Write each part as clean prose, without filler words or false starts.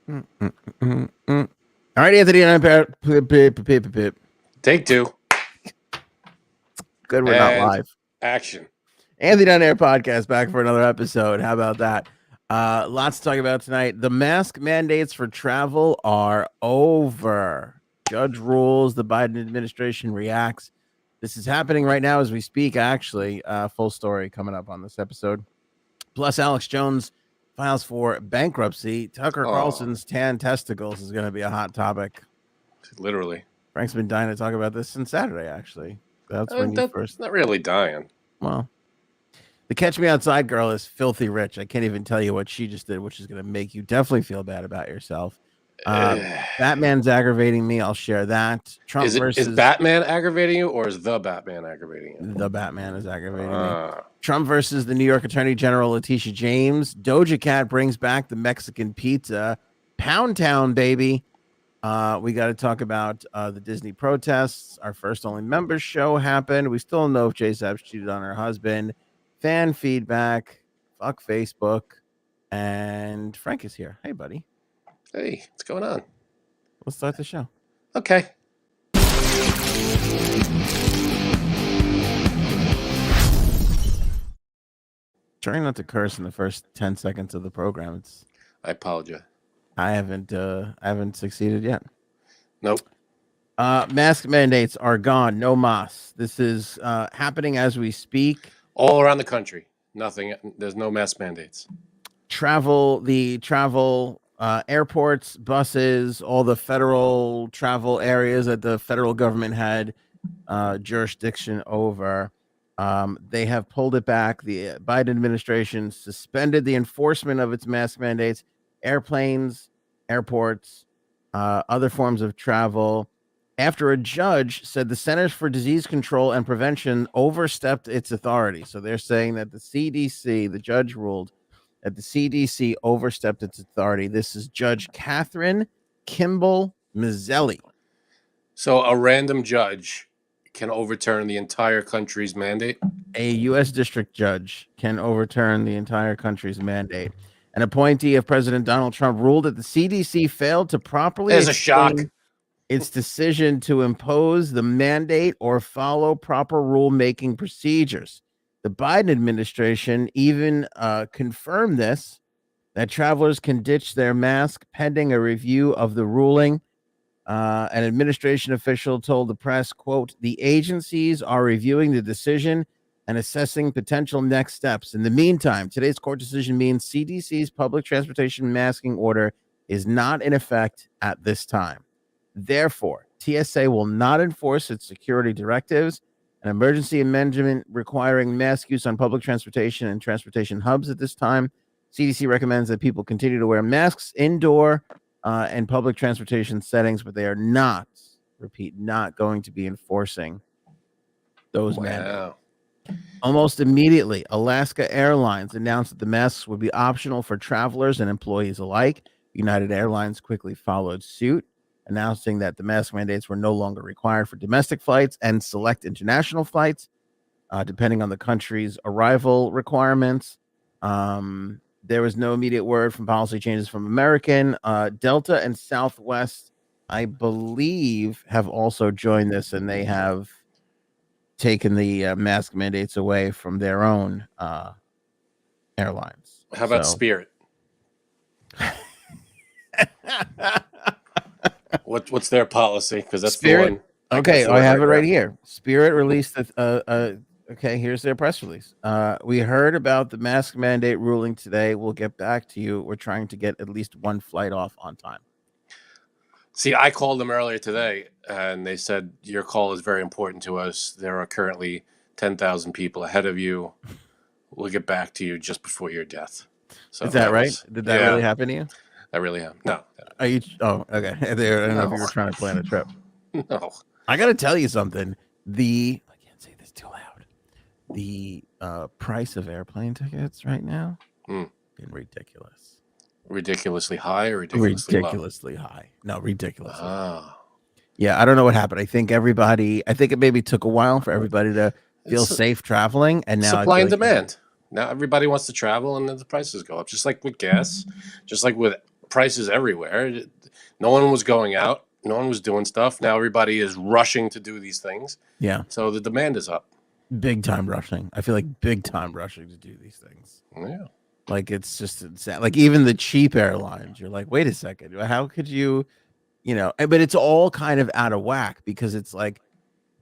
Mm, mm, mm, mm. All right, Anthony. Take two. Good, we're not And live. action. Anthony on Air podcast back for another episode. How about that? Lots to talk about tonight. The mask mandates for travel are over. Judge rules. The Biden administration reacts. This is happening right now as we speak. Actually, full story coming up on this episode. Plus, Alex Jones files for bankruptcy. Tucker Carlson's Tan Testicles is going to be a hot topic. Literally. Frank's been dying to talk about this since Saturday, actually. That's when you first... Not really dying. Well, the Catch Me Outside girl is filthy rich. I can't even tell you what she just did, which is going to make you definitely feel bad about yourself. Batman's aggravating me. I'll share that. Trump is Batman aggravating you, or is the Batman aggravating you? The Batman is aggravating me. Trump versus the New York Attorney General Letitia James. Doja Cat brings back the Mexican pizza. Poundtown, baby. We got to talk about the Disney protests. Our first only members show happened. We still don't know if Jay Seps cheated on her husband. Fan feedback. Fuck Facebook. And Frank is here. Hey, buddy. Hey, what's going on? Let's start the show. Okay. Trying not to curse in the first 10 seconds of the program. I apologize. I haven't succeeded yet. Nope. Mask mandates are gone. No mas. This is happening as we speak. All around the country. Nothing. There's no mask mandates. Travel, airports, buses, all the federal travel areas that the federal government had jurisdiction over. They have pulled it back. The Biden administration suspended the enforcement of its mask mandates. Airplanes, airports, other forms of travel, after a judge said the Centers for Disease Control and Prevention overstepped its authority. So they're saying that the CDC, the judge ruled that the CDC overstepped its authority. This is Judge Catherine Kimball Mizzelli. So a random judge can overturn the entire country's mandate? A U.S. district judge can overturn the entire country's mandate. An appointee of President Donald Trump ruled that the CDC failed to properly explain its decision to impose the mandate or follow proper rulemaking procedures. The Biden administration even confirmed this, that travelers can ditch their mask pending a review of the ruling. An administration official told the press, quote, "The agencies are reviewing the decision and assessing potential next steps. In the meantime, today's court decision means CDC's public transportation masking order is not in effect at this time. Therefore, TSA will not enforce its security directives. An emergency amendment requiring mask use on public transportation and transportation hubs at this time. CDC recommends that people continue to wear masks indoor and public transportation settings, but they are not, repeat, not going to be enforcing those mandates." Almost immediately, Alaska Airlines announced that the masks would be optional for travelers and employees alike. United Airlines quickly followed suit, announcing that the mask mandates were no longer required for domestic flights and select international flights, depending on the country's arrival requirements. There was no immediate word from policy changes from American. Delta and Southwest, I believe, have also joined this, and they have taken the mask mandates away from their own airlines. How about Spirit? What's their policy? Because that's Spirit. The one. Okay, I have it right here. Spirit released okay, here's their press release. We heard about the mask mandate ruling today. We'll get back to you. We're trying to get at least one flight off on time. See, I called them earlier today, and they said, your call is very important to us. There are currently 10,000 people ahead of you. We'll get back to you just before your death. So is that right? Did that really happen to you? That really happened. No. Are you? Oh, okay. I don't know if you were trying to plan a trip. No. I got to tell you something. I can't say this too loud. The price of airplane tickets right now been ridiculous. Ridiculously high or ridiculously low? High. No, ridiculously. Oh. Yeah, I don't know what happened. I think it maybe took a while for everybody to feel safe traveling, and now supply and demand. Now everybody wants to travel, and then the prices go up. Just like with gas, just like with prices everywhere. No one was going out. No one was doing stuff. Now everybody is rushing to do these things. Yeah. So the demand is up. Big time rushing. I feel like big time rushing to do these things. Yeah. Like it's just insane. Like even the cheap airlines, you're like, wait a second, how could you, but it's all kind of out of whack because it's like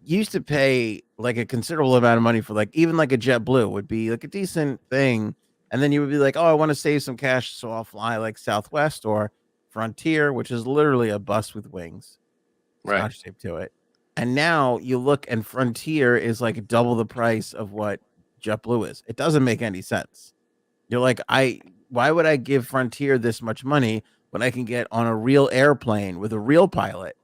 you used to pay like a considerable amount of money for like even like a JetBlue would be like a decent thing. And then you would be like, oh, I want to save some cash. So I'll fly like Southwest or Frontier, which is literally a bus with wings, scotch tape to it. And now you look and Frontier is like double the price of what JetBlue is. It doesn't make any sense. You're like, why would I give Frontier this much money when I can get on a real airplane with a real pilot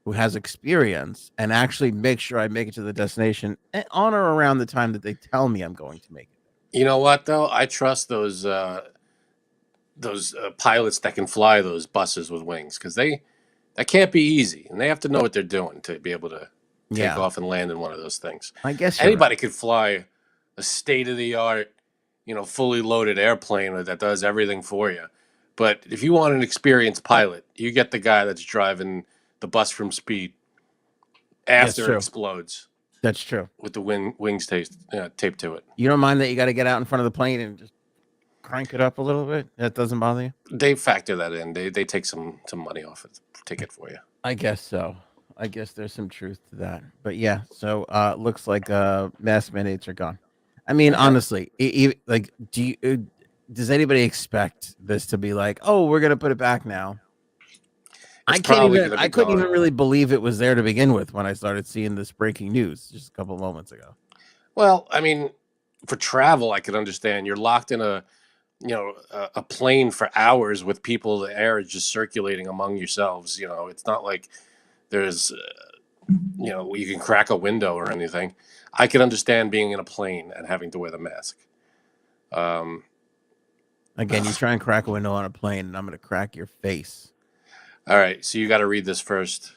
who has experience and actually make sure I make it to the destination on or around the time that they tell me I'm going to make it? You know what, though? I trust those pilots that can fly those buses with wings because that can't be easy, and they have to know what they're doing to be able to take off and land in one of those things. I guess anybody could fly a state-of-the-art, fully loaded airplane that does everything for you. But if you want an experienced pilot, you get the guy that's driving the bus from Speed after it explodes. That's true. With the wings taped to it. You don't mind that you got to get out in front of the plane and just crank it up a little bit? That doesn't bother you? They factor that in. They take some money off the ticket for you. I guess so. I guess there's some truth to that. But yeah, so looks like mask mandates are gone. I mean, honestly, does anybody expect this to be like, oh, we're gonna put it back now? I couldn't even really believe it was there to begin with when I started seeing this breaking news just a couple of moments ago. Well, I mean, for travel, I could understand. You're locked in a plane for hours with people. The air is just circulating among yourselves. It's not like there's, you can crack a window or anything. I could understand being in a plane and having to wear the mask. Again, you try and crack a window on a plane, and I'm going to crack your face. All right, so you got to read this first.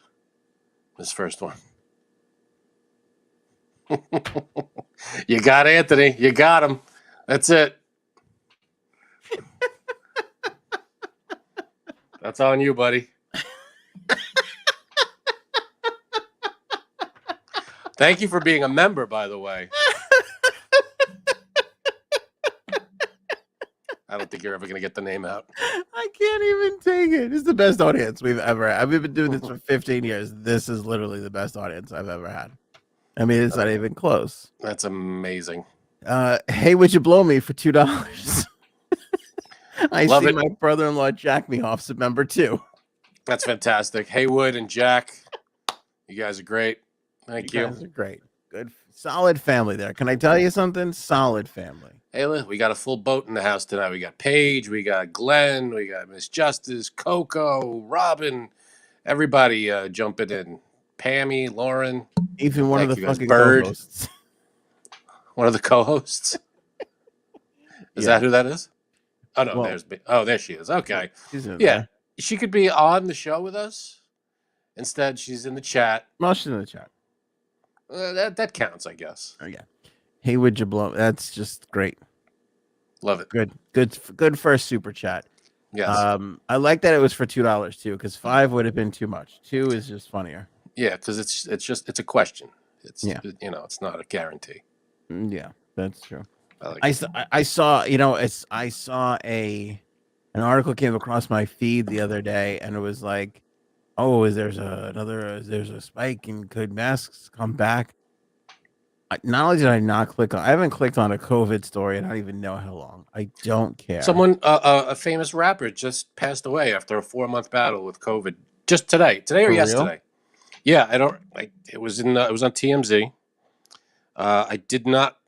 This first one. You got Anthony. You got him. That's it. That's on you, buddy. Thank you for being a member, by the way. I don't think you're ever going to get the name out. I can't even take it. It's the best audience we've ever had. We've been doing this for 15 years. This is literally the best audience I've ever had. I mean, it's not even close. That's amazing. Hey, would you blow me for $2? I see my brother-in-law jack me off September 2. That's fantastic. Haywood and Jack, you guys are great. Thank you. You guys are great. Good, solid family there. Can I tell you something? Solid family. Hey, look, we got a full boat in the house tonight. We got Paige, we got Glenn, we got Miss Justice, Coco, Robin, everybody jumping in. Pammy, Lauren. Even one of the fucking co-hosts. One of the co-hosts? Is that who that is? Oh, no, there she is. Okay. Yeah. She could be on the show with us. Instead, she's in the chat. Well, she's in the chat. That counts, I guess. Oh, yeah. Hey, would you blow? That's just great. Love it. Good first super chat. Yes. I like that it was for $2 too, because $5 would have been too much. $2 is just funnier. Yeah, because it's a question. It's not a guarantee. Yeah, that's true. I saw an article came across my feed the other day, and it was like, oh, there's a spike, and could masks come back? Not only did I not click on, I haven't clicked on a COVID story, and I don't even know how long. I don't care. Someone, a famous rapper, just passed away after a 4-month battle with COVID. Just today or yesterday. Real? Yeah, I don't. It was on TMZ. I did not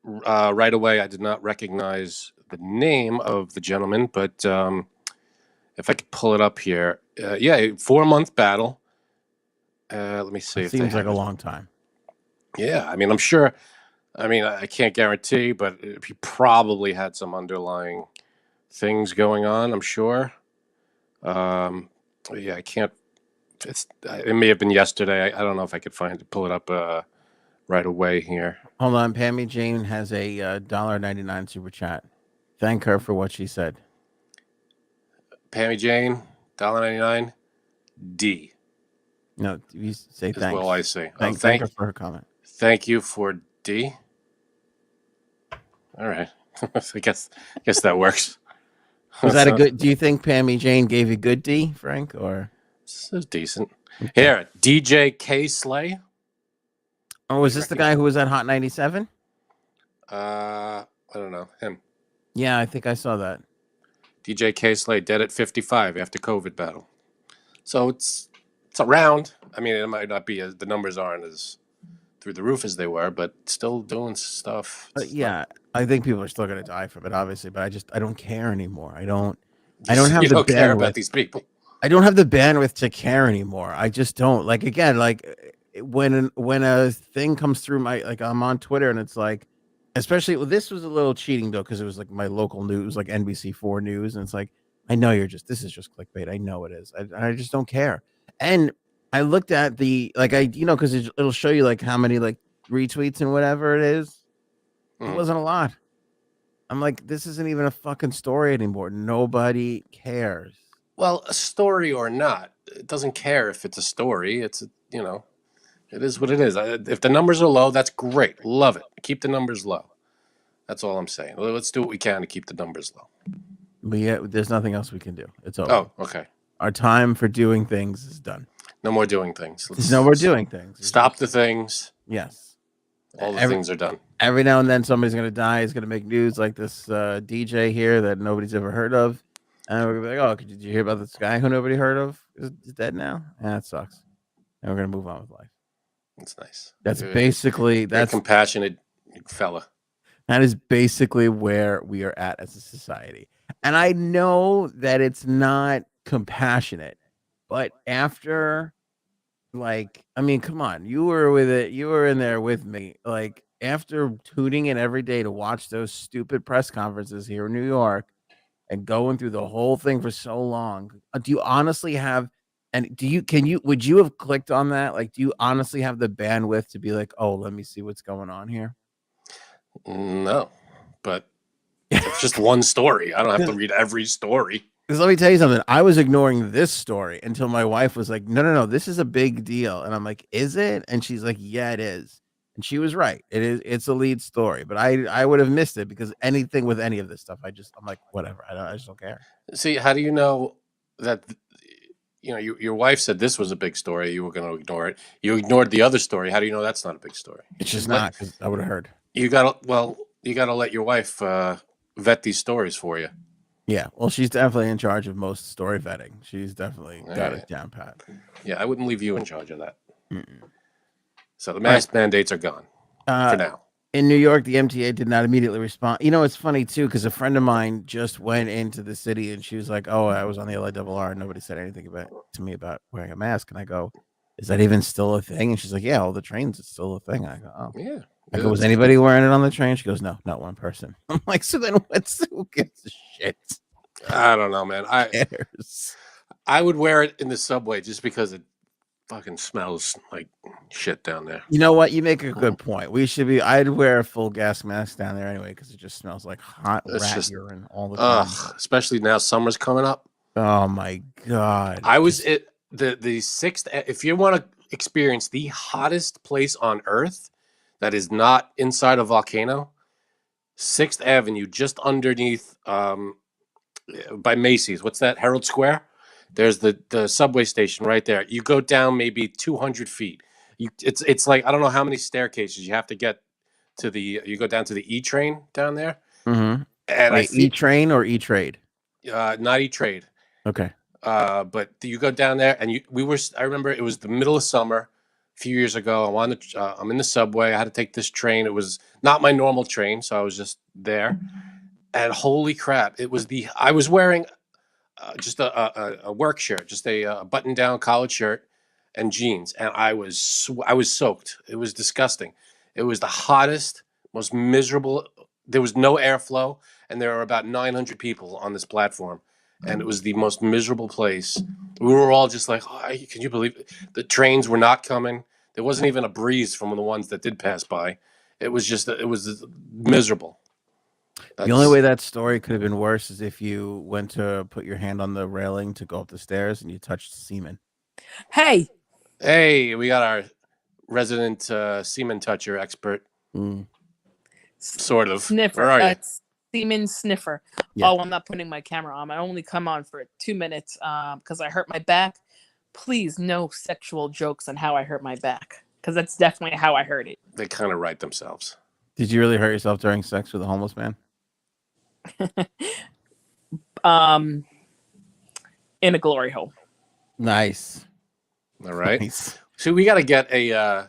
right away. I did not recognize the name of the gentleman, but if I could pull it up here, 4-month battle. Let me see. It seems like a long time. Yeah, I mean, I'm sure. I mean, I can't guarantee, but he probably had some underlying things going on. I'm sure. I can't. It may have been yesterday. I don't know if I could pull it up right away here. Hold on, Pammy Jane has a $1.99 super chat. Thank her for what she said. Pammy Jane, $1.99. D. No, you say is thanks. what I say. Thank her for her comment. Thank you for D. All right. I guess that works. Was that a good? Do you think Pammy Jane gave you good D, Frank, or this is decent? Okay. Here, DJ K Slay. Oh, was this the guy who was at Hot 97? I don't know him. Yeah, I think I saw that. DJ K Slay dead at 55 after COVID battle. So it's around. I mean, it might not be as the numbers aren't as through the roof as they were, but still doing stuff. Yeah, I think people are still going to die from it, obviously. But I don't care anymore. I don't have the bandwidth. Care about these people. I don't have the bandwidth to care anymore. I just don't. Like again, like when a thing comes through my I'm on Twitter and it's like, especially this was a little cheating though because it was like my local news, like NBC4 News, and it's like I know this is just clickbait. I know it is. I just don't care. And I looked at the because it'll show you like how many like retweets and whatever it is. It wasn't a lot. I'm like, this isn't even a fucking story anymore. Nobody cares. Well, a story or not, it doesn't care if it's a story. It's it is what it is. If the numbers are low, that's great. Love it. Keep the numbers low. That's all I'm saying. Let's do what we can to keep the numbers low. But yeah, there's nothing else we can do. It's over. Oh, okay. Our time for doing things is done. No more doing things. No more doing things. Stop the things. Yes. All the things are done. Every now and then somebody's going to die. He's going to make news like this DJ here that nobody's ever heard of. And we're going to be like, oh, did you hear about this guy who nobody heard of? Is dead now? Yeah, it sucks. And we're going to move on with life. That's nice. That's basically... That's a compassionate fella. That is basically where we are at as a society. And I know that it's not compassionate, but after... come on, you were with it. You were in there with me. Like, after tuning in every day to watch those stupid press conferences here in New York and going through the whole thing for so long, do you honestly have, and would you have clicked on that? Like, do you honestly have the bandwidth to be like, oh, let me see what's going on here? No, but it's just one story. I don't have to read every story. Because let me tell you something. I was ignoring this story until my wife was like, no, this is a big deal. And I'm like, is it? And she's like, yeah, it is. And she was right. It is. It's a lead story. But I would have missed it because anything with any of this stuff, I'm like, whatever. I just don't care. See, how do you know that, your wife said this was a big story. You were going to ignore it. You ignored the other story. How do you know that's not a big story? It's just not, because I would have heard. You got to let your wife vet these stories for you. Yeah, well, she's definitely in charge of most story vetting. She's definitely got it down pat. Yeah, I wouldn't leave you in charge of that. So the mask mandates are gone for now. In New York, the MTA did not immediately respond. It's funny, too, because a friend of mine just went into the city and she was like, oh, I was on the LIRR and nobody said anything to me about wearing a mask. And I go, is that even still a thing? And she's like, yeah, all the trains, it's still a thing. I go, oh. Yeah. I go, was anybody wearing it on the train? She goes, no, not one person. I'm like, so then who gives a shit? I don't know, man. I would wear it in the subway just because it fucking smells like shit down there. You know what? You make a good point. I'd wear a full gas mask down there anyway because it just smells like hot rat urine all the time. Especially now summer's coming up. Oh my God. I was at the 6th. If you want to experience the hottest place on earth that is not inside a volcano, 6th Avenue, just underneath by Macy's. What's that? Herald Square? There's the subway station right there. You go down maybe 200 feet. It's like, I don't know how many staircases you have to get to you go down to the E-train down there. Mm-hmm. And wait, E-train or E-trade? Not E-trade. Okay. But you go down there and I remember it was the middle of summer a few years ago. I'm in the subway. I had to take this train. It was not my normal train, so I was just there. And holy crap, I was wearing just a work shirt, just a button-down collared shirt and jeans, and I was soaked. It was disgusting. It was the hottest, most miserable. There was no airflow, and there were about 900 people on this platform, and it was the most miserable place. We were all just like, oh, can you believe it? The trains were not coming. There wasn't even a breeze from the ones that did pass by. It was miserable. The only way that story could have been worse is if you went to put your hand on the railing to go up the stairs and you touched semen. Hey, we got our resident semen toucher expert. Sort of. Sniffer. Where are you? Semen sniffer. Yeah. Oh, I'm not putting my camera on. I only come on for 2 minutes because I hurt my back. Please, no sexual jokes on how I hurt my back, because that's definitely how I hurt it. They kind of write themselves. Did you really hurt yourself during sex with a homeless man? In a glory hole. Nice. All right. Nice. So we got to get a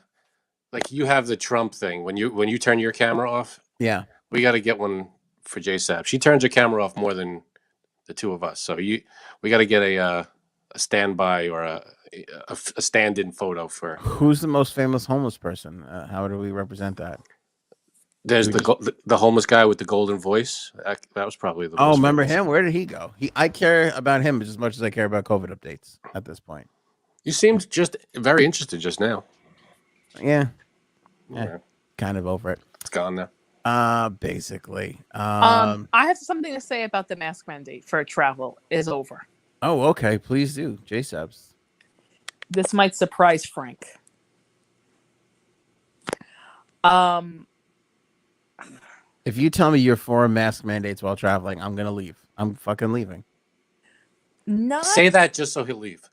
like you have the Trump thing when you turn your camera off. Yeah. We got to get one for JSAP. She turns her camera off more than the two of us. So we got to get a standby or a stand-in photo for. Who's the most famous homeless person? How do we represent that? There's the homeless guy with the golden voice. That was probably the. Most remember famous. Him? Where did he go? I care about him as much as I care about COVID updates at this point. You seemed just very interested just now. Yeah. Kind of over it. It's gone now. Basically. I have something to say about the mask mandate for travel is over. Oh, okay. Please do, JSABs. This might surprise Frank. If you tell me you're for mask mandates while traveling, I'm gonna leave. I'm fucking leaving. Say that just so he'll leave.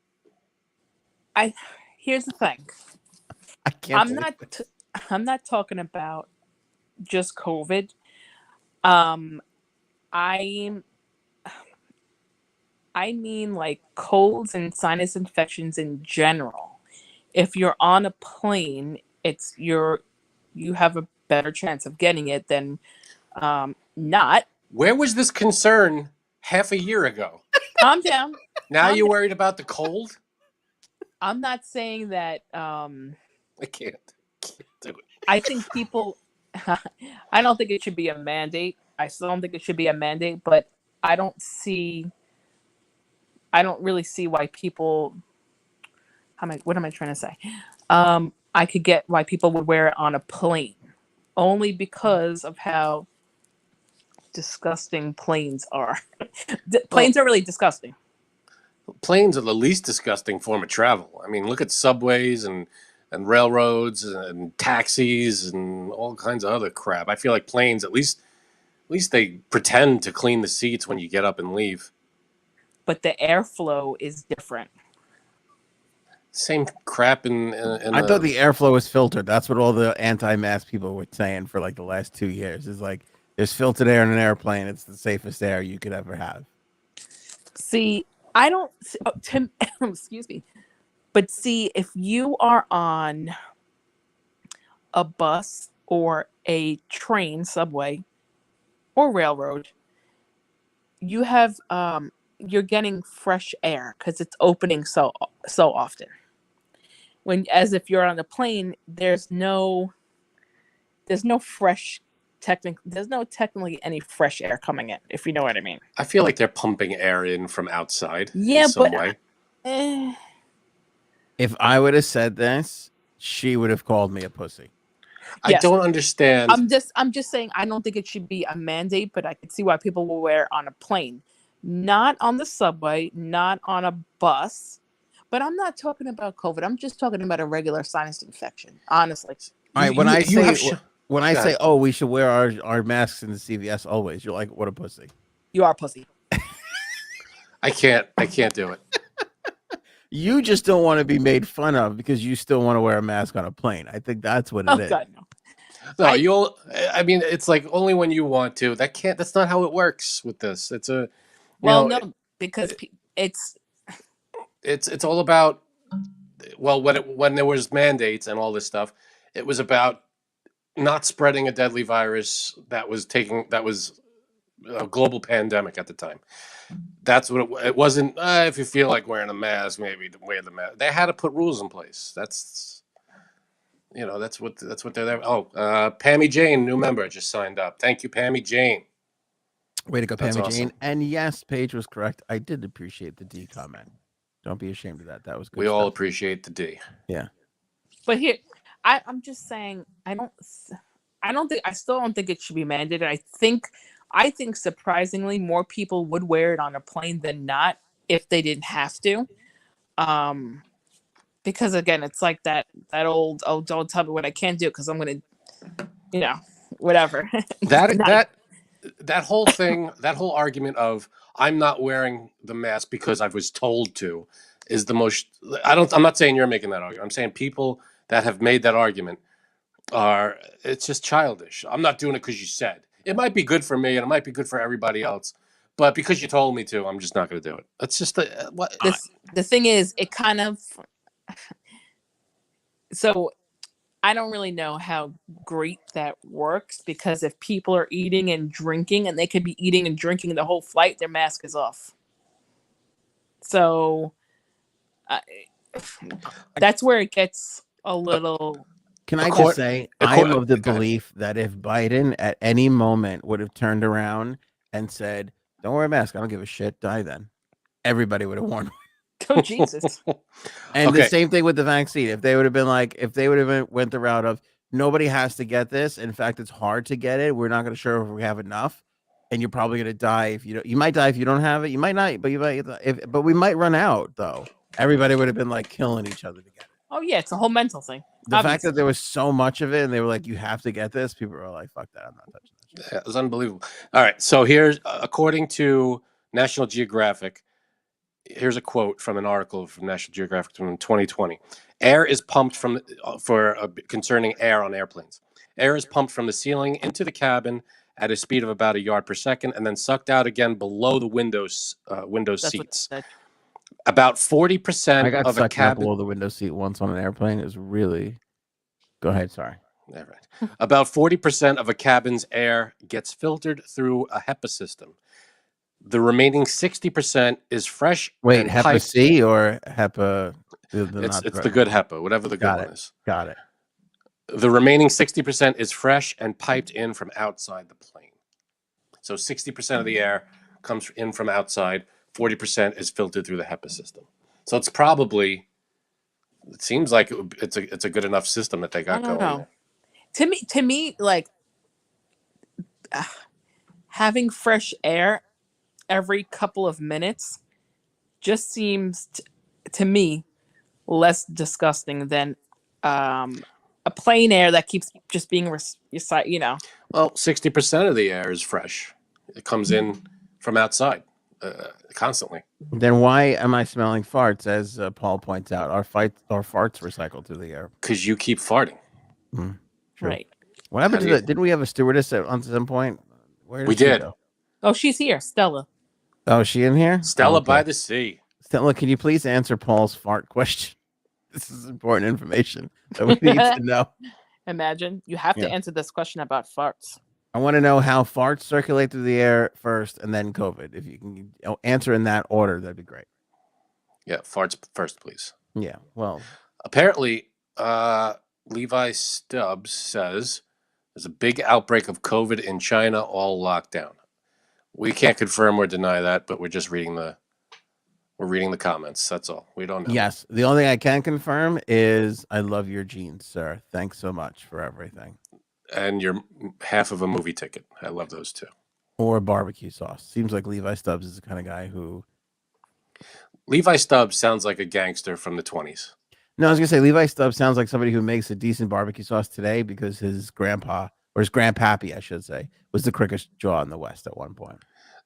Here's the thing. I can't. I'm not talking about just COVID. I mean like colds and sinus infections in general. If you're on a plane, you have a better chance of getting it than not. Where was this concern half a year ago? Calm down. Now you're worried about the cold? I'm not saying that. I can't do it. I think people. I don't think it should be a mandate. I still don't think it should be a mandate, but I don't really see why people. What am I trying to say? I could get why people would wear it on a plane, only because of how disgusting planes are. Planes are really disgusting. Planes are the least disgusting form of travel. I mean, look at subways and railroads and taxis and all kinds of other crap. I feel like planes, at least they pretend to clean the seats when you get up and leave. But the airflow is different. Same crap in I thought the airflow was filtered. That's what all the anti-mask people were saying for like the last 2 years. Is like there's filtered air in an airplane. It's the safest air you could ever have. See, I don't. Tim, excuse me. But see, if you are on a bus or a train, subway, or railroad, you have you're getting fresh air because it's opening so often. As if you're on a plane, there's no technically any fresh air coming in, if you know what I mean. I feel like they're pumping air in from outside. Yeah, in some but way. If I would have said this, she would have called me a pussy. Yes. I don't understand. I'm just saying I don't think it should be a mandate, but I can see why people will wear it on a plane. Not on the subway, not on a bus. But I'm not talking about COVID. I'm just talking about a regular sinus infection, honestly. All right, when I say, oh, we should wear our masks in the CVS always, you're like, what a pussy. You are a pussy. I can't do it. You just don't want to be made fun of because you still want to wear a mask on a plane. I think that's what it is. God, no. No, I mean, it's like only when you want to. That's not how it works with this. It's a. No, because it's all about. Well, when there was mandates and all this stuff, it was about not spreading a deadly virus that was a global pandemic at the time. That's what it wasn't. If you feel like wearing a mask, maybe wear the mask. They had to put rules in place. That's what they're there. Oh, Pammy Jane, new member, just signed up. Thank you, Pammy Jane. Way to go, Pammy Jane. And yes, Paige was correct. I did appreciate the D comment. Don't be ashamed of that. That was good. We all appreciate the D. Yeah. But here, I'm just saying, I still don't think it should be mandated. I think I think surprisingly more people would wear it on a plane than not if they didn't have to. Because again, it's like that old, oh, don't tell me what I can't do because I'm gonna, whatever. That whole thing, that whole argument of I'm not wearing the mask because I was told to, is the most. I'm not saying you're making that argument. I'm saying people that have made that argument are. It's just childish. I'm not doing it because you said. It might be good for me and it might be good for everybody else, but because you told me to, I'm just not going to do it. That's just what. The thing is, it kind of. So I don't really know how great that works because if people are eating and drinking and they could be eating and drinking the whole flight, their mask is off. So that's where it gets a little. Can I just say, I am of the belief that if Biden at any moment would have turned around and said, "Don't wear a mask, I don't give a shit," die then, everybody would have worn. Oh, Jesus. And the same thing with the vaccine. If they would have been like, if they would have went the route of nobody has to get this. In fact, it's hard to get it. We're not going to sure if we have enough. And you're probably going to die if you don't. You might die if you don't have it. You might not, but you might. But we might run out though. Everybody would have been like killing each other to get it. Oh yeah, it's a whole mental thing. The fact that there was so much of it, and they were like, "You have to get this." People were like, "Fuck that! I'm not touching that." Yeah, it was unbelievable. All right, so here's according to National Geographic. Here's a quote from an article from National Geographic from 2020. Air is pumped from concerning air on airplanes. Air is pumped from the ceiling into the cabin at a speed of about a yard per second, and then sucked out again below the window seats. About 40% I got of a sucked out cabin below the window seat once on an airplane. It was really. Go ahead. Sorry. Yeah, right. About 40% of a cabin's air gets filtered through a HEPA system. The remaining 60% is fresh. Wait, HEPA C or HEPA? It's the good HEPA, whatever the good one is. Got it. The remaining 60% is fresh and piped in from outside the plane. So 60% of the air comes in from outside. 40% is filtered through the HEPA system. So it's probably. It seems like it's a good enough system that they got going. Know. To me, like having fresh air every couple of minutes just seems to me less disgusting than a plain air that keeps just being Well, 60% of the air is fresh. It comes in from outside constantly. Then why am I smelling farts? As Paul points out, our farts recycled through the air. Because you keep farting. Right. What happened to that? Didn't we have a stewardess at some point? Where we did. Go? Oh, she's here, Stella. Oh, is she in here? Stella by the sea. Stella, can you please answer Paul's fart question? This is important information that we need to know. Imagine you have to answer this question about farts. I want to know how farts circulate through the air first and then COVID. If you can answer in that order, that'd be great. Yeah, farts first, please. Yeah, well. Apparently, Levi Stubbs says there's a big outbreak of COVID in China, all locked down. We can't confirm or deny that, but we're just reading the comments. That's all. We don't know. Yes, the only thing I can confirm is I love your jeans, sir. Thanks so much for everything. And you're half of a movie ticket. I love those too. Or barbecue sauce. Seems like Levi Stubbs is the kind of guy who. Levi Stubbs sounds like a gangster from the 20s. No, I was gonna say Levi Stubbs sounds like somebody who makes a decent barbecue sauce today because his grandpa, or his grandpappy, I should say, was the quickest jaw in the West at one point.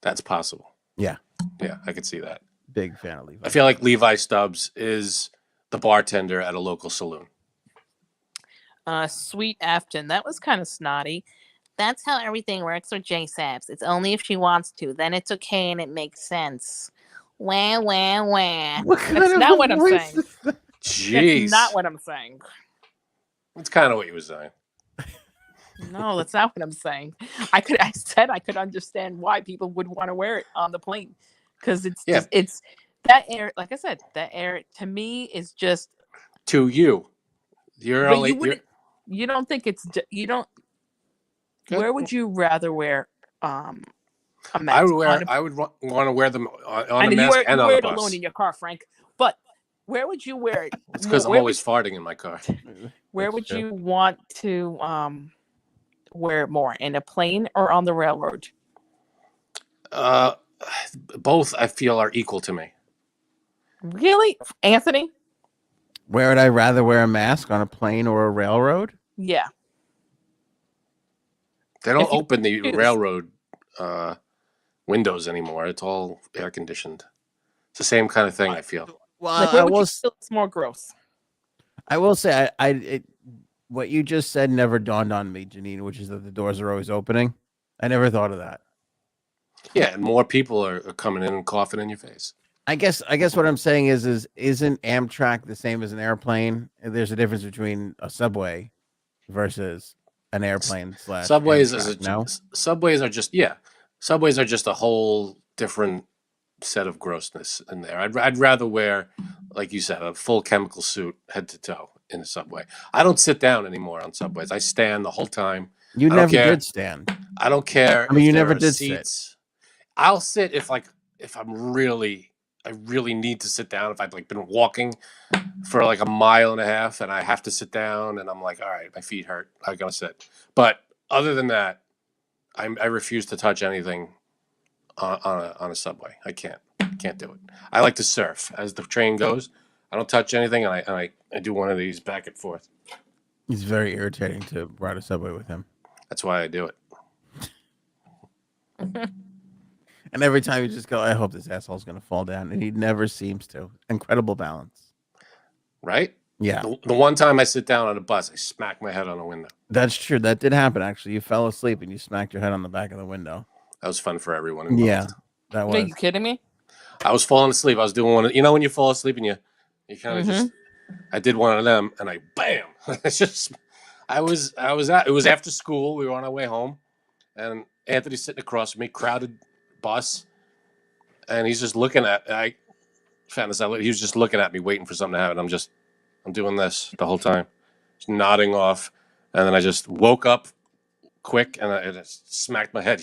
That's possible. Yeah. Yeah, I could see that. Big fan of Levi. I feel like Levi Stubbs is the bartender at a local saloon. Sweet Afton, that was kind of snotty. That's how everything works with J-Sabs. It's only if she wants to. Then it's okay and it makes sense. Wah, wah, wah. That's not what I'm saying. Jeez. That's not what I'm saying. That's kind of what you were saying. No, that's not what I'm saying. I said I could understand why people would want to wear it on the plane. Because it's that air, like I said, that air to me is just. To you. You're only. You don't think it's you don't. Good. Where would you rather wear a mask? I would want to wear them on a mask and on a bus. You wear it alone in your car, Frank. But where would you wear it? It's because I'm always farting in my car. Where would you want to wear it more, in a plane or on the railroad? Both I feel are equal to me. Really, Anthony? Where would I rather wear a mask, on a plane or a railroad? Yeah. They don't If you open the choose. railroad windows anymore. It's all air conditioned. It's the same kind of thing, I feel. Well, Like, where would you feel it's more gross? I will say, what you just said never dawned on me, Janine, which is that the doors are always opening. I never thought of that. Yeah, and more people are coming in and coughing in your face. I guess what I'm saying is isn't Amtrak the same as an airplane? There's a difference between a subway versus an airplane / Subways Amtrak, subways are just a whole different set of grossness in there. I'd rather wear, like you said, a full chemical suit head to toe in a subway. I don't sit down anymore on subways. I stand the whole time. You never did stand. I don't care. I mean, if you there never are did seats. sit. I'll sit if I really need to sit down. If I've been walking for like a mile and a half and I have to sit down and I'm like, all right, my feet hurt, I gotta sit. But other than that, I refuse to touch anything on a subway. I can't do it. I like to surf as the train goes. I don't touch anything, and I do one of these back and forth. It's very irritating to ride a subway with him. That's why I do it. And every time you just go, I hope this asshole's going to fall down. And he never seems to. Incredible balance. Right? Yeah. The one time I sit down on a bus, I smack my head on a window. That's true. That did happen, actually. You fell asleep and you smacked your head on the back of the window. That was fun for everyone involved. Yeah, that was. Are you kidding me? I was falling asleep. I was doing one of, when you fall asleep and you kind of just, I did one of them and I, bam. It's just, it was after school. We were on our way home and Anthony's sitting across from me, crowded bus. And he's just looking at, I found this out. He was just looking at me, waiting for something to happen. I'm doing this the whole time, just nodding off. And then I just woke up quick and I just smacked my head.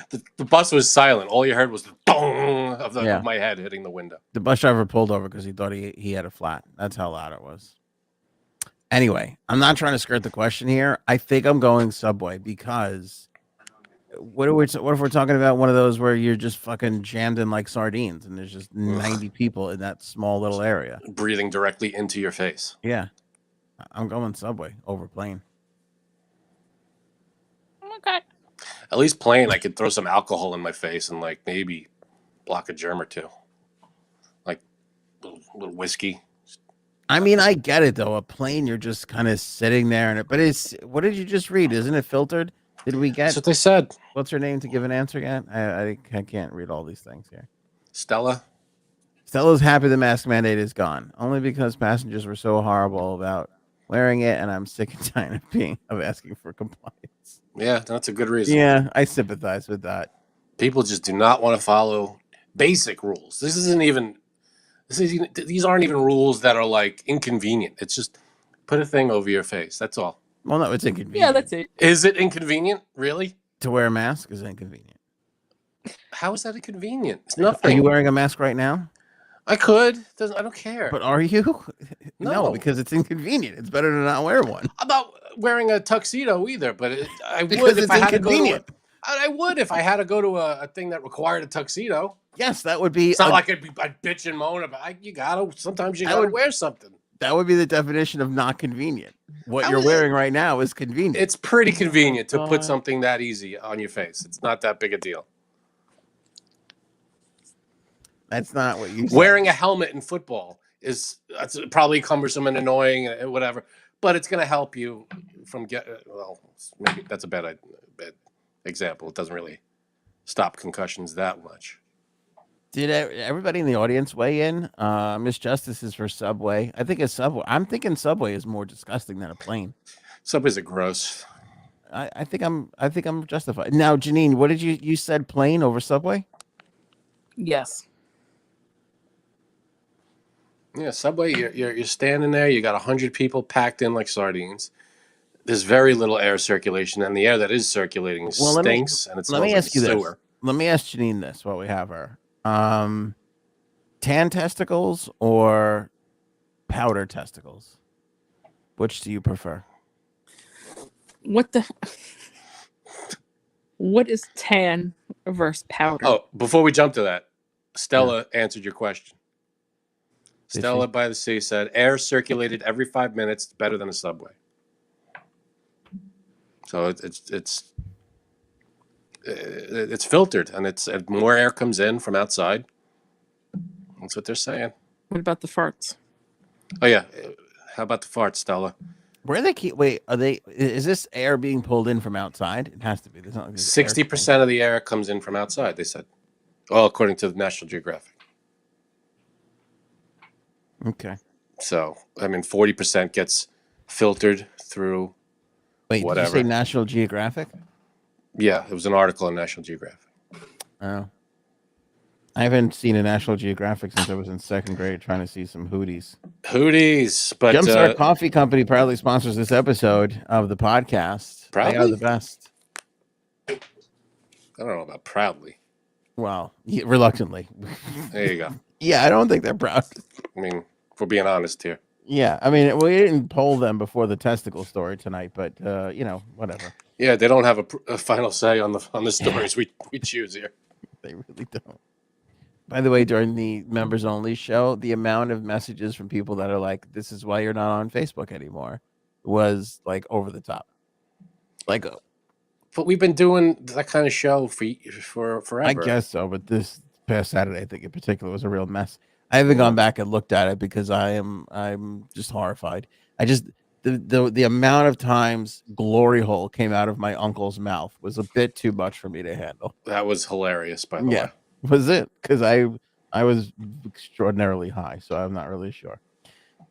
The bus was silent. All you heard was the boom of my head hitting the window. The bus driver pulled over because he thought he had a flat. That's how loud it was. Anyway, I'm not trying to skirt the question here. I think I'm going subway because what if we're talking about one of those where you're just fucking jammed in like sardines and there's just 90 people in that small little area breathing directly into your face? Yeah, I'm going subway over plane. Okay. At least plane, I could throw some alcohol in my face and like maybe block a germ or two, like little whiskey. I mean, I get it though. A plane, you're just kind of sitting there, but it's, what did you just read? Isn't it filtered? Did we get? That's what they said. What's her name to give an answer yet? I can't read all these things here. Stella. Stella's happy the mask mandate is gone, only because passengers were so horrible about wearing it, and I'm sick and tired of asking for compliance. Yeah, that's a good reason. Yeah, I sympathize with that. People just do not want to follow basic rules. These aren't even rules that are like inconvenient. It's just put a thing over your face. That's all. Well, no, it's inconvenient. Yeah, that's it. Is it inconvenient? Really? To wear a mask is inconvenient. How is that inconvenient? It's nothing. Are you wearing a mask right now? I could. I don't care. But are you? No, because it's inconvenient. It's better to not wear one. I'm not wearing a tuxedo either, but I would if I had to go to I would if I had to go to a thing that required a tuxedo. Yes, that would be. It's not like I'd bitch and moan about. Sometimes you gotta wear something. That would be the definition of not convenient. What you're wearing right now is convenient. It's pretty convenient to put something that easy on your face. It's not that big a deal. That's not what you said. Wearing a helmet in football that's probably cumbersome and annoying and whatever, but it's going to help you from maybe that's a bad example. It doesn't really stop concussions that much. Did everybody in the audience weigh in? Miss Justice is for Subway. I'm thinking Subway is more disgusting than a plane. Subways are gross. I think I'm justified. Now, Janine, what did you said plane over Subway? Yes. Yeah, Subway. You're standing there. You got 100 people packed in like sardines. There's very little air circulation, and the air that is circulating stinks. And it's let me ask you this. Let me ask Janine this while we have her. Tan testicles or powder testicles? Which do you prefer? What is tan? Reverse powder. Oh, before we jump to that, Stella answered your question. Did Stella she? by the Sea said, air circulated every 5 minutes, better than a subway. So it's filtered, and more air comes in from outside. That's what they're saying. What about the farts? Oh yeah, how about the farts, Stella? Where they keep? Wait, are they? Is this air being pulled in from outside? It has to be. There's not like 60% of the air comes in from outside. They said, well, according to the National Geographic. Okay. So 40% gets filtered through. Wait, whatever. Did you say National Geographic? Yeah, it was an article in National Geographic. Oh. I haven't seen a National Geographic since I was in second grade trying to see some Hooties. But Jumpstart Coffee Company proudly sponsors this episode of the podcast. Proudly? They are the best. I don't know about proudly. Well, reluctantly. There you go. Yeah, I don't think they're proud. If we're being honest here. Yeah, we didn't poll them before the testicle story tonight, but whatever. Yeah, they don't have a final say on the stories we choose here. They really don't. By the way, during the members only show, the amount of messages from people that are like, "This is why you're not on Facebook anymore," was like over the top. Like, but we've been doing that kind of show for forever. I guess so, but this past Saturday, I think in particular, was a real mess. I haven't gone back and looked at it because I'm just horrified. The amount of times "glory hole" came out of my uncle's mouth was a bit too much for me to handle. That was hilarious, by the way. Was it? Because I was extraordinarily high, so I'm not really sure.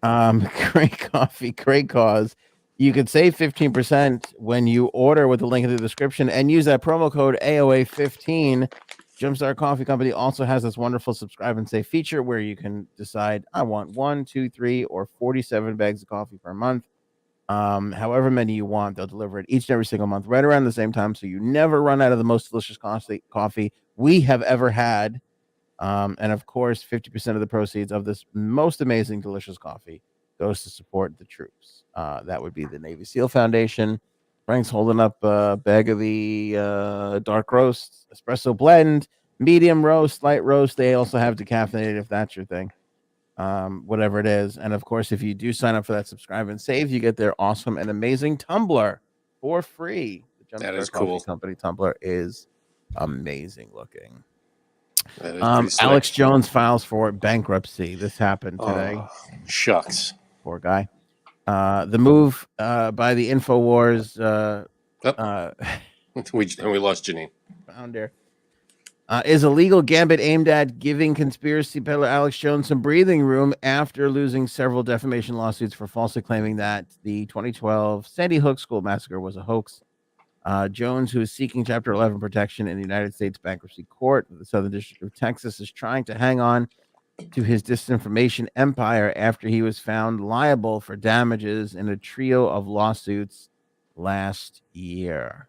Great coffee, great cause. You could save 15% when you order with the link in the description and use that promo code AOA15. Jumpstart Coffee Company also has this wonderful subscribe and save feature where you can decide, I want 1, 2, 3, or 47 bags of coffee per month. However many you want, they'll deliver it each and every single month, right around the same time, so you never run out of the most delicious coffee we have ever had. And of course, 50% of the proceeds of this most amazing, delicious coffee goes to support the troops. That would be the Navy SEAL Foundation. Frank's holding up a bag of the dark roast, espresso blend, medium roast, light roast. They also have decaffeinated if that's your thing. Whatever it is. And of course, if you do sign up for that subscribe and save, you get their awesome and amazing tumbler for free. The That is Coffee cool. Company tumbler is amazing looking. Alex Alex Jones files for bankruptcy. This happened today. Oh, shucks. Poor guy. The move by the InfoWars We lost Janine. founder is a legal gambit aimed at giving conspiracy peddler Alex Jones some breathing room after losing several defamation lawsuits for falsely claiming that the 2012 Sandy Hook school massacre was a hoax. Jones, who is seeking Chapter 11 protection in the United States Bankruptcy Court, the Southern District of Texas, is trying to hang on to his disinformation empire after he was found liable for damages in a trio of lawsuits last year.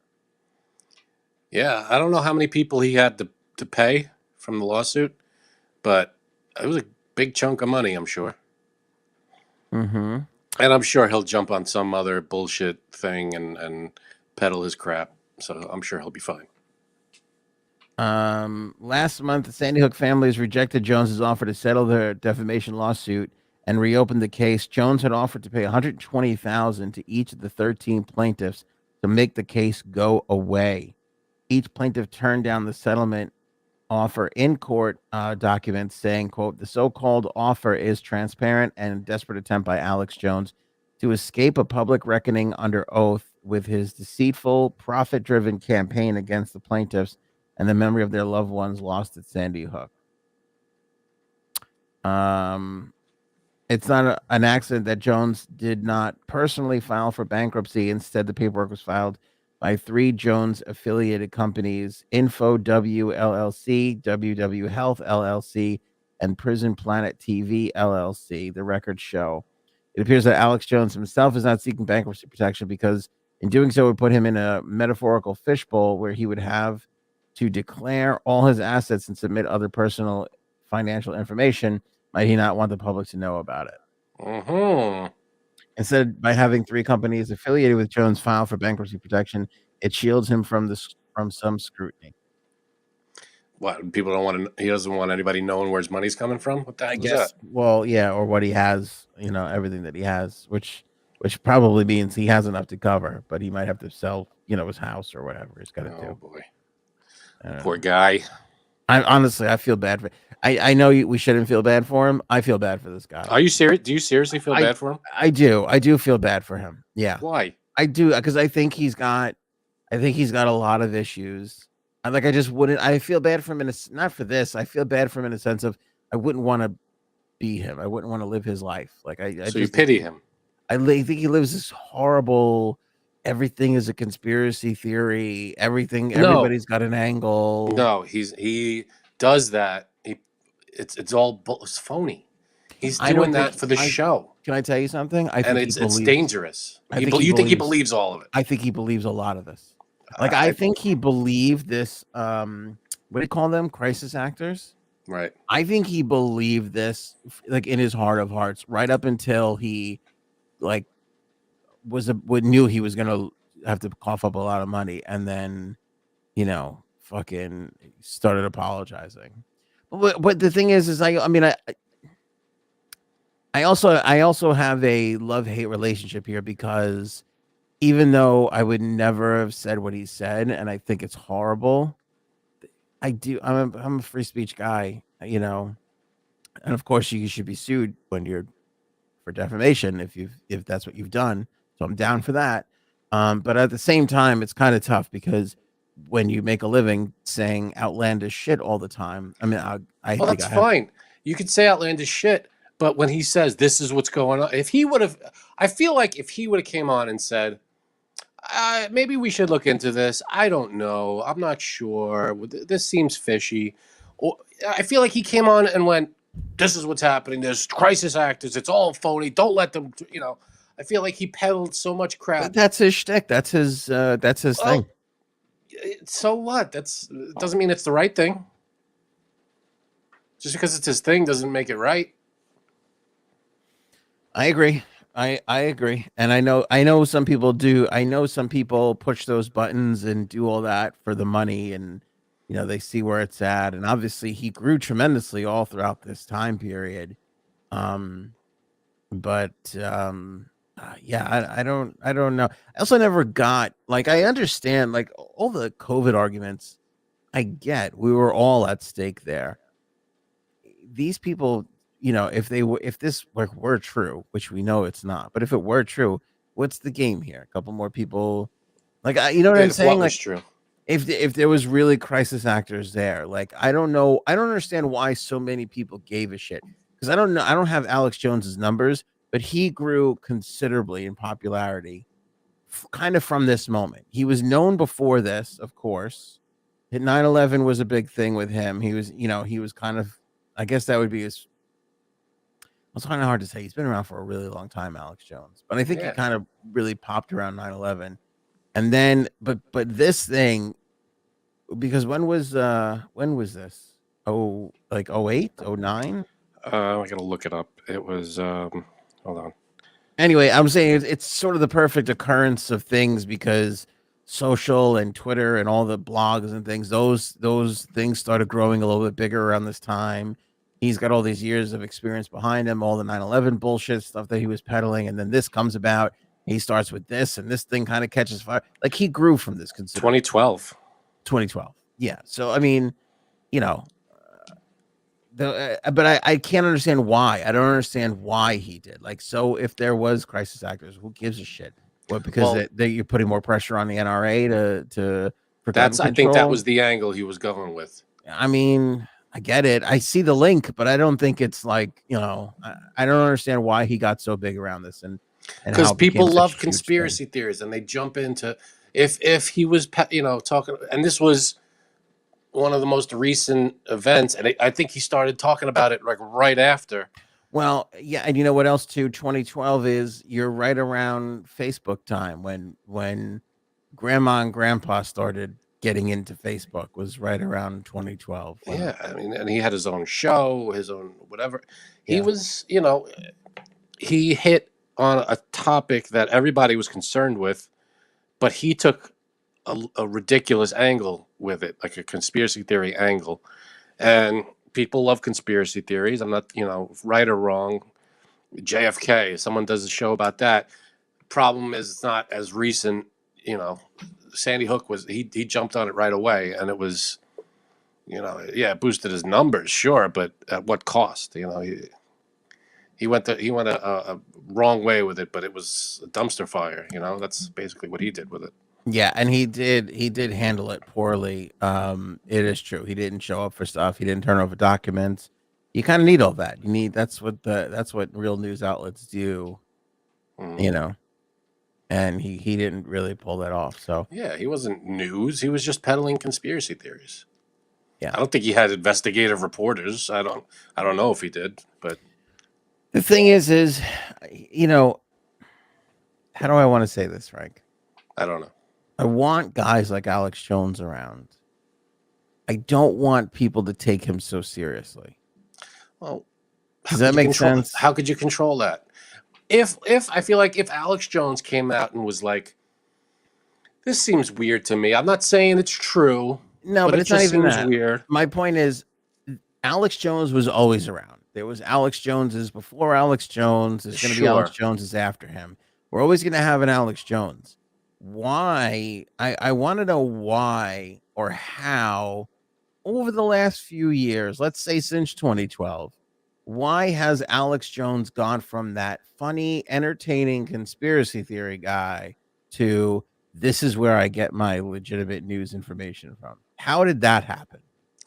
Yeah, I don't know how many people he had to pay from the lawsuit, but it was a big chunk of money, I'm sure. Mm-hmm. And I'm sure he'll jump on some other bullshit thing and peddle his crap. So I'm sure he'll be fine. Last month, the Sandy Hook families rejected Jones's offer to settle their defamation lawsuit and reopened the case. Jones had offered to pay $120,000 to each of the 13 plaintiffs to make the case go away. Each plaintiff turned down the settlement offer in court documents saying, quote, the so-called offer is transparent and a desperate attempt by Alex Jones to escape a public reckoning under oath with his deceitful, profit-driven campaign against the plaintiffs and the memory of their loved ones lost at Sandy Hook. It's not an accident that Jones did not personally file for bankruptcy. Instead, the paperwork was filed by 3 Jones-affiliated companies, InfoW LLC, WW Health LLC, and Prison Planet TV LLC, the records show. It appears that Alex Jones himself is not seeking bankruptcy protection because in doing so would put him in a metaphorical fishbowl where he would have to declare all his assets and submit other personal financial information. Might he not want the public to know about it? Mm-hmm. Instead, by having 3 companies affiliated with Jones file for bankruptcy protection, it shields him from some scrutiny. What, people don't want to? He doesn't want anybody knowing where his money's coming from. What the I heck is guess. that? Well, yeah, or what he has. Everything that he has, which probably means he has enough to cover, but he might have to sell, his house or whatever he's got to Oh do. boy, I don't poor know. guy. I feel bad for. I know we shouldn't feel bad for him. I feel bad for this guy. Are you serious? Do you seriously feel bad for him? I do. I do feel bad for him. Yeah, Why? I do, because I think he's got a lot of issues. I just wouldn't. I feel bad for him not for this. I feel bad for him in a sense of I wouldn't want to be him. I wouldn't want to live his life. So you pity him? I think he lives this horrible. Everything is a conspiracy theory. Everybody's got an angle. No, he does that. It's all it's phony. He's doing that for the show. Can I tell you something? It's dangerous. You think he believes all of it? I think he believes a lot of this. I think he believed this. What do you call them? Crisis actors. Right. I think he believed this, in his heart of hearts, right up until he, knew he was gonna have to cough up a lot of money, and then, fucking started apologizing. But the thing is I also have a love-hate relationship here, because even though I would never have said what he said, and I think it's horrible, I'm a free speech guy, and of course you should be sued when you're for defamation if that's what you've done. So I'm down for that. But at the same time, it's kind of tough, because when you make a living saying outlandish shit all the time, That's fine. You could say outlandish shit, but when he says this is what's going on, I feel like if he would have came on and said, maybe we should look into this. I don't know. I'm not sure. This seems fishy. Or I feel like he came on and went, this is what's happening. There's crisis actors. It's all phony. Don't let them, I feel like he peddled so much crap. But that's his shtick. That's his thing. So what? Doesn't mean it's the right thing. Just because it's his thing doesn't make it right. I agree. I agree. And I know some people do. I know some people push those buttons and do all that for the money, and they see where it's at. And obviously he grew tremendously all throughout this time period. Yeah, I don't know. I also never got, I understand, all the COVID arguments. I get, we were all at stake there. These people, if this were true, which we know it's not, but if it were true, what's the game here? A couple more people, what I'm saying? True. If there was really crisis actors there, I don't know. I don't understand why so many people gave a shit, because I don't know. I don't have Alex Jones's numbers, but he grew considerably in popularity, kind of from this moment. He was known before this, of course. 9/11 was a big thing with him. He was, he was kind of, I guess that would be his. It's kind of hard to say. He's been around for a really long time, Alex Jones, but I think he kind of really popped around 9/11, and then, but this thing, because when was this? Oh, 08, 09? I gotta look it up. It was hold on. Anyway, I'm saying it's sort of the perfect occurrence of things, because social and Twitter and all the blogs and things, those things started growing a little bit bigger around this time. He's got all these years of experience behind him, all the 9/11 bullshit stuff that he was peddling, and then this comes about. He starts with this, and this thing kind of catches fire. He grew from this. 2012. Yeah. So but I can't understand why. I don't understand why he did. So if there was crisis actors, who gives a shit? What, because you're putting more pressure on the NRA to for gun control? I think that was the angle he was going with. I get it. I see the link, but I don't think it's I don't understand why he got so big around this, and because people love conspiracy theories, and they jump into if he was talking, and this was one of the most recent events, and I think he started talking about it right after. Well, yeah, and you know what else too? 2012 is, you're right around Facebook time, when Grandma and Grandpa started getting into Facebook, was right around 2012. Yeah, and he had his own show, his own whatever. He was, he hit on a topic that everybody was concerned with, but he took a ridiculous angle with it, like a conspiracy theory angle. And people love conspiracy theories. I'm not, right or wrong. JFK, someone does a show about that. Problem is, it's not as recent. Sandy Hook he jumped on it right away, and it was, it boosted his numbers, sure, but at what cost? He went a wrong way with it, but it was a dumpster fire. That's basically what he did with it. Yeah, and he did handle it poorly. It is true. He didn't show up for stuff. He didn't turn over documents. You kind of need all that. That's what real news outlets do. Mm. And he didn't really pull that off. So yeah, he wasn't news. He was just peddling conspiracy theories. Yeah, I don't think he had investigative reporters. I don't know if he did, but the thing is, how do I want to say this, Frank? I don't know. I want guys like Alex Jones around. I don't want people to take him so seriously. Well, does that make sense? How could you control that? If I feel like if Alex Jones came out and was like, this seems weird to me. I'm not saying it's true. No, but it's not even that. Weird. My point is, Alex Jones was always around. There was Alex Joneses before Alex Jones. There's going to be Alex Joneses after him. We're always going to have an Alex Jones. Why? I want to know why or how over the last few years, let's say since 2012, why has Alex Jones gone from that funny, entertaining conspiracy theory guy to this is where I get my legitimate news information from? How did that happen?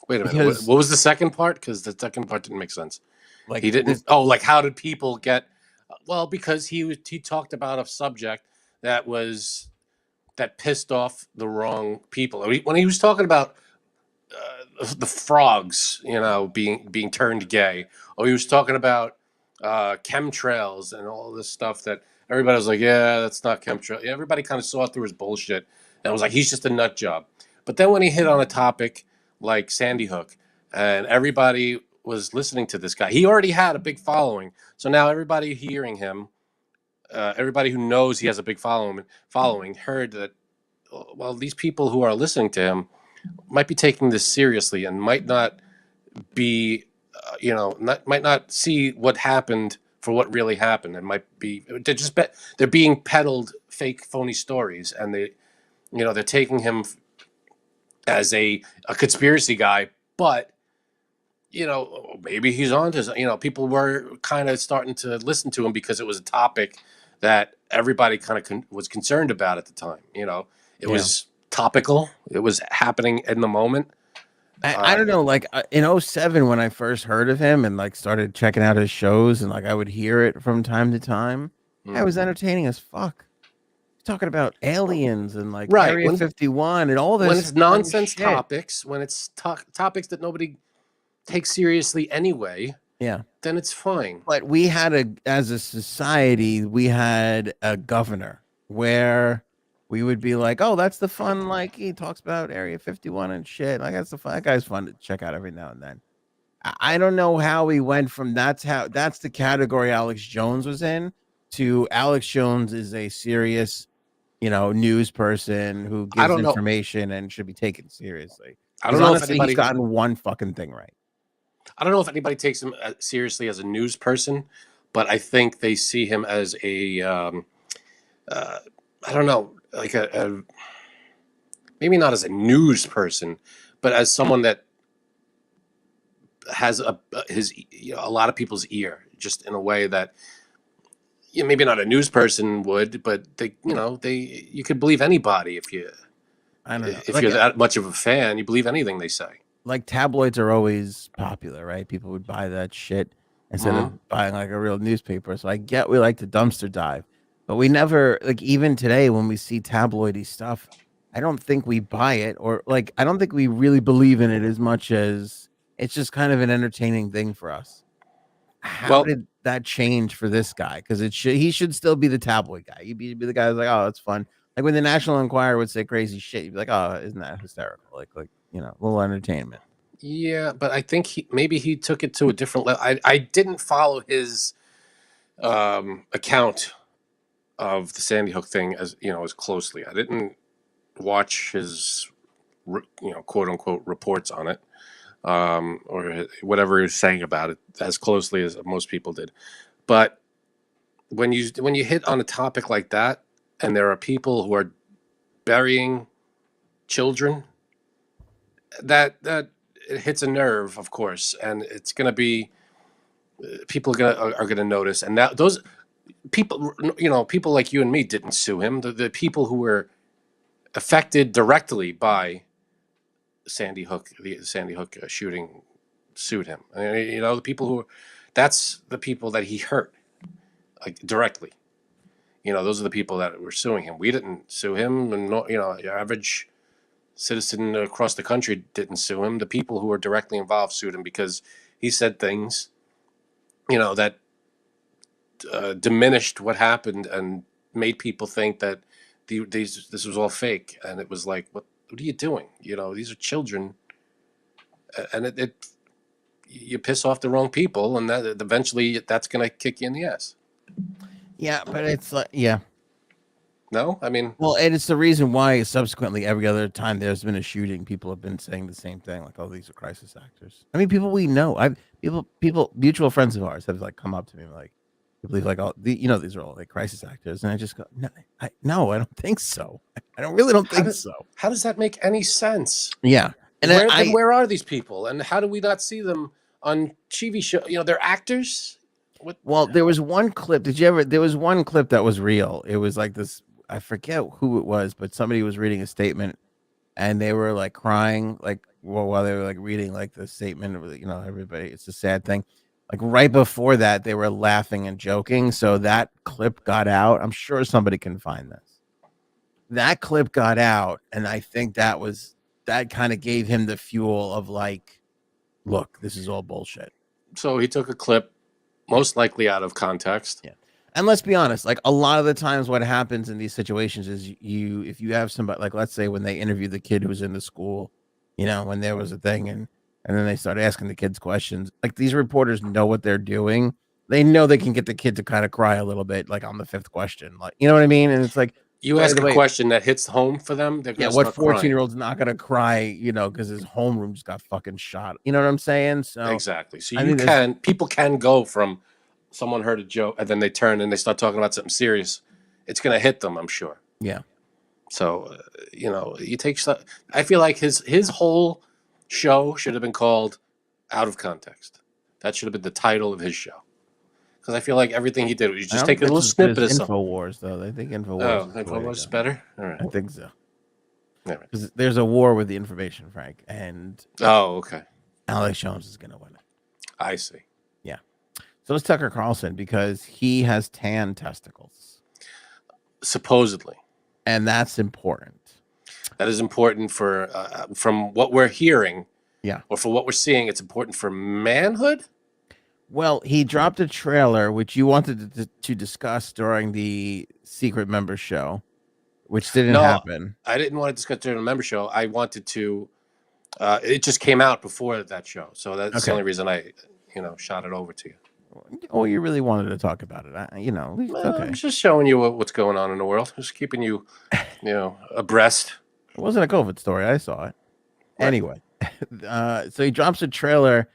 Wait a minute. What was the second part? Because the second part didn't make sense. Like he didn't. Like how did people get? Well, because he talked about a subject that pissed off the wrong people. When he was talking about the frogs, being turned gay, or he was talking about chemtrails and all this stuff that everybody was like, yeah, that's not chemtrail. Everybody kind of saw through his bullshit and was like, he's just a nut job. But then when he hit on a topic like Sandy Hook, and everybody was listening to this guy, he already had a big following. So now everybody hearing him, everybody who knows he has a big following heard that, well, these people who are listening to him might be taking this seriously and might not be, might not see what happened for what really happened. It might be they're being peddled fake, phony stories, and they're taking him as a conspiracy guy, but maybe he's on to, people were kind of starting to listen to him because it was a topic that everybody kind of was concerned about at the time. It was topical. It was happening in the moment. I don't know, like in 2007 when I first heard of him and like started checking out his shows and like I would hear it from time to time. I was entertaining as fuck. Talking about aliens and like Area 51 and all this. When it's nonsense topics, when it's topics that nobody takes seriously anyway, then it's fine. But we had as a society, we had a governor where we would be like, oh, that's the fun. Like he talks about Area 51 and shit. Like that's the fun. That guy's fun to check out every now and then. I don't know how we went from that's the category Alex Jones was in to Alex Jones is a serious, news person who gives information and should be taken seriously. I don't know if anybody's gotten one fucking thing right. I don't know if anybody takes him seriously as a news person, but I think they see him as a, I don't know, like a maybe not as a news person, but as someone that has a lot of people's ear, just in a way that maybe not a news person would, but you could believe anybody if you. I don't know. If you're that much of a fan, you believe anything they say. Like tabloids are always popular, right? People would buy that shit instead of buying like a real newspaper. So I get we like to dumpster dive, but we never, like even today when we see tabloidy stuff, I don't think we buy it, or like I don't think we really believe in it as much as it's just kind of an entertaining thing for us. How did that change for this guy? Because he should still be the tabloid guy. He'd be the guy who's like, oh, that's fun. Like when the National Enquirer would say crazy shit, you'd be like, oh, isn't that hysterical? Like a little entertainment. Yeah, but I think he took it to a different level. I didn't follow his account of the Sandy Hook thing as closely. I didn't watch his, quote unquote reports on it, or whatever he was saying about it as closely as most people did. But when you hit on a topic like that, and there are people who are burying children, that it hits a nerve, of course, and it's going to be people are gonna notice, and that those people, people like you and me didn't sue him. The people who were affected directly by the Sandy Hook shooting sued him. I mean, the people that's the people that he hurt, like directly. Those are the people that were suing him. We didn't sue him, and your average citizen across the country didn't sue him. The people who were directly involved sued him because he said things, that diminished what happened and made people think that this was all fake. And it was like, what are you doing? These are children, and you piss off the wrong people, and that eventually that's going to kick you in the ass. Yeah, but it's like, yeah. No, I mean, well, and it's the reason why subsequently every other time there's been a shooting, people have been saying the same thing, like, "Oh, these are crisis actors." I mean, people we know, people, mutual friends of ours have like come up to me like, "You believe like all these are all like crisis actors?" And I just go, "No, I don't think so. I really don't think so." How does that make any sense? Yeah, and where are these people, and how do we not see them on TV show? They're actors. Well, there was one clip. There was one clip that was real. It was like this. I forget who it was, but somebody was reading a statement, and they were like crying, like while they were like reading like the statement. Everybody, it's a sad thing. Like right before that, they were laughing and joking. So that clip got out. I'm sure somebody can find this. That clip got out, and I think that kind of gave him the fuel of like, look, this is all bullshit. So he took a clip, most likely out of context. Yeah. And let's be honest, like a lot of the times what happens in these situations is if you have somebody, like let's say when they interviewed the kid who was in the school, when there was a thing and then they start asking the kids questions, like these reporters know what they're doing. They know they can get the kid to kind of cry a little bit, like on the fifth question, like, you know what I mean? And it's like, you ask a question that hits home for them. They're gonna what 14-year-old's not going to cry, because his homeroom just got fucking shot. You know what I'm saying? So exactly. So people can go from someone heard a joke and then they turn and they start talking about something serious. It's going to hit them, I'm sure. Yeah. So, you take stuff. I feel like his whole show should have been called Out of Context. That should have been the title of his show. Because I feel like everything he did was just take a little snippet of something. InfoWars, though. I think InfoWars. Oh, InfoWars is better? All right. I think so. Because right. There's a war with the information, Frank. And okay. Alex Jones is going to win it. I see. Yeah. So it's Tucker Carlson because he has tan testicles. Supposedly. And that's important. That is important for, from what we're hearing. Yeah. Or for what we're seeing, it's important for manhood? Well, he dropped a trailer, which you wanted to discuss during the secret member show, which didn't happen. I didn't want to discuss during the member show. I wanted to, it just came out before that show. So that's the only reason I, shot it over to you. Oh, you really wanted to talk about it. It's okay. I'm just showing you what's going on in the world. Just keeping you, abreast. It wasn't a COVID story. I saw it. Right. Anyway, so he drops a trailer.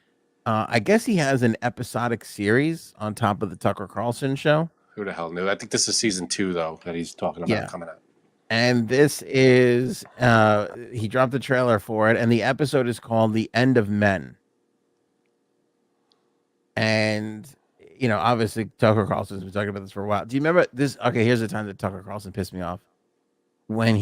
I guess he has an episodic series on top of the Tucker Carlson show. Who the hell knew? I think this is season 2, though, that he's talking about coming out. And this is, he dropped the trailer for it, and the episode is called The End of Men. And, obviously Tucker Carlson's been talking about this for a while. Do you remember this? Okay, here's the time that Tucker Carlson pissed me off. When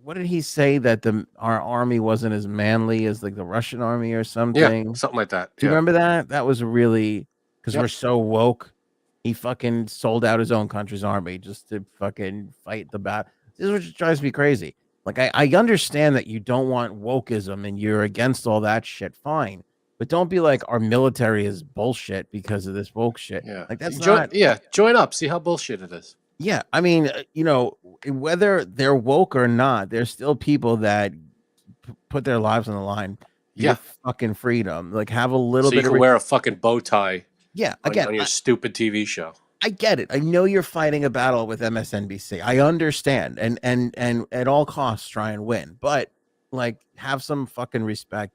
what did he say? That our army wasn't as manly as like the Russian army or something? Yeah, something like that. Do you remember that? That was really, because we're so woke. He fucking sold out his own country's army just to fucking fight the battle. This is what just drives me crazy. Like, I understand that you don't want wokeism and you're against all that shit. Fine. But don't be like, our military is bullshit because of this woke shit. Yeah. Like, that's join up. See how bullshit it is. Yeah. I mean, whether they're woke or not, there's still people that put their lives on the line. Your fucking freedom. Like, have a little bit of... So you can wear a fucking bow tie. Yeah. On your stupid TV show. I get it. I know you're fighting a battle with MSNBC. I understand, and at all costs try and win. But like, have some fucking respect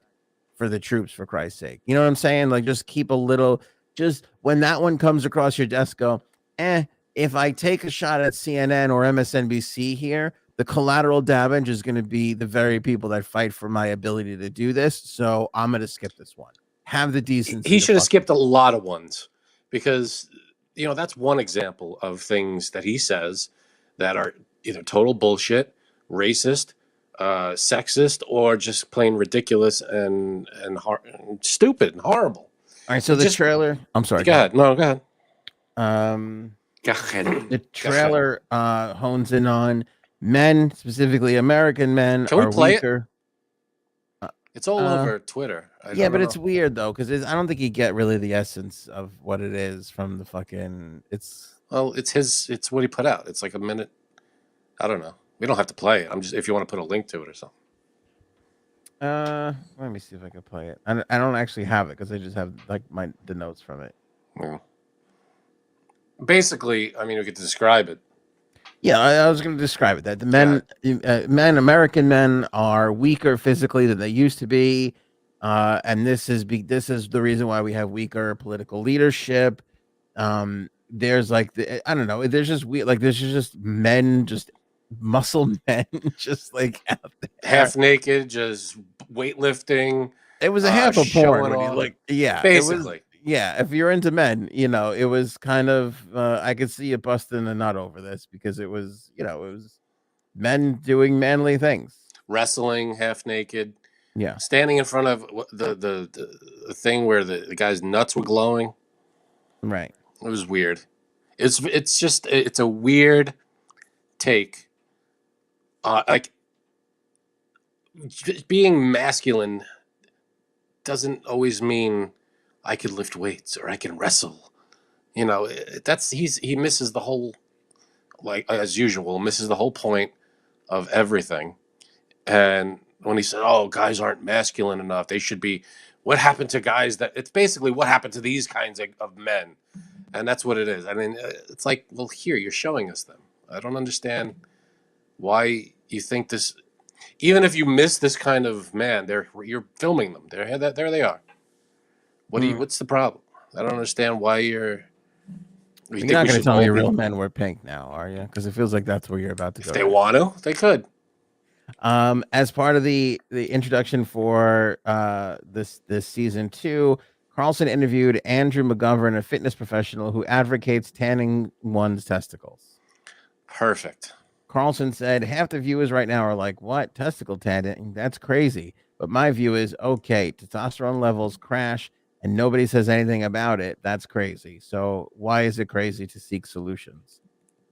for the troops, for Christ's sake. You know what I'm saying? Like, just keep a little. Just when that one comes across your desk, go, if I take a shot at CNN or MSNBC here, the collateral damage is going to be the very people that fight for my ability to do this. So I'm going to skip this one. Have the decency. He should have skipped a lot of ones, because that's one example of things that he says that are either total bullshit, racist, sexist, or just plain ridiculous and stupid and horrible. All right, so the trailer. I'm sorry. Go ahead. No, go ahead. Go ahead. The trailer hones in on men, specifically American men. Can we play weaker. It's all over Twitter. Yeah, but it's weird though, because I don't think you get really the essence of what it is from the fucking. It's what he put out. It's like a minute. I don't know. We don't have to play it. I'm just, if you want to put a link to it or something. Let me see if I can play it. I don't actually have it because I just have like the notes from it. Yeah. Basically, I mean, we could describe it. Yeah, I was going to describe it. That the American men are weaker physically than they used to be, and this is the reason why we have weaker political leadership. There's like I don't know. There's just there's just men, just muscle men, just like out there. Half naked, just weightlifting. It was a half a porn. Basically. If you're into men, it was kind of I could see you busting a nut over this, because it was it was men doing manly things, wrestling half naked, standing in front of the thing where the guy's nuts were glowing. Right. It was weird. It's a weird take. Like, being masculine doesn't always mean I can lift weights or I can wrestle. He misses the whole, like, as usual, misses the whole point of everything. And when he said, "Oh, guys aren't masculine enough. They should be," what happened to guys it's basically what happened to these kinds of men. And that's what it is. I mean, it's like, well, here, you're showing us them. I don't understand why you think this, even if you miss this kind of man, you're filming them. There they are. What's the problem? I don't understand why you're not going to tell me real men wear pink now, are you? Because it feels like that's where you're about to go. If they want to, they could. As part of the introduction for this season 2, Carlson interviewed Andrew McGovern, a fitness professional who advocates tanning one's testicles. Perfect. Carlson said, half the viewers right now are like, "What? Testicle tanning? That's crazy." But my view is, okay, testosterone levels crash and nobody says anything about it. That's crazy. So why is it crazy to seek solutions?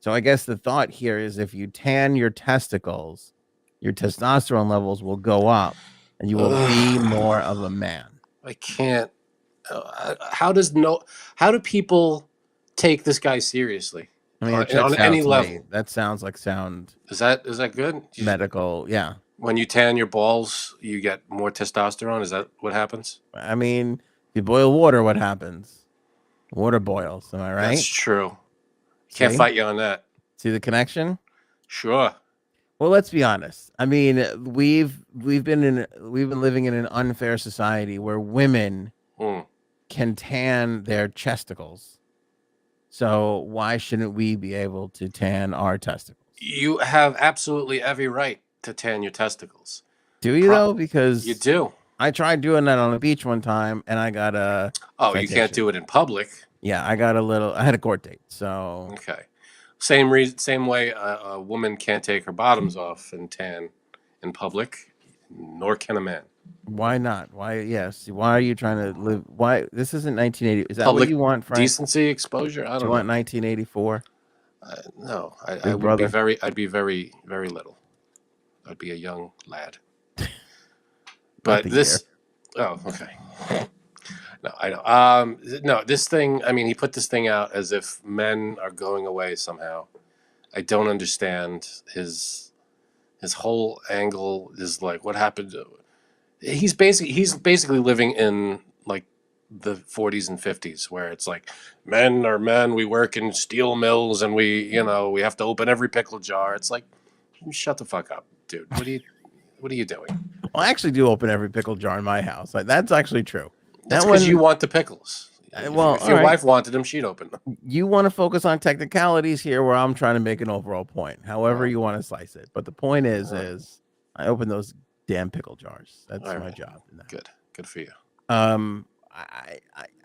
So I guess the thought here is, if you tan your testicles, your testosterone levels will go up and you will be more of a man. I can't. How do people take this guy seriously? I mean, on any level. That sounds like sound. Is that good? Medical, yeah. When you tan your balls, you get more testosterone. Is that what happens? I mean, if you boil water, what happens? Water boils. Am I right? That's true. Can't fight you on that. See the connection? Sure. Well, let's be honest. I mean, we've been living in an unfair society where women can tan their chesticles. So why shouldn't we be able to tan our testicles? You have absolutely every right to tan your testicles. Do you though? Because you do. I tried doing that on the beach one time, and I got a. Oh, citation. You can't do it in public. Yeah, I had a court date. So okay, same way a woman can't take her bottoms off and tan in public, nor can a man. Why not? Why? Yes. Why are you trying to live? Why? This isn't 1980. Is that public what you want, Frank? Decency, exposure. I don't know. You want 1984? No, I would be very. I'd be very, very little. I'd be a young lad. But this. Oh, okay. No, I know. No, this thing. I mean, he put this thing out as if men are going away somehow. I don't understand his whole angle. Is like, what happened? He's basically living in like the 40s and 50s, where it's like men are men. We work in steel mills, and we have to open every pickle jar. It's like, shut the fuck up, dude. What are you doing? Well, I actually do open every pickle jar in my house. Like, that's actually true. That's because you want the pickles. If your wife wanted them, she'd open them. You want to focus on technicalities here, where I'm trying to make an overall point. However you want to slice it, but the point is I open those damn pickle jars. That's my job. Good for you. I'm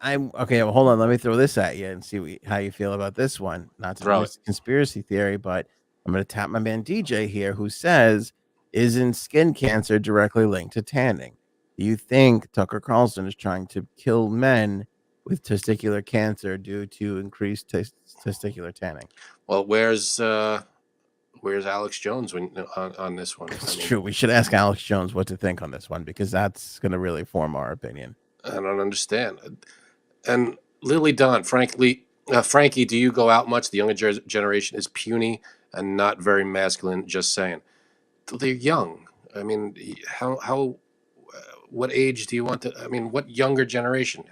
okay. Well, hold on. Let me throw this at you and see how you feel about this one. Not to throw it conspiracy theory, but I'm going to tap my man DJ here, who says, "Isn't skin cancer directly linked to tanning? Do you think Tucker Carlson is trying to kill men with testicular cancer due to increased testicular tanning?" Well, where's Alex Jones on this one? It's true. We should ask Alex Jones what to think on this one, because that's going to really form our opinion. I don't understand. And Lily Don, Frankie, do you go out much? The younger generation is puny and not very masculine. Just saying. They're young. I mean, how what age do you want to? I mean, what younger generation?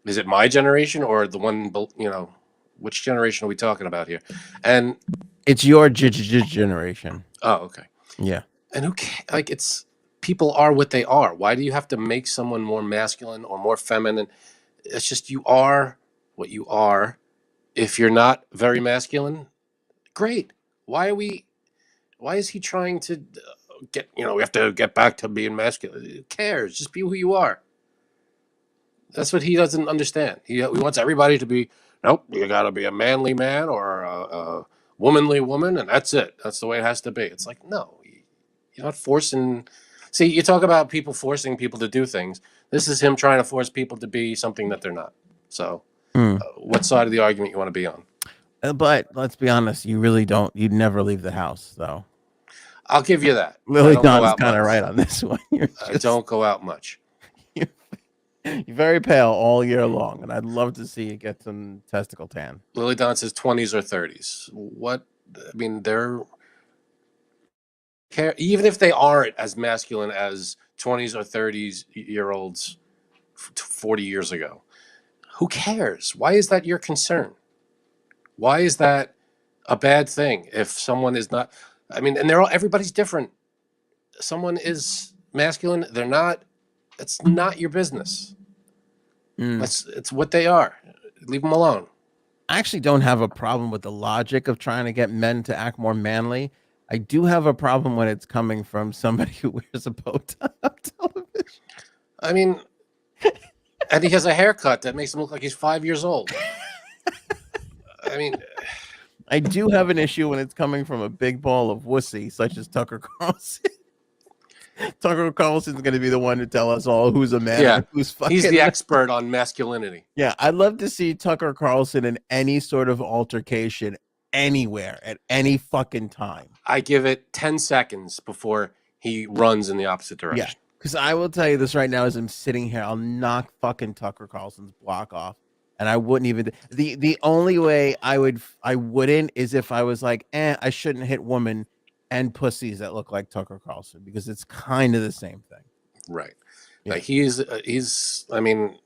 Is it my generation or the one? Which generation are we talking about here? And it's your generation. Oh, okay. Yeah. And it's people are what they are. Why do you have to make someone more masculine or more feminine? It's just you are what you are. If you're not very masculine, great. Why is he trying to we have to get back to being masculine? Who cares? Just be who you are. That's what he doesn't understand. He wants everybody to be, nope, you got to be a manly man or a womanly woman, and that's it. That's the way it has to be. It's like, no, you're not forcing. See, you talk about people forcing people to do things. This is him trying to force people to be something that they're not. So what side of the argument you want to be on? But let's be honest, you really don't. You'd never leave the house, though. I'll give you that. Lily Don's kind of right on this one. I don't go out much. You're very pale all year long, and I'd love to see you get some testicle tan. Lily Don says 20s or 30s. What? I mean, even if they aren't as masculine as 20s or 30s year olds 40 years ago, who cares? Why is that your concern? Why is that a bad thing if someone is not? I mean, and everybody's different. Someone is masculine, they're not. It's not your business. It's what they are. Leave them alone. I actually don't have a problem with the logic of trying to get men to act more manly. I do have a problem when it's coming from somebody who wears a bow tie on television. I mean, and he has a haircut that makes him look like he's 5 years old. I mean, I do have an issue when it's coming from a big ball of wussy, such as Tucker Carlson. Tucker Carlson's going to be the one to tell us all who's a man and who's fucking. He's the expert on masculinity. Yeah, I'd love to see Tucker Carlson in any sort of altercation anywhere at any fucking time. I give it 10 seconds before he runs in the opposite direction. Yeah, because I will tell you this right now as I'm sitting here, I'll knock fucking Tucker Carlson's block off. And I wouldn't even. The only way I wouldn't is if I was like, I shouldn't hit women and pussies that look like Tucker Carlson, because it's kind of the same thing. Right. Yeah. He's. I mean,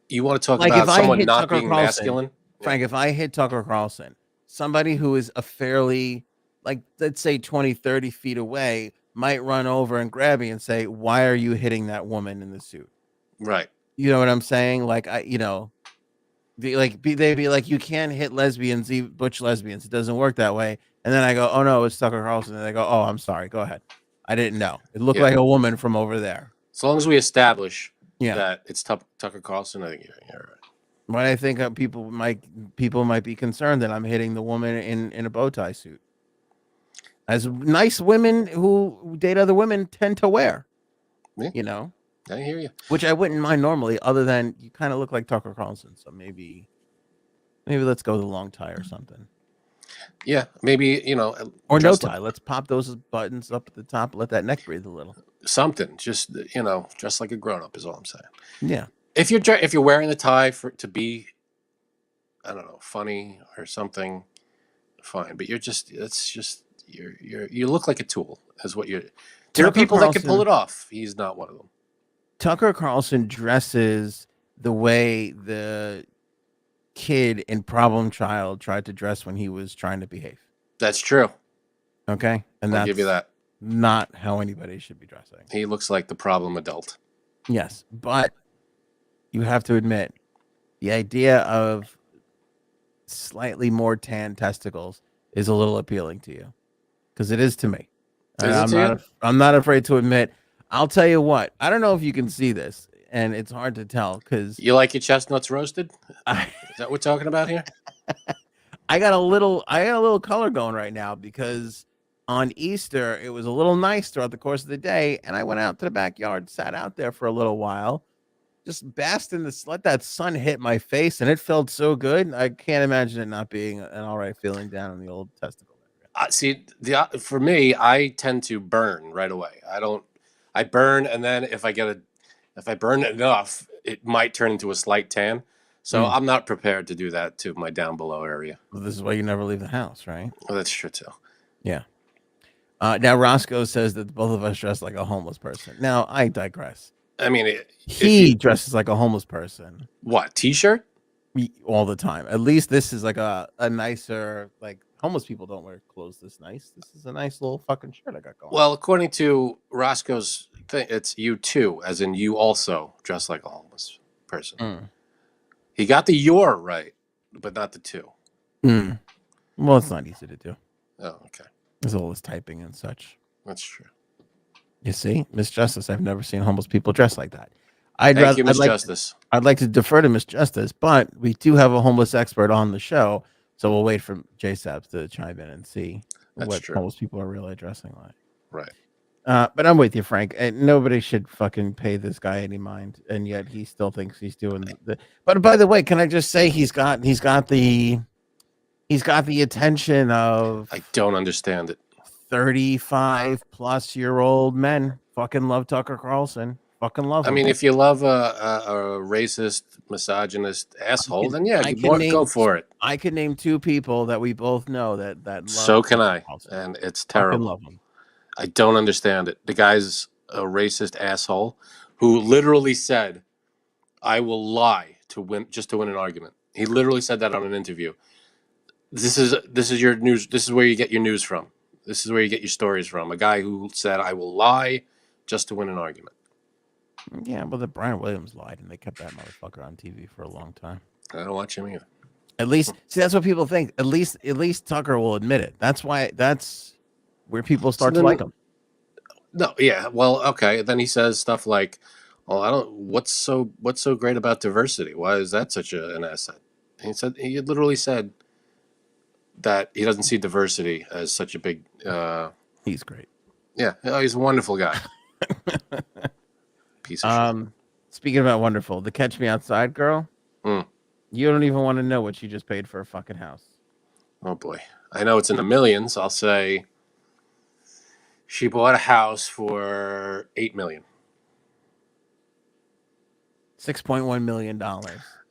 you want to talk about someone not Tucker being Carlson, masculine? Frank, if I hit Tucker Carlson, somebody who is a fairly, like, let's say 20, 30 feet away might run over and grab me and say, "Why are you hitting that woman in the suit?" Right. You know what I'm saying? Like, they'd be like, you can't hit lesbians, butch lesbians. It doesn't work that way. And then I go, oh no, it's Tucker Carlson. And they go, oh, I'm sorry. Go ahead. I didn't know. It looked like a woman from over there. As long as we establish that it's Tucker Carlson, I think you're right. But I think people might be concerned that I'm hitting the woman in a bow tie suit, as nice women who date other women tend to wear. Yeah. You know. I hear you. Which I wouldn't mind normally, other than you kind of look like Tucker Carlson. So maybe let's go the long tie or something. Yeah, maybe, or no tie. Let's pop those buttons up at the top. Let that neck breathe a little. Something, just dress like a grown up is all I'm saying. Yeah. If you're wearing the tie to be, I don't know, funny or something, fine. But you look like a tool. Is what you're. There are people that can pull it off. He's not one of them. Tucker Carlson dresses the way the kid in Problem Child tried to dress when he was trying to behave. That's true. Okay, and I'll that's give you that. not how anybody should be dressing. He looks like the problem adult. Yes, but you have to admit the idea of slightly more tan testicles is a little appealing to you, because it is to me. I'm not afraid to admit. I'll tell you what. I don't know if you can see this, and it's hard to tell because you like your chestnuts roasted. Is that what we're talking about here? I got a little color going right now because on Easter it was a little nice throughout the course of the day, and I went out to the backyard, sat out there for a little while, just basked in this, let that sun hit my face, and it felt so good. I can't imagine it not being an all right feeling down in the old testicle area. See, for me, I tend to burn right away. I burn, and then if I burn enough, it might turn into a slight tan. So I'm not prepared to do that to my down below area. Well, this is why you never leave the house, right? Well, that's true too. Yeah. Now Roscoe says that both of us dress like a homeless person. Now I digress. I mean, he dresses like a homeless person. What, t-shirt? All the time. At least this is like a nicer, like, homeless people don't wear clothes this nice. This is a nice little fucking shirt I got going. Well, according to Roscoe's thing, it's you too, as in you also dress like a homeless person. He got the "your" right, but not the "to." Well, it's not easy to do. Oh, okay. There's all this typing and such. That's true. You see, Miss Justice, I've never seen homeless people dress like that. Thank you, Miss Justice. I'd like to defer to Miss Justice, but we do have a homeless expert on the show, so we'll wait for JSABs to chime in and see what homeless people are really dressing like. Right. But I'm with you, Frank. Nobody should fucking pay this guy any mind, and yet he still thinks he's doing the. But by the way, can I just say he's got the attention of. I don't understand it. 35-plus-year-old men fucking love Tucker Carlson. Fucking love him. I mean, if you love a racist, misogynist asshole, then yeah, go for it. I could name two people that we both know that love. So can I, and it's terrible. Love him. I don't understand it. The guy's a racist asshole who literally said, "I will lie to win an argument." He literally said that on an interview. This is your news. This is where you get your news from. This is where you get your stories from. A guy who said, "I will lie just to win an argument." Yeah, well, the Brian Williams lied, and they kept that motherfucker on TV for a long time. I don't watch him either. At least, see, that's what people think. At least Tucker will admit it. That's where people start to like him. No, yeah, well, okay. Then he says stuff like, "Oh, what's so great about diversity? Why is that such an asset?" And he literally said that he doesn't see diversity as such a big. He's great. Yeah, he's a wonderful guy. Piece of shit. Speaking about wonderful, the Catch Me Outside girl. You don't even want to know what she just paid for a fucking house. Oh boy, I know it's in the millions. I'll say she bought a house for $8 million. $6.1 million.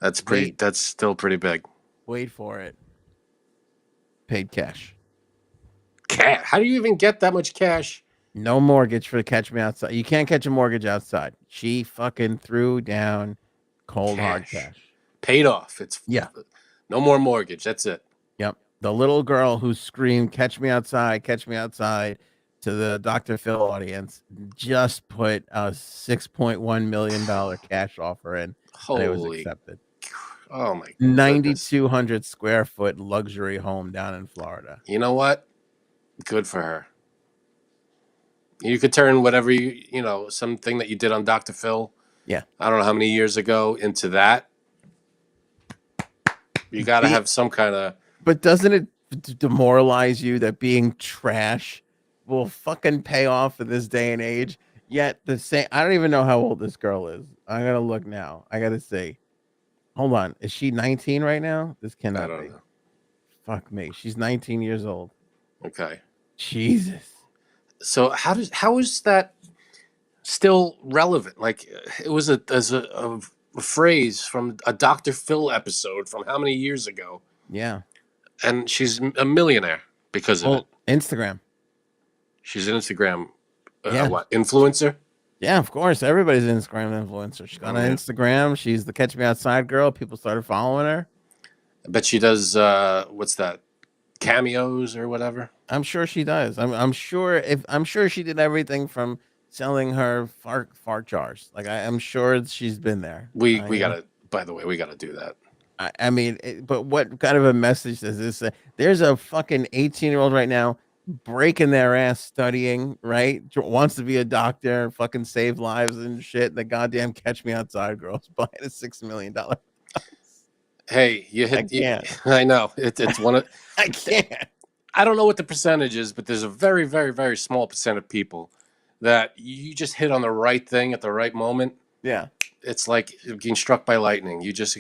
That's pretty. That's still pretty big. Wait for it. Paid cash. Cash? How do you even get that much cash? No mortgage for the Catch Me Outside. You can't catch a mortgage outside. She fucking threw down cold hard cash. Paid off. No more mortgage. That's it. Yep. The little girl who screamed, "Catch me outside, catch me outside," to the Dr. Phil audience just put a $6.1 million cash offer in. Holy. It was accepted. Oh my god. 9,200 square foot luxury home down in Florida. You know what? Good for her. You could turn whatever something that you did on Dr. Phil. Yeah. I don't know how many years ago into that. You got to have some kind of. But doesn't it demoralize you that being trash will fucking pay off in this day and age? Yet I don't even know how old this girl is. I gotta look now. I gotta see. Hold on. Is she 19 right now? This cannot be. I don't know. Fuck me. She's 19 years old. Okay. Jesus. So how is that still relevant? Like it was a phrase from a Dr. Phil episode from how many years ago? Yeah. And she's a millionaire because of it. Instagram. She's an Instagram Yeah. influencer? Yeah, of course. Everybody's an Instagram influencer. She's got an Instagram. She's the Catch Me Outside girl. People started following her. I bet she does. What's that? Cameos or whatever. I'm sure she does. I'm sure she did everything from selling her fart jars. Like I'm sure she's been there. We gotta. By the way, we gotta do that. I mean, but what kind of a message does this say? There's a fucking 18-year-old right now breaking their ass studying, right? Wants to be a doctor, fucking save lives and shit. The goddamn Catch Me Outside girls buying a $6 million. Hey, you hit. I can't. I know it's one of. I can't. I don't know what the percentage is, but there's a very, very, very small percent of people that you just hit on the right thing at the right moment. Yeah, it's like getting struck by lightning. You just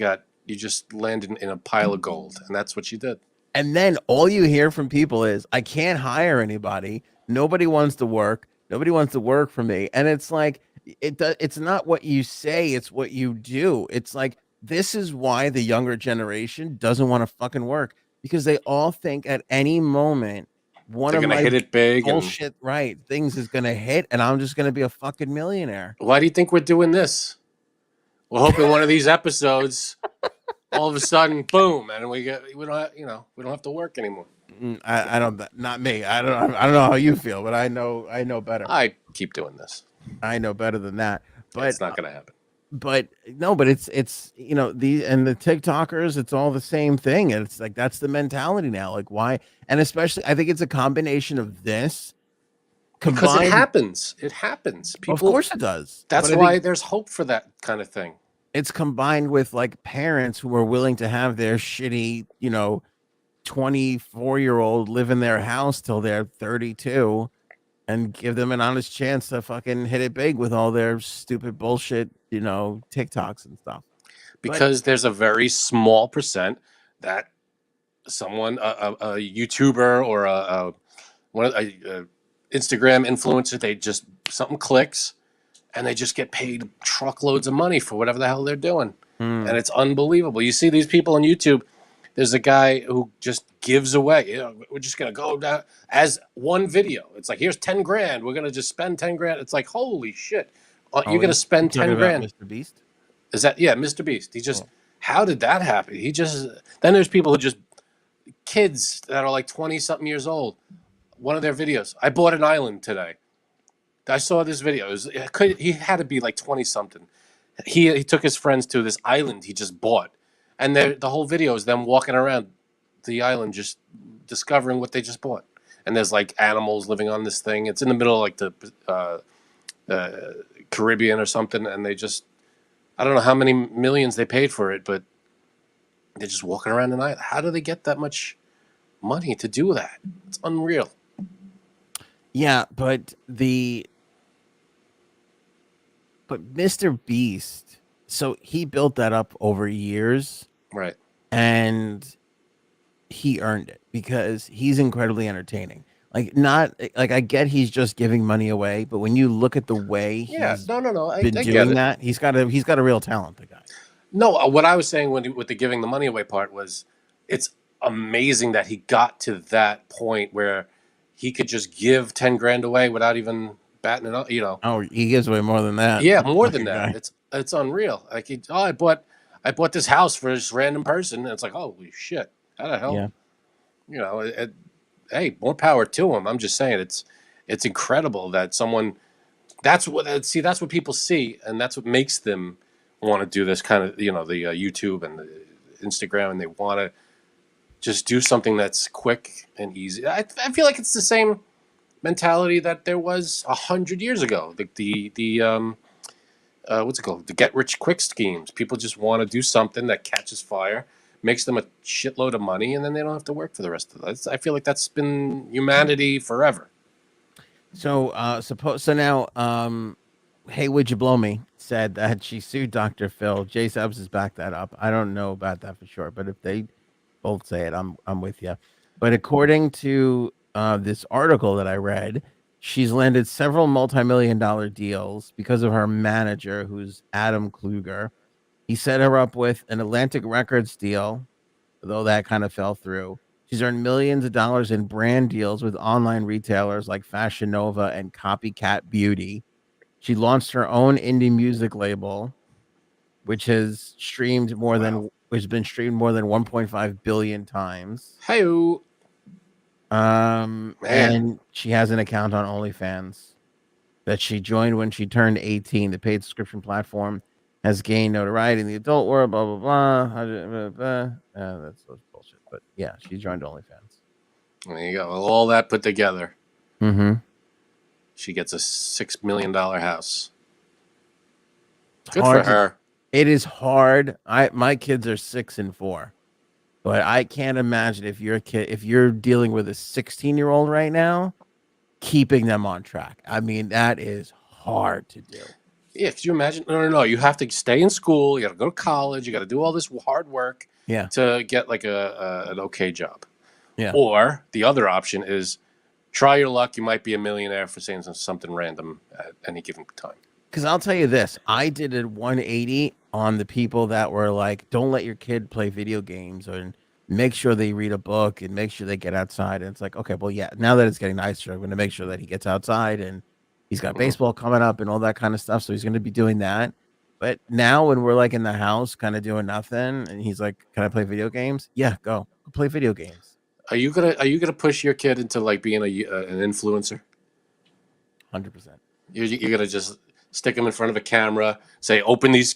landed in a pile of gold, and that's what you did. And then all you hear from people is, I can't hire anybody. Nobody wants to work. Nobody wants to work for me. And it's like, it's not what you say, it's what you do. It's like, this is why the younger generation doesn't want to fucking work, because they all think at any moment they're gonna hit it big bullshit things is gonna hit, and I'm just gonna be a fucking millionaire. Why do you think we're doing this? We're hoping one of these episodes all of a sudden, boom, and we don't have to work anymore. I don't, not me. I don't know how you feel, but I know better. I keep doing this. I know better than that, but it's not gonna happen. But no, but it's the TikTokers, it's all the same thing. And it's like, that's the mentality now. Like, why? And especially, I think it's a combination of this. Because it happens. It happens. Of course it does. That's why there's hope for that kind of thing. It's combined with like parents who are willing to have their shitty, 24-year-old live in their house till they're 32 and give them an honest chance to fucking hit it big with all their stupid bullshit, TikToks and stuff. Because there's a very small percent that someone, a YouTuber or a Instagram influencer, something clicks and they just get paid truckloads of money for whatever the hell they're doing. And it's unbelievable. You see these people on YouTube. There's a guy who just gives away. We're just going to go down as one video. It's like, here's 10 grand. We're going to just spend 10 grand. It's like, holy shit. You're going to spend 10 grand. Mr. Beast? Is that, yeah, Mr. Beast. How did that happen? Then there's people who kids that are like 20 something years old. One of their videos. I bought an island today. I saw this video. He had to be like 20 something. He took his friends to this island he just bought. And the whole video is them walking around the island just discovering what they just bought. And there's like animals living on this thing. It's in the middle of like the Caribbean or something. And I don't know how many millions they paid for it, but they're just walking around an island. How do they get that much money to do that? It's unreal. Yeah, but Mr. Beast, so he built that up over years. Right. And he earned it because he's incredibly entertaining. I get he's just giving money away, but when you look at the way he's been doing that, he's got a real talent, the guy. No, what I was saying with the giving the money away part was, it's amazing that he got to that point where he could just give 10 grand away without even batting it up, Oh, he gives away more than that. Yeah, more than that. It's unreal. Like I bought this house for this random person, and it's like, holy shit, how the hell? Yeah. Hey, more power to him. I'm just saying, it's incredible that someone. That's what people see, and that's what makes them want to do this kind of the YouTube and the Instagram, and they want to just do something that's quick and easy. I feel like it's the same mentality that there was 100 years ago. The what's it called? The get rich quick schemes. People just want to do something that catches fire, makes them a shitload of money, and then they don't have to work for the rest of it. I feel like that's been humanity forever. So now, Hey, Would You Blow Me said that she sued Dr. Phil. J Subs has backed that up. I don't know about that for sure, but if they both say it, I'm with you. But according to this article that I read, she's landed several multi-million-dollar deals because of her manager, who's Adam Kluger. He set her up with an Atlantic Records deal, though that kind of fell through. She's earned millions of dollars in brand deals with online retailers like Fashion Nova and Copycat Beauty. She launched her own indie music label, which has streamed more than which has been streamed more than 1.5 billion times. Hey-o. And she has an account on OnlyFans that she joined when she turned 18. The paid subscription platform has gained notoriety in the adult world, blah, blah, blah. That's bullshit. But yeah, she joined OnlyFans. There you go. All that put together. Mm-hmm. She gets a $6 million house. Good for her. It is hard. My kids are 6 and 4. But I can't imagine if you're dealing with a 16-year-old right now, keeping them on track. I mean, that is hard to do. Yeah, could you imagine? No. You have to stay in school. You got to go to college. You got to do all this hard work to get like an okay job. Yeah. Or the other option is try your luck. You might be a millionaire for saying something random at any given time. Because I'll tell you this, I did a 180 on the people that were like, don't let your kid play video games, and make sure they read a book and make sure they get outside. And it's like, okay, well, yeah, now that it's getting nicer, I'm going to make sure that he gets outside, and he's got baseball coming up and all that kind of stuff. So he's going to be doing that. But now when we're like in the house kind of doing nothing, and he's like, can I play video games? Yeah, go play video games. Are you gonna push your kid into like being an influencer? 100%. You're gonna just stick them in front of a camera, say, open these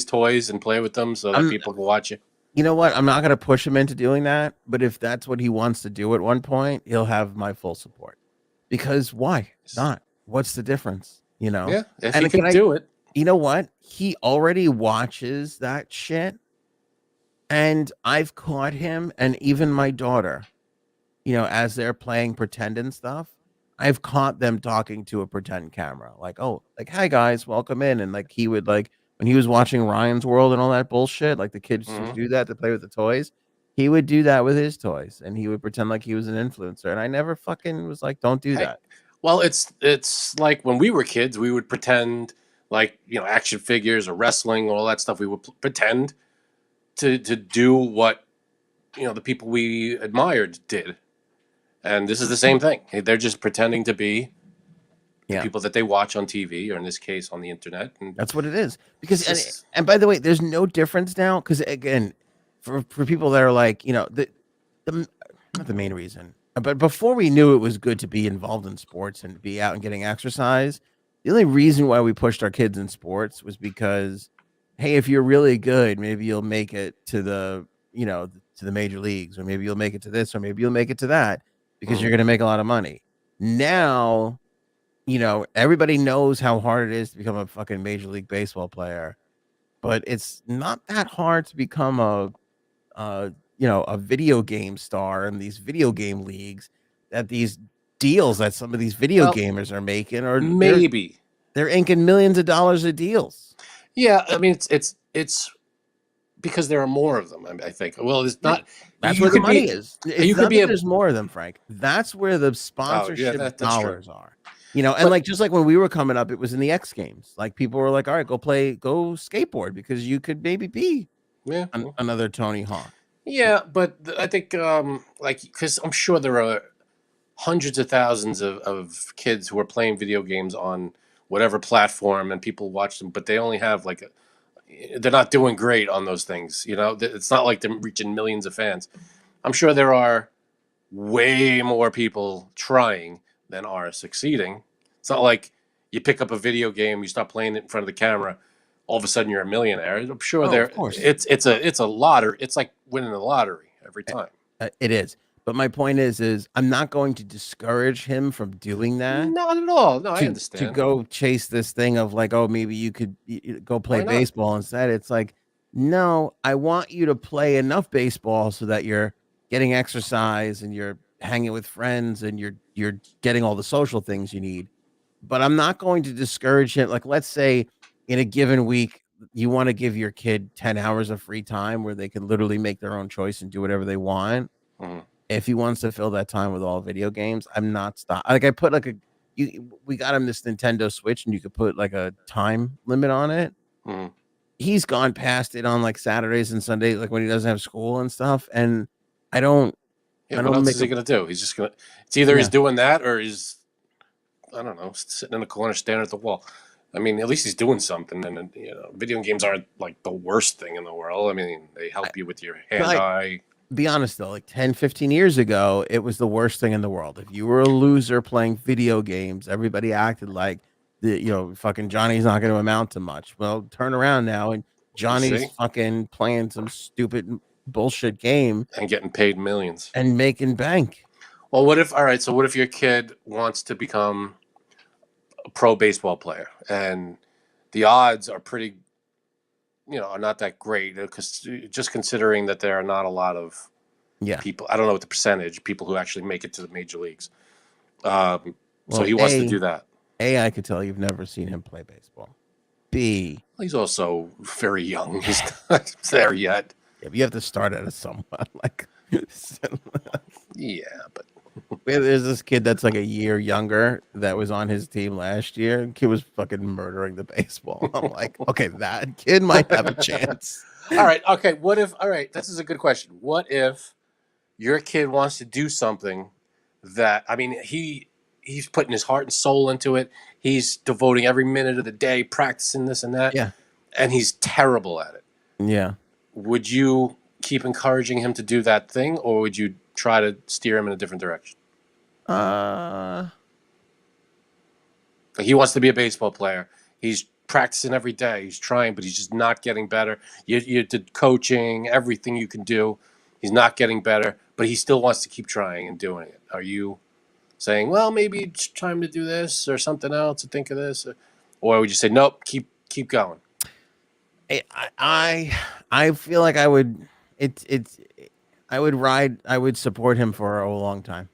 toys and play with them so that people can watch you. You know what? I'm not going to push him into doing that. But if that's what he wants to do at one point, he'll have my full support. Because why not? What's the difference? You know? Yeah, if he can do it. You know what? He already watches that shit. And I've caught him, and even my daughter, as they're playing pretend and stuff, I've caught them talking to a pretend camera, like, oh, like, hi guys, welcome in. And like, he would, like, when he was watching Ryan's World and all that bullshit, like the kids used to do that to play with the toys. He would do that with his toys, and he would pretend like he was an influencer. And I never fucking was like, don't do that. Well, it's like when we were kids, we would pretend like, action figures or wrestling or all that stuff. We would pretend to do what, the people we admired did. And this is the same thing. They're just pretending to be the people that they watch on TV, or in this case on the internet. And that's what it is. Because and by the way, there's no difference now. Because again, for people that are like, the not the main reason, but before we knew it was good to be involved in sports and to be out and getting exercise, the only reason why we pushed our kids in sports was because, hey, if you're really good, maybe you'll make it to the to the major leagues, or maybe you'll make it to this, or maybe you'll make it to that. Because you're going to make a lot of money. Now, everybody knows how hard it is to become a fucking Major League Baseball player, but it's not that hard to become a video game star in these video game leagues. That these deals that some of these video gamers are making, or maybe they're inking millions of dollars of deals. Yeah, I mean, it's because there are more of them. I think. Well, it's not. That's where the money is. There's more of them, Frank. That's where the sponsorship dollars are. And like just like when we were coming up, it was in the X Games. Like people were like, "All right, go skateboard because you could maybe be another Tony Hawk." Yeah, but I think because I'm sure there are hundreds of thousands of kids who are playing video games on whatever platform, and people watch them, but they only have they're not doing great on those things. It's not like they're reaching millions of fans. I'm sure there are way more people trying than are succeeding. It's not like you pick up a video game, you start playing it in front of the camera, all of a sudden you're a millionaire. I'm sure it's a lottery. It's like winning the lottery every time. It is. But my point is I'm not going to discourage him from doing that. Not at all. No, I understand. To go chase this thing of like, oh, maybe you could go play baseball instead. It's like, no, I want you to play enough baseball so that you're getting exercise and you're hanging with friends and you're getting all the social things you need. But I'm not going to discourage him. Like, let's say in a given week, you want to give your kid 10 hours of free time where they can literally make their own choice and do whatever they want. Mm-hmm. If he wants to fill that time with all video games, I'm not stopping. Like I put we got him this Nintendo Switch, and you could put like a time limit on it. Mm-hmm. He's gone past it on like Saturdays and Sundays, like when he doesn't have school and stuff. And I don't. Yeah, what else is he gonna do? He's just gonna. It's either he's doing that or he's, I don't know, sitting in the corner staring at the wall. I mean, at least he's doing something. And video games aren't like the worst thing in the world. I mean, they help you with your hand-eye. Be honest though, like 10, 15 years ago, it was the worst thing in the world. If you were a loser playing video games, everybody acted like fucking Johnny's not going to amount to much. Well, turn around now and Johnny's fucking playing some stupid bullshit game and getting paid millions and making bank. Well, what if your kid wants to become a pro baseball player and the odds are pretty, are not that great, because just considering that there are not a lot of people, I don't know what the percentage, people who actually make it to the major leagues. So he wants to do that. I could tell you've never seen him play baseball. B, he's also very young. He's not there yet. Yeah, but you have to start at a somewhat like. Yeah, but there's this kid that's like a year younger that was on his team last year. Kid was fucking murdering the baseball. I'm like, okay, that kid might have a chance. All right, okay. This is a good question. What if your kid wants to do something that, I mean, he's putting his heart and soul into it. He's devoting every minute of the day practicing this and that. Yeah. And he's terrible at it. Yeah. Would you keep encouraging him to do that thing, or would you try to steer him in a different direction? He wants to be a baseball player. He's practicing every day. He's trying, but he's just not getting better. You did coaching, everything you can do. He's not getting better, but he still wants to keep trying and doing it. Are you saying, well, maybe it's time to do this or something else, to think of this? Or would you say, nope, keep going? I feel like I would I would support him for a long time.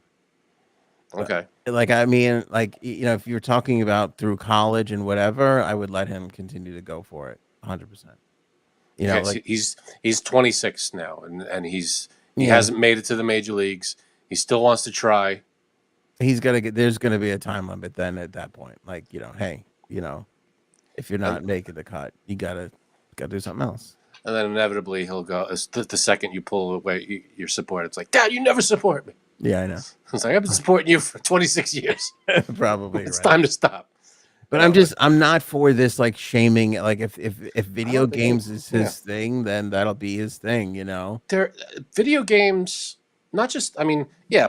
Okay. Like, I mean, like, if you're talking about through college and whatever, I would let him continue to go for it 100%. Okay, like, so he's 26 now, and he hasn't made it to the major leagues. He still wants to try. There's going to be a time limit then at that point. Like, hey, if you're not making the cut, you gotta do something else. And then inevitably he'll go, the second you pull away your support, it's like, Dad, you never support me. Yeah, I know. It's like, I've been supporting you for 26 years. Probably. It's time to stop. But I'm not for this like shaming. Like if video games is his thing, then that'll be his thing, Video games, not just,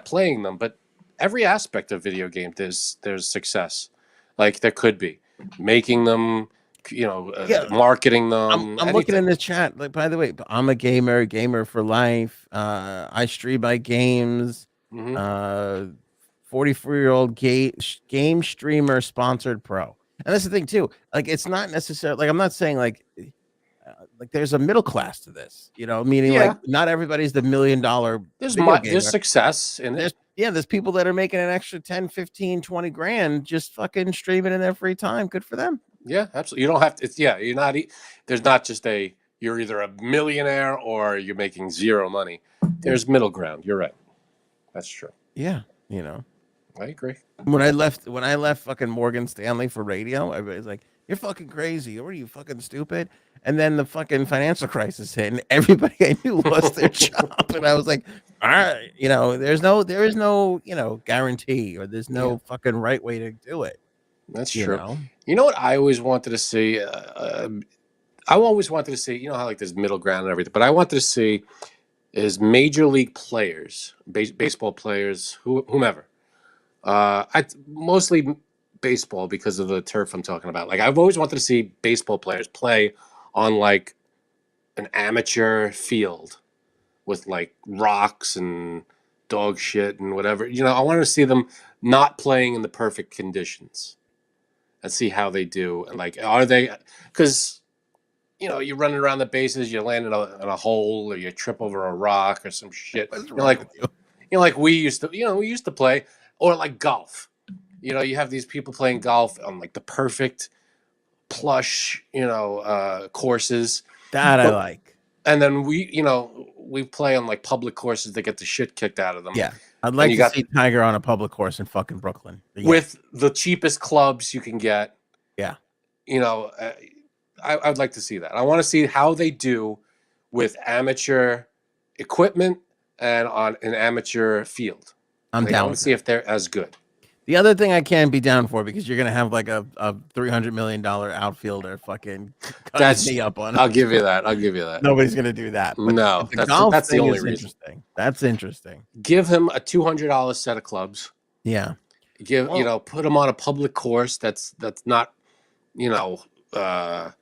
playing them, but every aspect of video game, there's success. Like there could be making them, marketing them. I'm looking in the chat. Like, by the way, I'm a gamer for life. I stream my games. 44-year-old game streamer sponsored pro. And that's the thing too. Like, it's not necessarily like, I'm not saying like there's a middle class to this, meaning like not everybody's the $1 million. There's success in it. There's people that are making an extra 10, 15, 20 grand just fucking streaming in their free time. Good for them. Yeah, absolutely. You don't have to. You're not. There's not just you're either a millionaire or you're making zero money. There's middle ground. You're right. That's true. Yeah, I agree. When I left fucking Morgan Stanley for radio, everybody's like, "You're fucking crazy. Or are you fucking stupid?" And then the fucking financial crisis hit, and everybody I knew lost their job. And I was like, "All right, there is no guarantee, or there's no fucking right way to do it." That's true. You know what I always wanted to see? I always wanted to see, how like there's middle ground and everything, but I wanted to see is major league players, baseball players, whomever. Mostly baseball because of the turf I'm talking about. Like I've always wanted to see baseball players play on like an amateur field with like rocks and dog shit and whatever. I wanted to see them not playing in the perfect conditions. And see how they do. And like, are they? Because you're running around the bases, you land in a hole, or you trip over a rock or some shit. Like we used to play, or like golf. You have these people playing golf on like the perfect plush, courses. I like. And then we play on like public courses that get the shit kicked out of them. Yeah. I'd like to see Tiger on a public course in fucking Brooklyn. With the cheapest clubs you can get. Yeah. I'd like to see that. I want to see how they do with amateur equipment and on an amateur field. I'm down. I want to see if they're as good. The other thing I can't be down for because you're gonna have like a $300 million outfielder fucking cut his knee up on him. I'll give you that. I'll give you that. Nobody's gonna do that. But No, the golf that's the thing only is reason. interesting. That's interesting. Give him a $200 set of clubs. Yeah. Put him on a public course that's not, the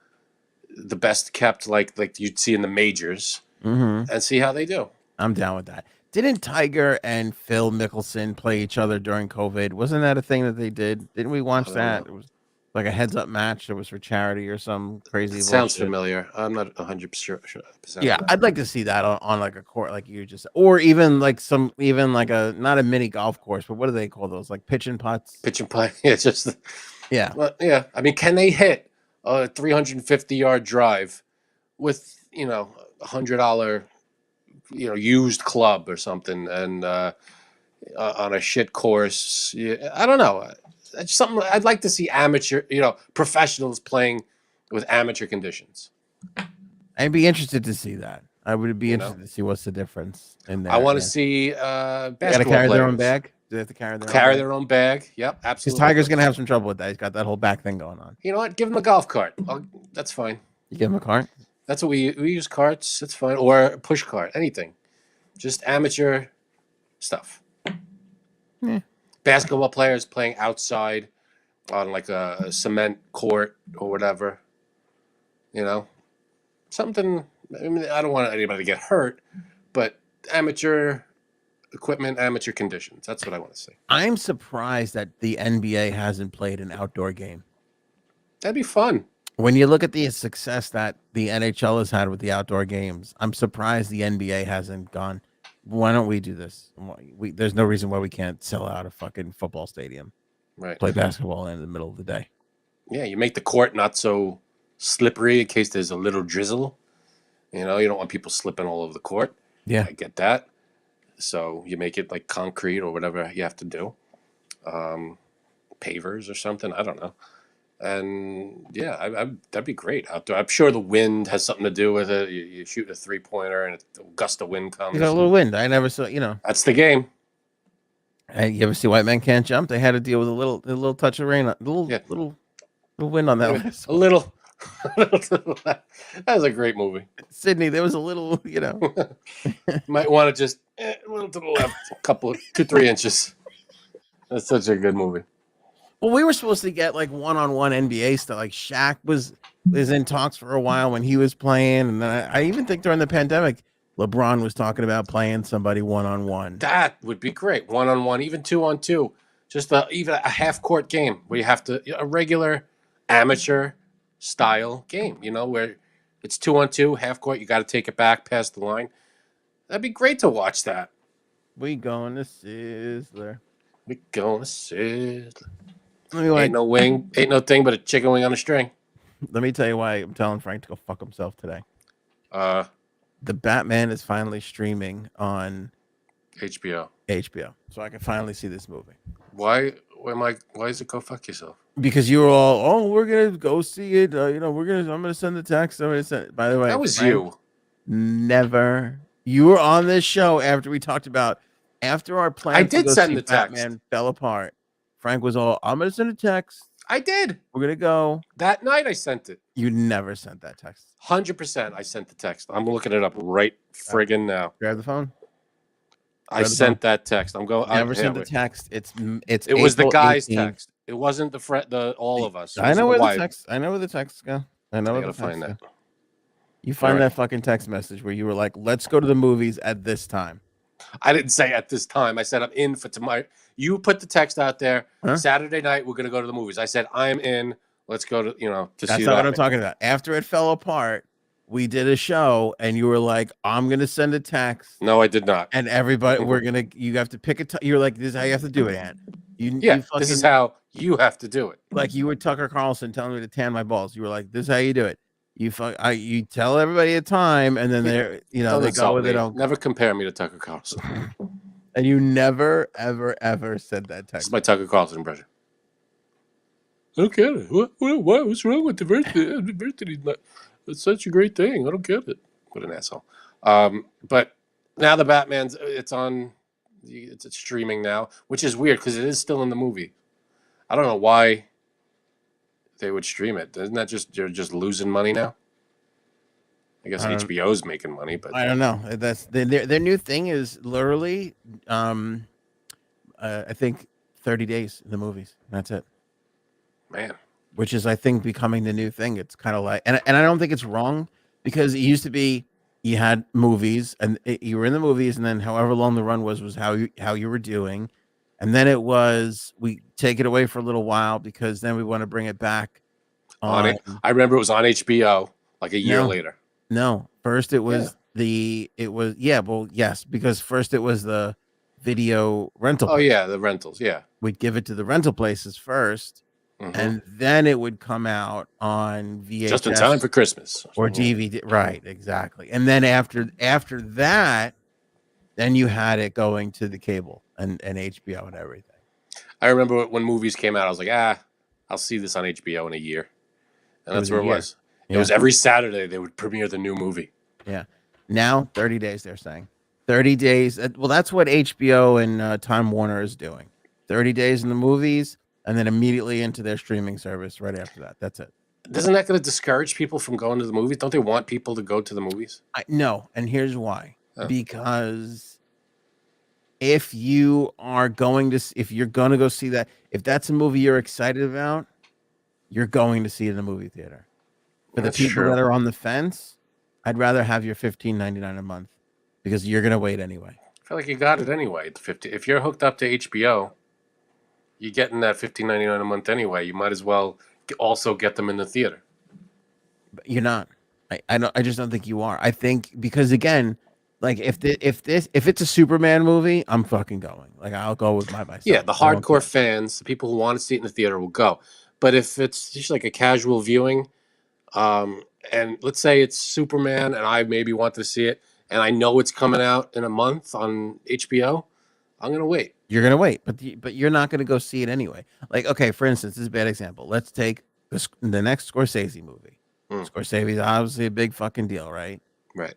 best kept like you'd see in the majors, and see how they do. I'm down with that. Didn't Tiger and Phil Mickelson play each other during COVID? Wasn't that a thing that they did? Didn't we watch that? It was like a heads-up match that was for charity or some crazy. Sounds familiar. I'm not 100% sure. Yeah, I'd like to see that on like a court, like you just, or even like not a mini golf course, but what do they call those? Like pitch and putts. Pitch and putt. Yeah, just yeah. Well, yeah. I mean, can they hit a 350-yard drive with $100 used club or something, and on a shit course? Yeah, I don't know. It's something I'd like to see amateur, professionals playing with amateur conditions. I'd be interested to see that. I would be interested to see what's the difference in there. I want to see basketball got to carry players. their own bag. Do they have to carry their own bag? Yep, absolutely. Because Tiger's gonna have some trouble with that. He's got that whole back thing going on. You know what? Give him a golf cart. That's fine. You give him a cart? That's what we use, carts. That's fine, or a push cart. Anything, just amateur stuff. Yeah. Basketball players playing outside on like a cement court or whatever. Something. I mean, I don't want anybody to get hurt, but amateur equipment, amateur conditions. That's what I want to see. I'm surprised that the NBA hasn't played an outdoor game. That'd be fun. When you look at the success that the NHL has had with the outdoor games, I'm surprised the NBA hasn't gone, why don't we do this? There's no reason why we can't sell out a fucking football stadium. Right. Play basketball in the middle of the day. Yeah, you make the court not so slippery in case there's a little drizzle. You don't want people slipping all over the court. Yeah. I get that. So you make it like concrete or whatever you have to do. Pavers or something. I don't know. And yeah, that'd be great outdoor. I'm sure the wind has something to do with it. You shoot a 3-pointer and a gust of wind comes. You got a little wind. I never saw, That's the game. And you ever see White Men Can't Jump? They had to deal with a little touch of rain, little wind on that. A little. That was a great movie. Sydney, there was a little, Might want to just a little to the left, a couple of 2-3 inches. That's such a good movie. Well, we were supposed to get like one-on-one NBA stuff. Like Shaq was in talks for a while when he was playing, and then I even think during the pandemic, LeBron was talking about playing somebody one-on-one. That would be great. One-on-one, even 2-on-2, just even a half-court game where you have to a regular amateur style game. Where it's 2-on-2, half-court. You got to take it back past the line. That'd be great to watch that. We going to Sizzler. We going to Sizzler. Ain't no thing but a chicken wing on a string. Let me tell you why I'm telling Frank to go fuck himself today. The Batman is finally streaming on HBO. So I can finally see this movie. Why is it go fuck yourself? Because you were all, we're gonna go see it. I'm gonna send the text. By the way, that was Frank, you. Never. You were on this show after we talked about after our plan. I did send the text. Batman fell apart. Frank was all, I'm gonna send a text. I did. We're gonna go. That night I sent it. You never sent that text. 100% I sent the text. I'm looking it up right friggin' now. Grab the phone. I sent that text. I'm going. Never sent the text. It was the guy's 18th. text. It wasn't the all of us. I know where the text. I know where the texts go. I gotta find that. You find that fucking text message where you were like, "Let's go to the movies at this time." I didn't say at this time. I said I'm in for tomorrow. You put the text out there. Huh? Saturday night we're gonna go to the movies. I said I'm in. Let's go to to That's see. That's not what I'm talking about. After it fell apart, we did a show, and you were like, "I'm gonna send a text." No, I did not. And everybody, you have to pick a. You're like, "This is how you have to do it, Ant." This is how you have to do it. Like you were Tucker Carlson telling me to tan my balls. You were like, "This is how you do it." You tell everybody a time, and then they go with it. Never compare me to Tucker Carlson. And you never, ever, ever said that text. It's my Tucker Carlson impression. I don't get it. What's wrong with diversity? It's such a great thing. I don't get it. What an asshole. But now the Batman's. It's on It's streaming now, which is weird because it is still in the movie. I don't know why they would stream it. Isn't that just you're just losing money now? I guess HBO's making money, but I don't know. That's their new thing is literally, I think 30 days in the movies. That's it. Man, which is I think becoming the new thing. It's kind of like, and I don't think it's wrong because it used to be you had movies and you were in the movies, and then however long the run was how you were doing, and then it was we take it away for a little while because then we want to bring it back. I remember it was on HBO like a year later. No, first it was yes, because first it was the video rental. Oh yeah, the rentals. Yeah, we'd give it to the rental places first. And then it would come out on VHS just in time for Christmas or DVD. Right, exactly. And then after that, then you had it going to the cable and HBO and everything. I remember when movies came out, I was like, I'll see this on HBO in a year. And that's where it was. Yeah. It was every Saturday they would premiere the new movie. Yeah. Now 30 days, they're saying. 30 days. Well, that's what HBO and Time Warner is doing. 30 days in the movies. And then immediately into their streaming service right after that. That's it. Isn't that going to discourage people from going to the movies? Don't they want people to go to the movies? No, and here's why. Because if you're going to go see that, if that's a movie you're excited about, you're going to see it in the movie theater. For the people that are on the fence, I'd rather have your $15.99 a month because you're going to wait anyway. I feel like you got it anyway. If you're hooked up to HBO, you're getting that $15.99 a month anyway. You might as well also get them in the theater. But you're not. I just don't think you are. I think because again, like if it's a Superman movie, I'm fucking going. Like I'll go with myself. Yeah, the hardcore fans, the people who want to see it in the theater will go. But if it's just like a casual viewing, and let's say it's Superman, and I maybe want to see it, and I know it's coming out in a month on HBO, I'm gonna wait. You're gonna wait, but you're not gonna go see it anyway. Like, okay, for instance, this is a bad example. Let's take the next Scorsese movie. Scorsese is obviously a big fucking deal, right? Right.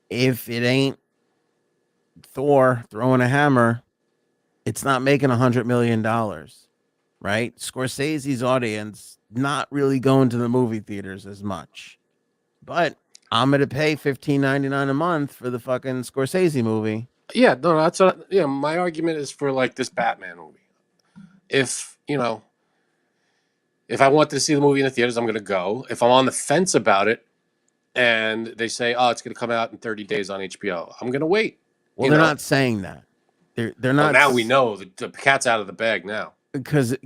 If it ain't Thor throwing a hammer, it's not making $100 million, right? Scorsese's audience not really going to the movie theaters as much, but I'm gonna pay $15.99 a month for the fucking Scorsese movie. Yeah, no, that's my argument is for like this Batman movie. If I want to see the movie in the theaters, I'm going to go. If I'm on the fence about it and they say, oh, it's going to come out in 30 days on HBO, I'm going to wait. Well, they're not saying that. They're not. Now we know the cat's out of the bag now. Because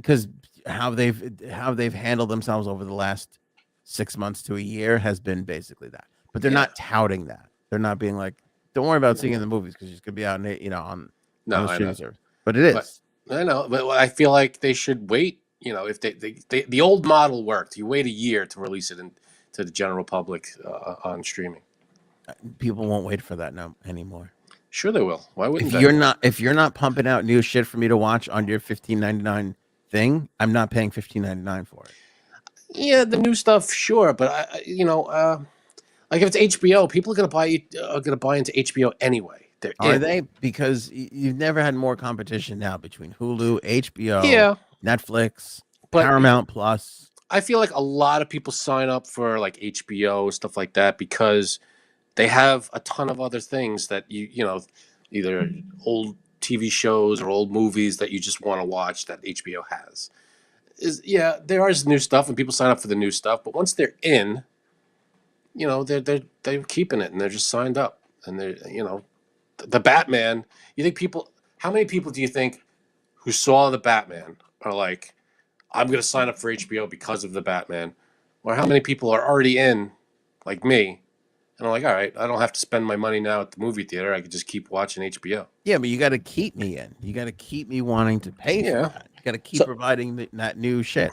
how they've handled themselves over the last 6 months to a year has been basically that. But they're not touting that. They're not being like, don't worry about seeing it in the movies because it's going to be out on the streaming service. But it is. I know, but I feel like they should wait. If they the old model worked, you wait a year to release it to the general public on streaming. People won't wait for that now anymore. Sure, they will. Why wouldn't they? If you're not pumping out new shit for me to watch on your $15.99 thing, I'm not paying $15.99 for it. Yeah, the new stuff, sure, but like if it's HBO, people are gonna buy into HBO anyway. Are they? Because you've never had more competition now between Hulu, HBO, Netflix, Paramount Plus. I feel like a lot of people sign up for like HBO, stuff like that, because they have a ton of other things that either old TV shows or old movies that you just want to watch that HBO has. There is new stuff and people sign up for the new stuff, but once they're in, they're keeping it and they're just signed up. And they're the Batman, how many people do you think who saw the Batman are like, I'm going to sign up for HBO because of the Batman? Or how many people are already in, like me, and I'm like, all right, I don't have to spend my money now at the movie theater. I could just keep watching HBO. Yeah, but you got to keep me in. You got to keep me wanting to pay for that. You got to keep providing that new shit.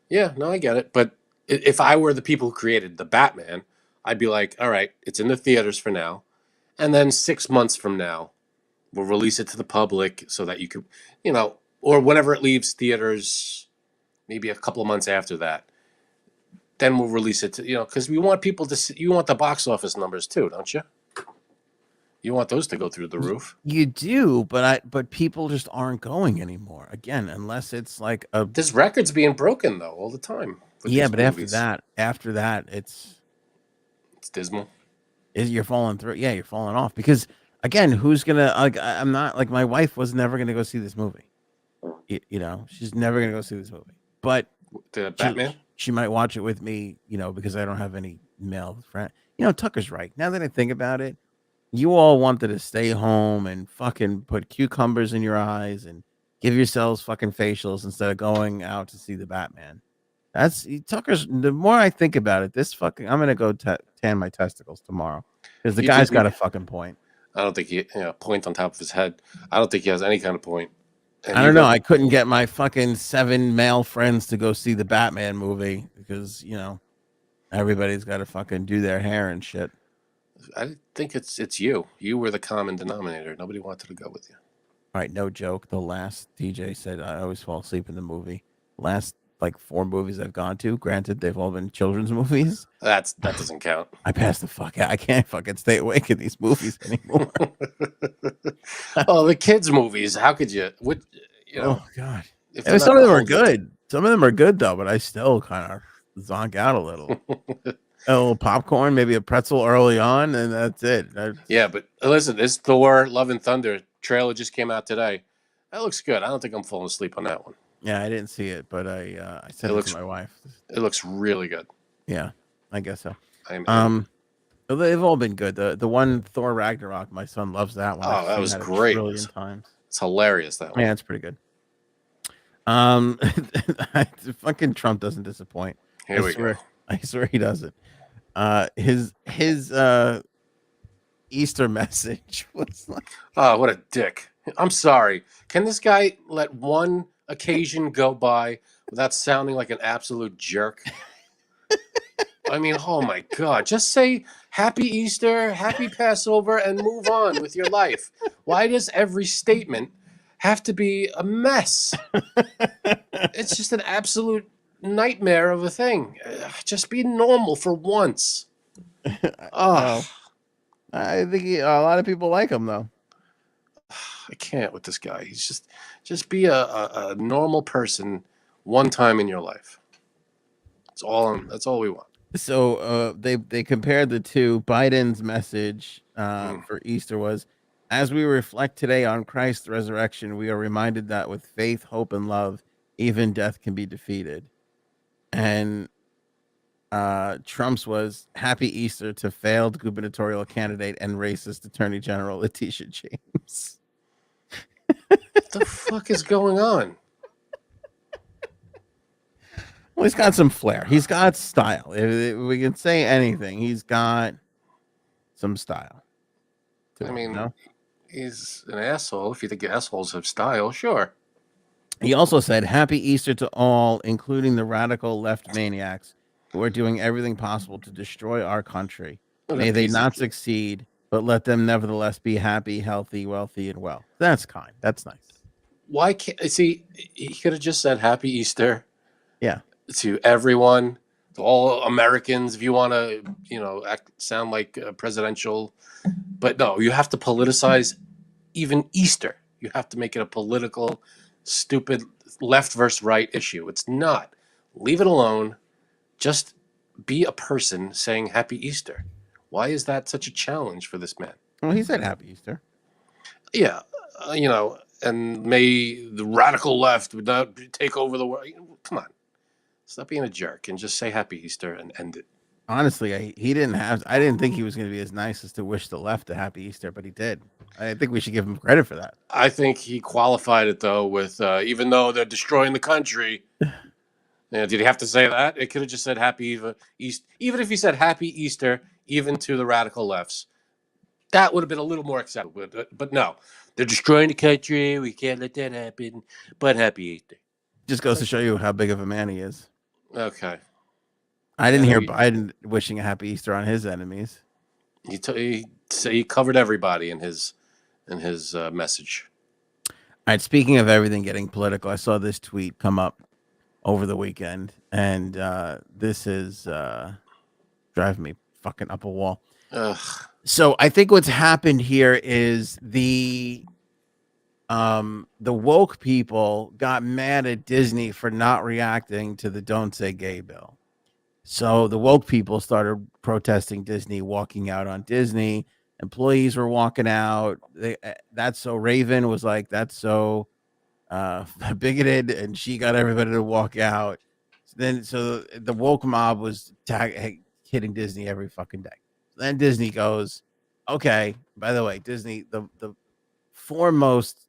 Yeah, no, I get it. But if I were the people who created the Batman, I'd be like, all right, it's in the theaters for now. And then 6 months from now, we'll release it to the public so that you could, or whenever it leaves theaters, maybe a couple of months after that. Then we'll release it to, because we want people to see, you want the box office numbers too, don't you? You want those to go through the roof. You do, but people just aren't going anymore. Again, unless it's like a. There's records being broken though all the time. Yeah, but after that, it's dismal. You're falling through. Yeah, you're falling off because again, who's gonna? I'm not like my wife was never gonna go see this movie. You know, she's never gonna go see this movie. But the Batman, she might watch it with me. You know, because I don't have any male friend. You know, Tucker's right. Now that I think about it. You all wanted to stay home and fucking put cucumbers in your eyes and give yourselves fucking facials instead of going out to see the Batman. That's Tucker's. The more I think about it, I'm gonna go tan my testicles tomorrow because the guy's got a fucking point. I don't think he point on top of his head. I don't think he has any kind of point. And I don't know. I couldn't get my fucking 7 male friends to go see the Batman movie because everybody's got to fucking do their hair and shit. I think it's you. You were the common denominator. Nobody wanted to go with you. All right, no joke. The last DJ said I always fall asleep in the movie. Last 4 movies I've gone to. Granted, they've all been children's movies. That doesn't count. I passed the fuck out. I can't fucking stay awake in these movies anymore. Oh, the kids' movies. How could you? Oh God. Some of them are good. Some of them are good though, but I still kind of zonk out a little. A little popcorn, maybe a pretzel early on, and that's it. Yeah, but listen, this Thor: Love and Thunder trailer just came out today. That looks good. I don't think I'm falling asleep on that one. Yeah, I didn't see it, but I sent it to my wife. It looks really good. Yeah, I guess so. They've all been good. The one Thor Ragnarok, my son loves that one. Oh, that was great. Times. It's hilarious that one. Yeah, it's pretty good. Fucking Trump doesn't disappoint. Here we go. I swear he doesn't. His Easter message was like, oh, what a dick. I'm sorry. Can this guy let one occasion go by without sounding like an absolute jerk? I mean, oh my God. Just say Happy Easter, Happy Passover, and move on with your life. Why does every statement have to be a mess? It's just an absolute nightmare of a thing. Just be normal for once. Oh, I think a lot of people like him though. I can't with this guy. He's just be a normal person one time in your life. That's all we want. So they compared the two. Biden's message for Easter was, as we reflect today on Christ's resurrection, we are reminded that with faith, hope, and love, even death can be defeated. And Trump's was Happy Easter to failed gubernatorial candidate and racist Attorney General Letitia James. What the fuck is going on? Well, he's got some flair. He's got style. If we can say anything, he's got some style. I mean, he's an asshole. If you think assholes have style, sure. He also said, Happy Easter to all, including the radical left maniacs who are doing everything possible to destroy our country. May they not succeed, but let them nevertheless be happy, healthy, wealthy, and well. That's kind. That's nice. Why can't he could have just said Happy Easter? Yeah. To everyone, to all Americans, if you want to, sound like presidential. But no, you have to politicize even Easter. You have to make it a political, stupid left versus right issue. It's not. Leave it alone. Just be a person saying Happy Easter. Why is that such a challenge for this man? Well, he said Happy Easter. Yeah, and may the radical left would not take over the world. Come on. Stop being a jerk and just say Happy Easter and end it. Honestly, I didn't think he was going to be as nice as to wish the left a Happy Easter, but he did. I think we should give him credit for that. I think he qualified it, though, with even though they're destroying the country. Did he have to say that? It could have just said Happy Easter. Even if he said Happy Easter, even to the radical lefts, that would have been a little more acceptable. But no, they're destroying the country. We can't let that happen. But Happy Easter. Just goes to show you how big of a man he is. Okay. I didn't hear Biden wishing a Happy Easter on his enemies. He covered everybody in his message. All right. Speaking of everything getting political, I saw this tweet come up over the weekend, and this is driving me fucking up a wall. Ugh. So I think what's happened here is the woke people got mad at Disney for not reacting to the Don't Say Gay bill. So the woke people started protesting Disney, walking out on Disney. Employees were walking out. That's so Raven was like, that's so bigoted, and she got everybody to walk out. So the woke mob was hitting Disney every fucking day. Then Disney goes, okay, by the way, Disney, the foremost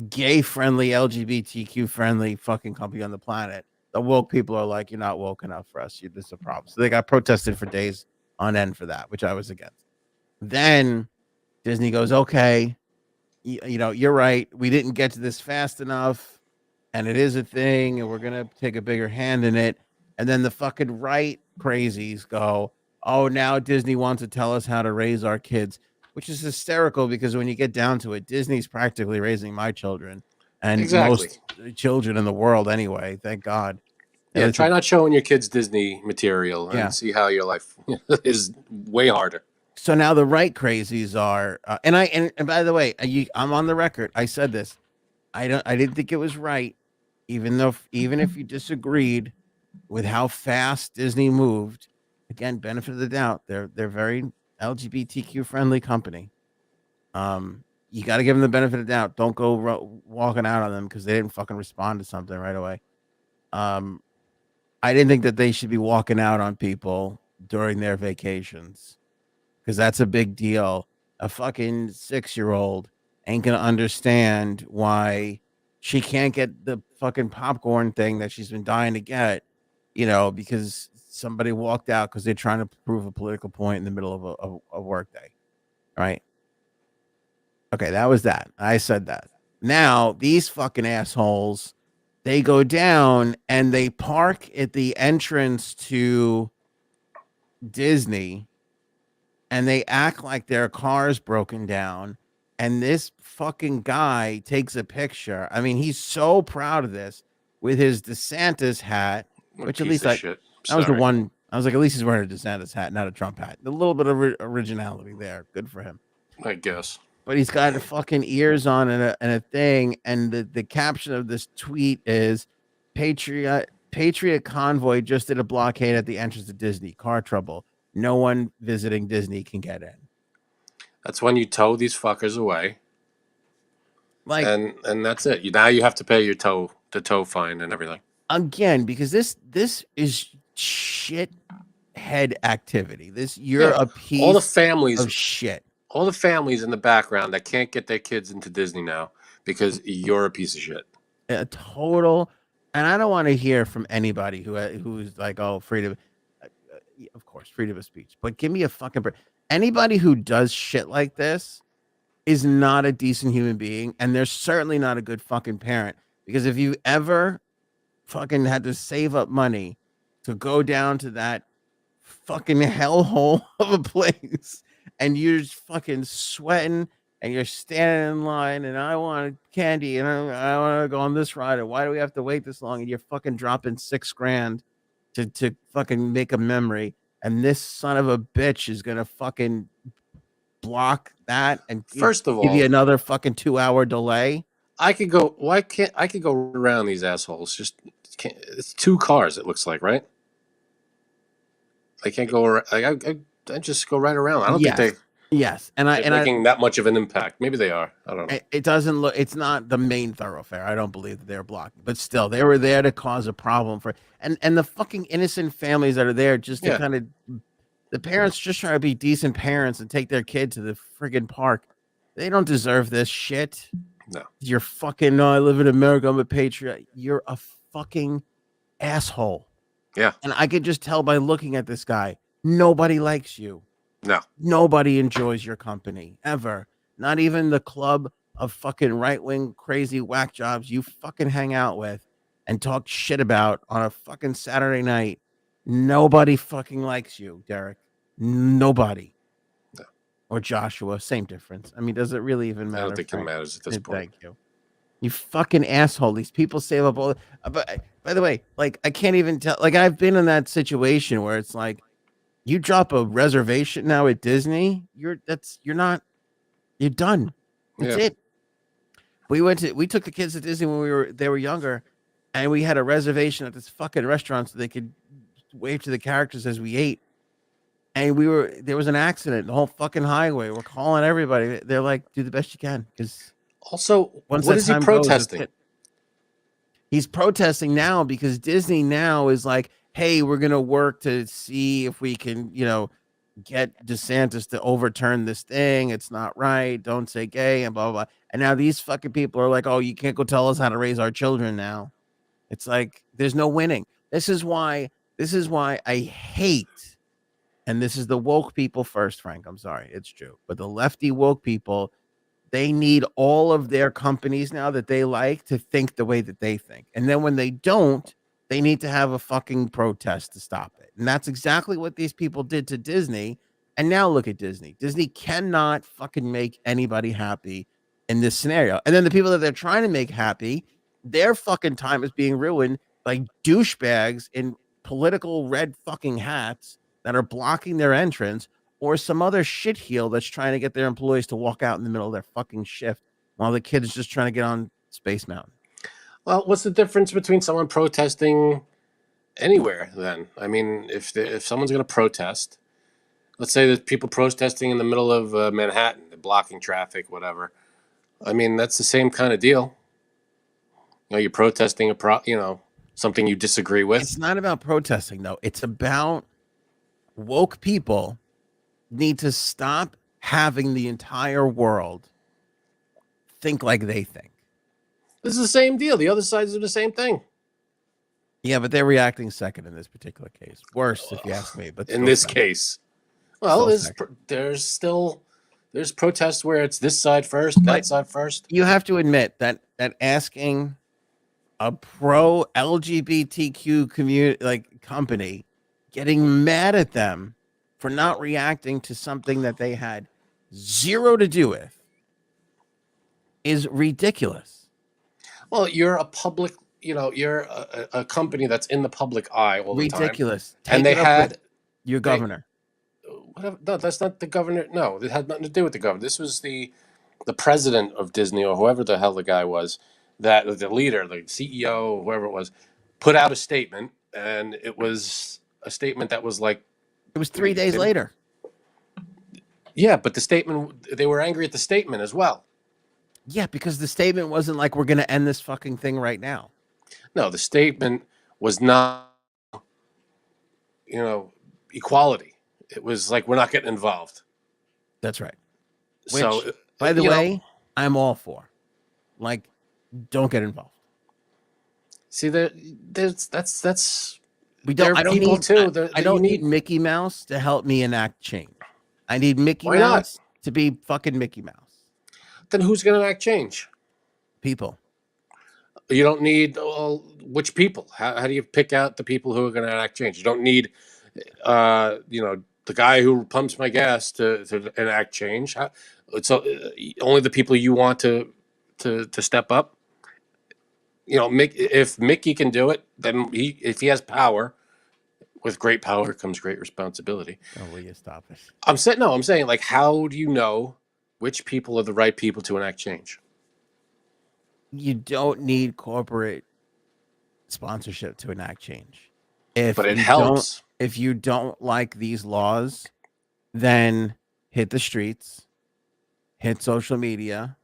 gay friendly, LGBTQ friendly fucking company on the planet. The woke people are like, you're not woke enough for us. This is a problem. So they got protested for days on end for that, which I was against. Then Disney goes, okay, you know, you're right. We didn't get to this fast enough, and it is a thing, and we're gonna take a bigger hand in it. And then the fucking right crazies go, oh, now Disney wants to tell us how to raise our kids, which is hysterical because when you get down to it, Disney's practically raising my children and most children in the world anyway. Thank God. Yeah, try not showing your kids Disney material and see how your life is way harder. So now the right crazies are, and by the way, I'm on the record. I said this. I didn't think it was right, even if you disagreed with how fast Disney moved. Again, benefit of the doubt. They're very LGBTQ friendly company. You got to give them the benefit of the doubt. Don't go walking out on them because they didn't fucking respond to something right away. I didn't think that they should be walking out on people during their vacations because that's a big deal. A fucking 6-year-old ain't gonna understand why she can't get the fucking popcorn thing that she's been dying to get, you know, because somebody walked out because they're trying to prove a political point in the middle of a work day, right? Okay, that was that. I said that. Now these fucking assholes, they go down and they park at the entrance to Disney and they act like their car's broken down. And this fucking guy takes a picture. I mean, he's so proud of this with his DeSantis hat, which at least that was the one. I was like, at least he's wearing a DeSantis hat, not a Trump hat. A little bit of originality there. Good for him, I guess. But he's got fucking ears on and a thing. And the caption of this tweet is Patriot convoy just did a blockade at the entrance to Disney. Car trouble. No one visiting Disney can get in. That's when you tow these fuckers away. Like, and that's it. Now you have to pay the tow fine and everything. Again, because this is shit head activity. You're a piece all the families of shit. All the families in the background that can't get their kids into Disney now because you're a piece of shit. A total, and I don't want to hear from anybody who's like, oh, freedom. Of course, freedom of speech. But give me a fucking break. Anybody who does shit like this is not a decent human being, and they're certainly not a good fucking parent. Because if you ever fucking had to save up money to go down to that fucking hellhole of a place, and you're just fucking sweating, and you're standing in line, and I want candy, and I want to go on this ride, and why do we have to wait this long? And you're fucking dropping $6,000 to fucking make a memory, and this son of a bitch is gonna fucking block that and first of all give you another fucking 2-hour delay. I could go around these assholes. It's 2 cars, it looks like, right? I can't go around. I just go right around. I don't think they're making that much of an impact. Maybe they are. I don't know. It doesn't look. It's not the main thoroughfare. I don't believe that they're blocking, but still, they were there to cause a problem for and the fucking innocent families that are there just to kind of. The parents just trying to be decent parents and take their kid to the friggin' park. They don't deserve this shit. No. You're fucking, no, I live in America. I'm a patriot. You're a fucking asshole. Yeah. And I could just tell by looking at this guy, nobody likes you. No. Nobody enjoys your company, ever. Not even the club of fucking right-wing crazy whack jobs you fucking hang out with and talk shit about on a fucking Saturday night. Nobody fucking likes you, Derek. Nobody. No. Or Joshua, same difference. I mean, does it really even matter? I don't think it matters at this point. Thank you. You fucking asshole. These people save up all. But by the way, like, I can't even tell. Like, I've been in that situation where it's like, You drop a reservation now at Disney, you're done. That's it. We took the kids to Disney when they were younger, and we had a reservation at this fucking restaurant so they could wave to the characters as we ate. And there was an accident, the whole fucking highway. We're calling everybody. They're like, do the best you can. Because also, once what is he protesting? He's protesting now because Disney now is like, hey, we're going to work to see if we can, get DeSantis to overturn this thing. It's not right. Don't say gay and blah, blah, blah. And now these fucking people are like, oh, you can't go tell us how to raise our children now. It's like, there's no winning. This is why I hate, and this is the woke people first, Frank. I'm sorry. It's true. But the lefty woke people, they need all of their companies now that they like to think the way that they think. And then when they don't, they need to have a fucking protest to stop it. And that's exactly what these people did to Disney. And now look at Disney. Disney cannot fucking make anybody happy in this scenario. And then the people that they're trying to make happy, their fucking time is being ruined by douchebags in political red fucking hats that are blocking their entrance, or some other shitheel that's trying to get their employees to walk out in the middle of their fucking shift while the kid is just trying to get on Space Mountain. Well, what's the difference between someone protesting anywhere then? I mean, if someone's going to protest, let's say that people protesting in the middle of Manhattan, blocking traffic, whatever. I mean, that's the same kind of deal. You're protesting something you disagree with. It's not about protesting, though. It's about woke people need to stop having the entire world think like they think. This is the same deal. The other sides do the same thing. Yeah, but they're reacting second in this particular case. Worse, if you ask me. But in this case, well, there's protests where it's this side first, that side first. You have to admit that asking a pro LGBTQ community company, getting mad at them for not reacting to something that they had zero to do with, is ridiculous. Well, you're a public, you're a company that's in the public eye all the time. Ridiculous. And they had your governor. No, that's not the governor. No, it had nothing to do with the governor. This was the president of Disney, or whoever the hell the guy was, that the leader, the CEO, whoever it was, put out a statement, and it was a statement that was like, it was 3 days later. Yeah, but the statement, they were angry at the statement as well. Yeah, because the statement wasn't like, we're going to end this fucking thing right now. No, the statement was not, equality. It was like, we're not getting involved. That's right. Which, so, by the way, I'm all for. Don't get involved. See, that's we don't. I don't people need too. I don't need Mickey Mouse to help me enact change. I need Mickey Mouse to be fucking Mickey Mouse. Then who's going to enact change? People. You don't need which people. How do you pick out the people who are going to enact change? You don't need, the guy who pumps my gas to enact change. It's only the people you want to step up. If Mickey can do it, then if he has power, with great power comes great responsibility. Oh, will you stop it? I'm saying, how do you know which people are the right people to enact change? You don't need corporate sponsorship to enact change. But it helps. If you don't like these laws, then hit the streets, hit social media,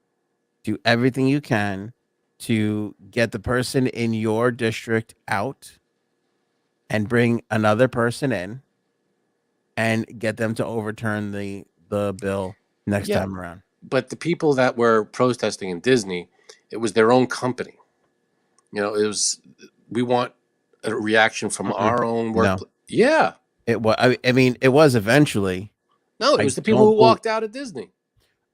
do everything you can to get the person in your district out and bring another person in and get them to overturn the bill next time around. But the people that were protesting in Disney, it was their own company. It was, we want a reaction from our own work. No. Yeah. It was. I mean, it was eventually. No, it was the people who walked out of Disney.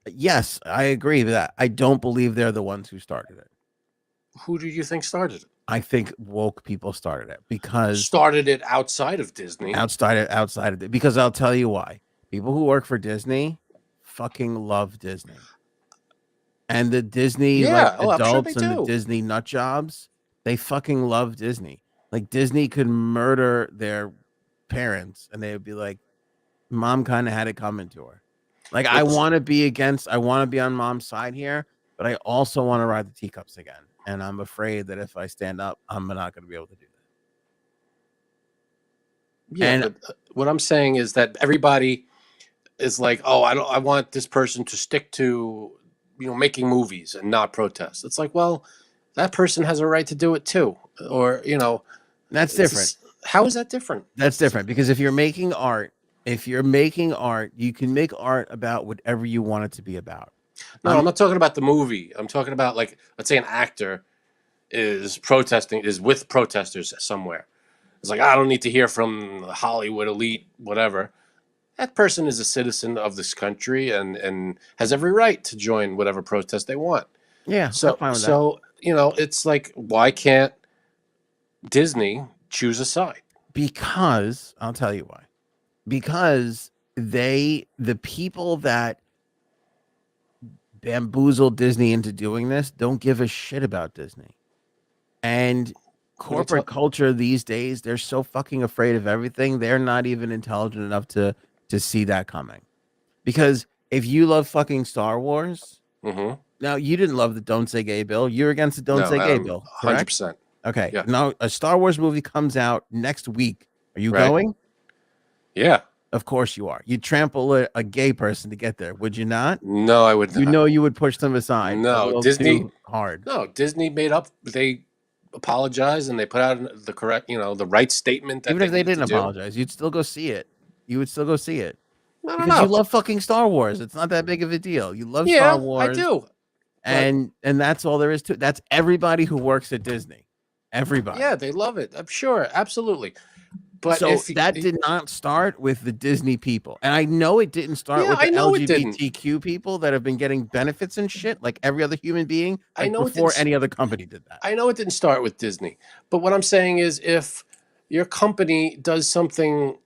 Yes, I agree with that. I don't believe they're the ones who started it. Who do you think started it? I think woke people started it because started it outside of Disney. Outside of it, because I'll tell you why. People who work for Disney fucking love Disney, and the Disney adults and the Disney nut jobs, they fucking love Disney. Disney could murder their parents, and they would be like, Mom kind of had it coming to her. Like, I want to be on Mom's side here, but I also want to ride the teacups again. And I'm afraid that if I stand up, I'm not going to be able to do that. Yeah, And but what I'm saying is that everybody is like, oh, I want this person to stick to, making movies and not protest. It's like, well, that person has a right to do it too. Or, that's different. How is that different? That's different because if you're making art, you can make art about whatever you want it to be about. No, I'm not talking about the movie. I'm talking about, like, let's say an actor is with protesters somewhere. It's like, I don't need to hear from the Hollywood elite, whatever. That person is a citizen of this country and has every right to join whatever protest they want. Yeah. So, I'm fine with that. it's like, why can't Disney choose a side? Because I'll tell you why. Because the people that bamboozled Disney into doing this don't give a shit about Disney. And corporate culture these days, they're so fucking afraid of everything. They're not even intelligent enough to see that coming. Because if you love fucking Star Wars, now you didn't love the Don't Say Gay bill. You're against the Don't Say Gay bill, correct? 100%. Okay. Yeah. Now a Star Wars movie comes out next week. Are you going? Yeah. Of course you are. You'd trample a gay person to get there, would you not? No, I would not. You would push them aside. No, Disney too hard. No, Disney made up. They apologized and they put out the correct, the right statement. That even if they didn't apologize, you'd still go see it. You would still go see it because you love fucking Star Wars. It's not that big of a deal. You love Star Wars. I do. And that's all there is to it. That's everybody who works at Disney. Everybody. Yeah, they love it. I'm sure, absolutely. But that did not start with the Disney people. And I know it didn't start with the LGBTQ people that have been getting benefits and shit like every other human being before any other company did that. I know it didn't start with Disney. But what I'm saying is if your company does something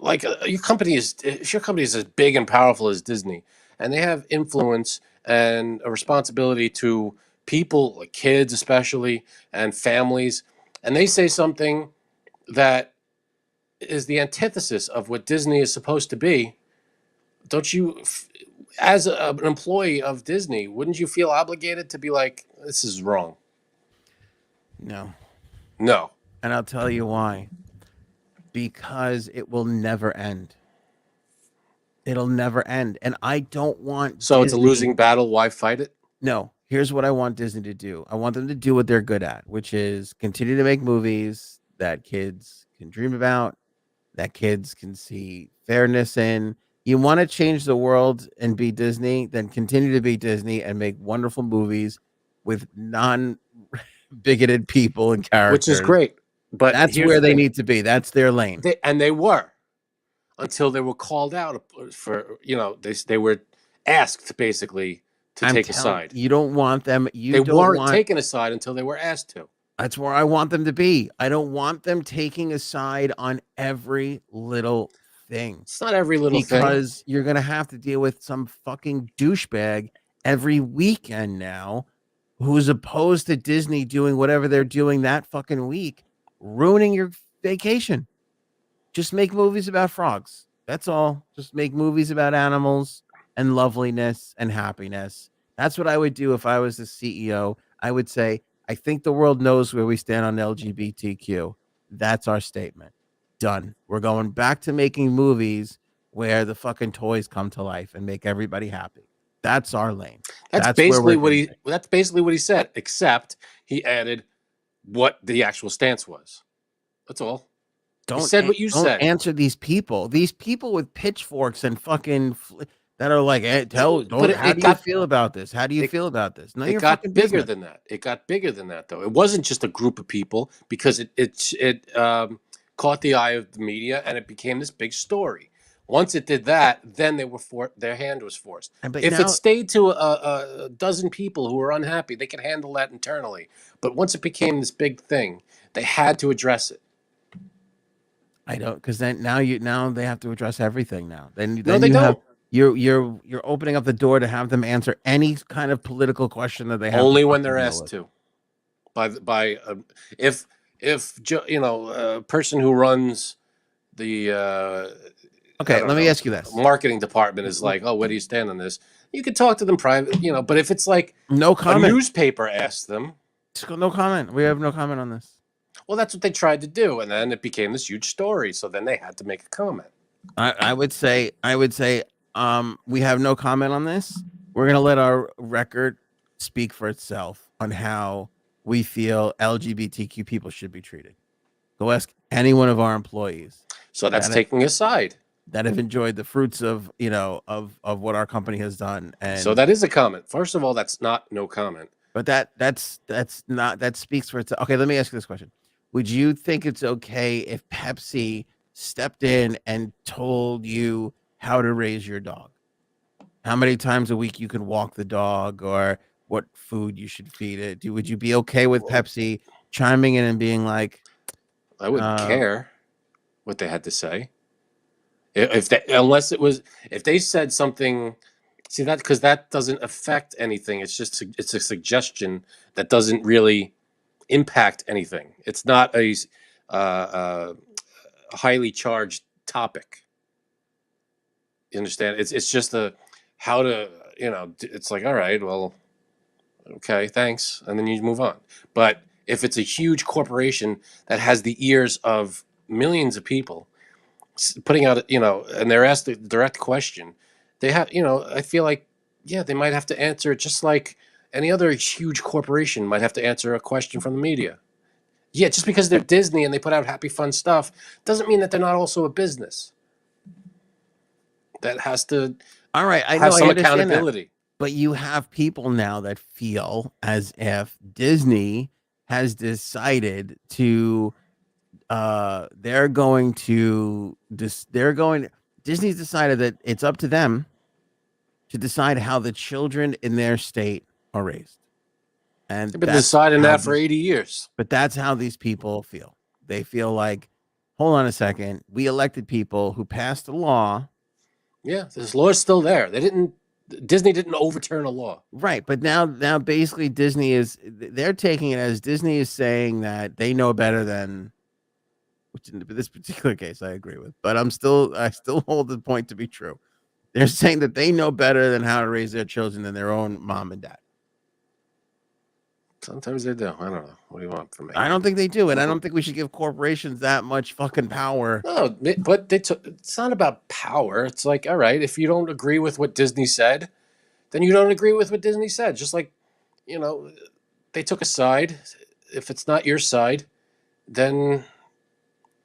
like if your company is as big and powerful as Disney and they have influence and a responsibility to people, like kids especially, and families, and they say something that is the antithesis of what Disney is supposed to be, don't you, as an employee of Disney, wouldn't you feel obligated to be like, this is wrong? No. And I'll tell you why. Because it will never end. It'll never end. And I don't want So Disney... It's a losing battle. Why fight it? No. Here's what I want Disney to do. I want them to do what they're good at, which is continue to make movies that kids can dream about, that kids can see fairness in. You want to change the world and be Disney, then continue to be Disney and make wonderful movies with non-bigoted people and characters. Which is great. But that's where they need to be. That's their lane. They were until they were called out for, they were asked basically to take a side. You don't want them. They weren't taking a side until they were asked to. That's where I want them to be. I don't want them taking a side on every little thing. It's not every little thing. Because you're going to have to deal with some fucking douchebag every weekend now who's opposed to Disney doing whatever they're doing that fucking week, ruining your vacation. Just make movies about frogs. That's all. Just make movies about animals and loveliness and happiness. That's what I would do if I was the CEO. I would say, I think the world knows where we stand on LGBTQ. That's our statement. Done. We're going back to making movies where the fucking toys come to life and make everybody happy. That's our lane. That's basically what he said, except he added what the actual stance was. That's all. He said what you said. Answer these people. These people with pitchforks and fucking that are like, hey, how do you feel about this? How do you feel about this? No, it got bigger than that. It got bigger than that, though. It wasn't just a group of people because it caught the eye of the media and it became this big story. Once it did that, then their hand was forced. If it stayed to a dozen people who were unhappy, they could handle that internally. But once it became this big thing, they had to address it. I don't, because then now they have to address everything. Now then no, they don't. You're opening up the door to have them answer any kind of political question that they have. Only when they're asked to. If a person who runs the Okay, let me ask you this. Marketing department is like, oh, where do you stand on this? You could talk to them private, but if it's like no comment, a newspaper asked them, no comment. We have no comment on this. Well, that's what they tried to do, and then it became this huge story. So then they had to make a comment. I would say, we have no comment on this. We're gonna let our record speak for itself on how we feel LGBTQ people should be treated. Go ask any one of our employees. So that's taking a side. That have enjoyed the fruits of of what our company has done. And so that is a comment. First of all, that's not no comment. But that's not, that speaks for itself. Okay, let me ask you this question. Would you think it's okay if Pepsi stepped in and told you how to raise your dog? How many times a week you can walk the dog, or what food you should feed it? Would you be okay with Pepsi chiming in and being like, I wouldn't care what they had to say. If they said something, see that, because that doesn't affect anything. It's a suggestion that doesn't really impact anything. It's not a highly charged topic. You understand? It's just how to, it's like, all right, well, okay, thanks, and then you move on. But if it's a huge corporation that has the ears of millions of people putting out, and they're asked the direct question, they have, I feel like, yeah, they might have to answer it just like any other huge corporation might have to answer a question from the media. Yeah, just because they're Disney and they put out happy, fun stuff doesn't mean that they're not also a business. That has to have some accountability. That. But you have people now that feel as if Disney has decided to Disney's decided that it's up to them to decide how the children in their state are raised. And they've been deciding that for 80 years. But that's how these people feel. They feel like, hold on a second, we elected people who passed a law. Yeah, this law is still there. Disney didn't overturn a law. Right, but now basically they're taking it as Disney is saying that they know better than, which in this particular case I agree with, but I still hold the point to be true. They're saying that they know better than how to raise their children than their own mom and dad. Sometimes they do. I don't know. What do you want from me? I don't think they do, and I don't think we should give corporations that much fucking power. No, but it's not about power. It's like, all right, if you don't agree with what Disney said, then you don't agree with what Disney said. Just like, they took a side. If it's not your side, then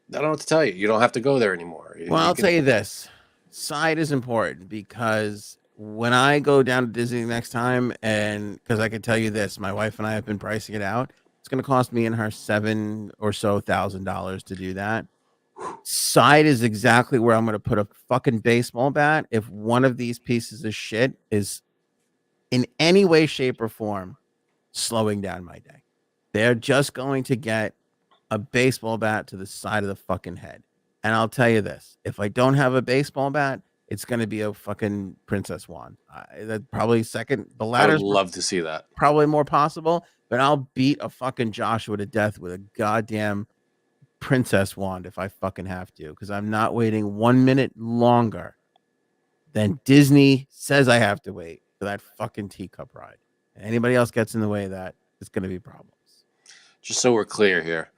I don't know what to tell you. You don't have to go there anymore. Well, I'll tell you this. Side is important, because when I go down to Disney next time, and because I can tell you this, my wife and I have been pricing it out. It's going to cost me and her $7,000 or so to do that. Side is exactly where I'm going to put a fucking baseball bat if one of these pieces of shit is in any way, shape, or form slowing down my day. They're just going to get a baseball bat to the side of the fucking head. And I'll tell you this, if I don't have a baseball bat, it's going to be a fucking princess wand. That probably second. The latter. I would love to see that. Probably more possible, but I'll beat a fucking Joshua to death with a goddamn princess wand if I fucking have to, because I'm not waiting 1 minute longer than Disney says I have to wait for that fucking teacup ride. And anybody else gets in the way of that, it's going to be problems. Just so we're clear here,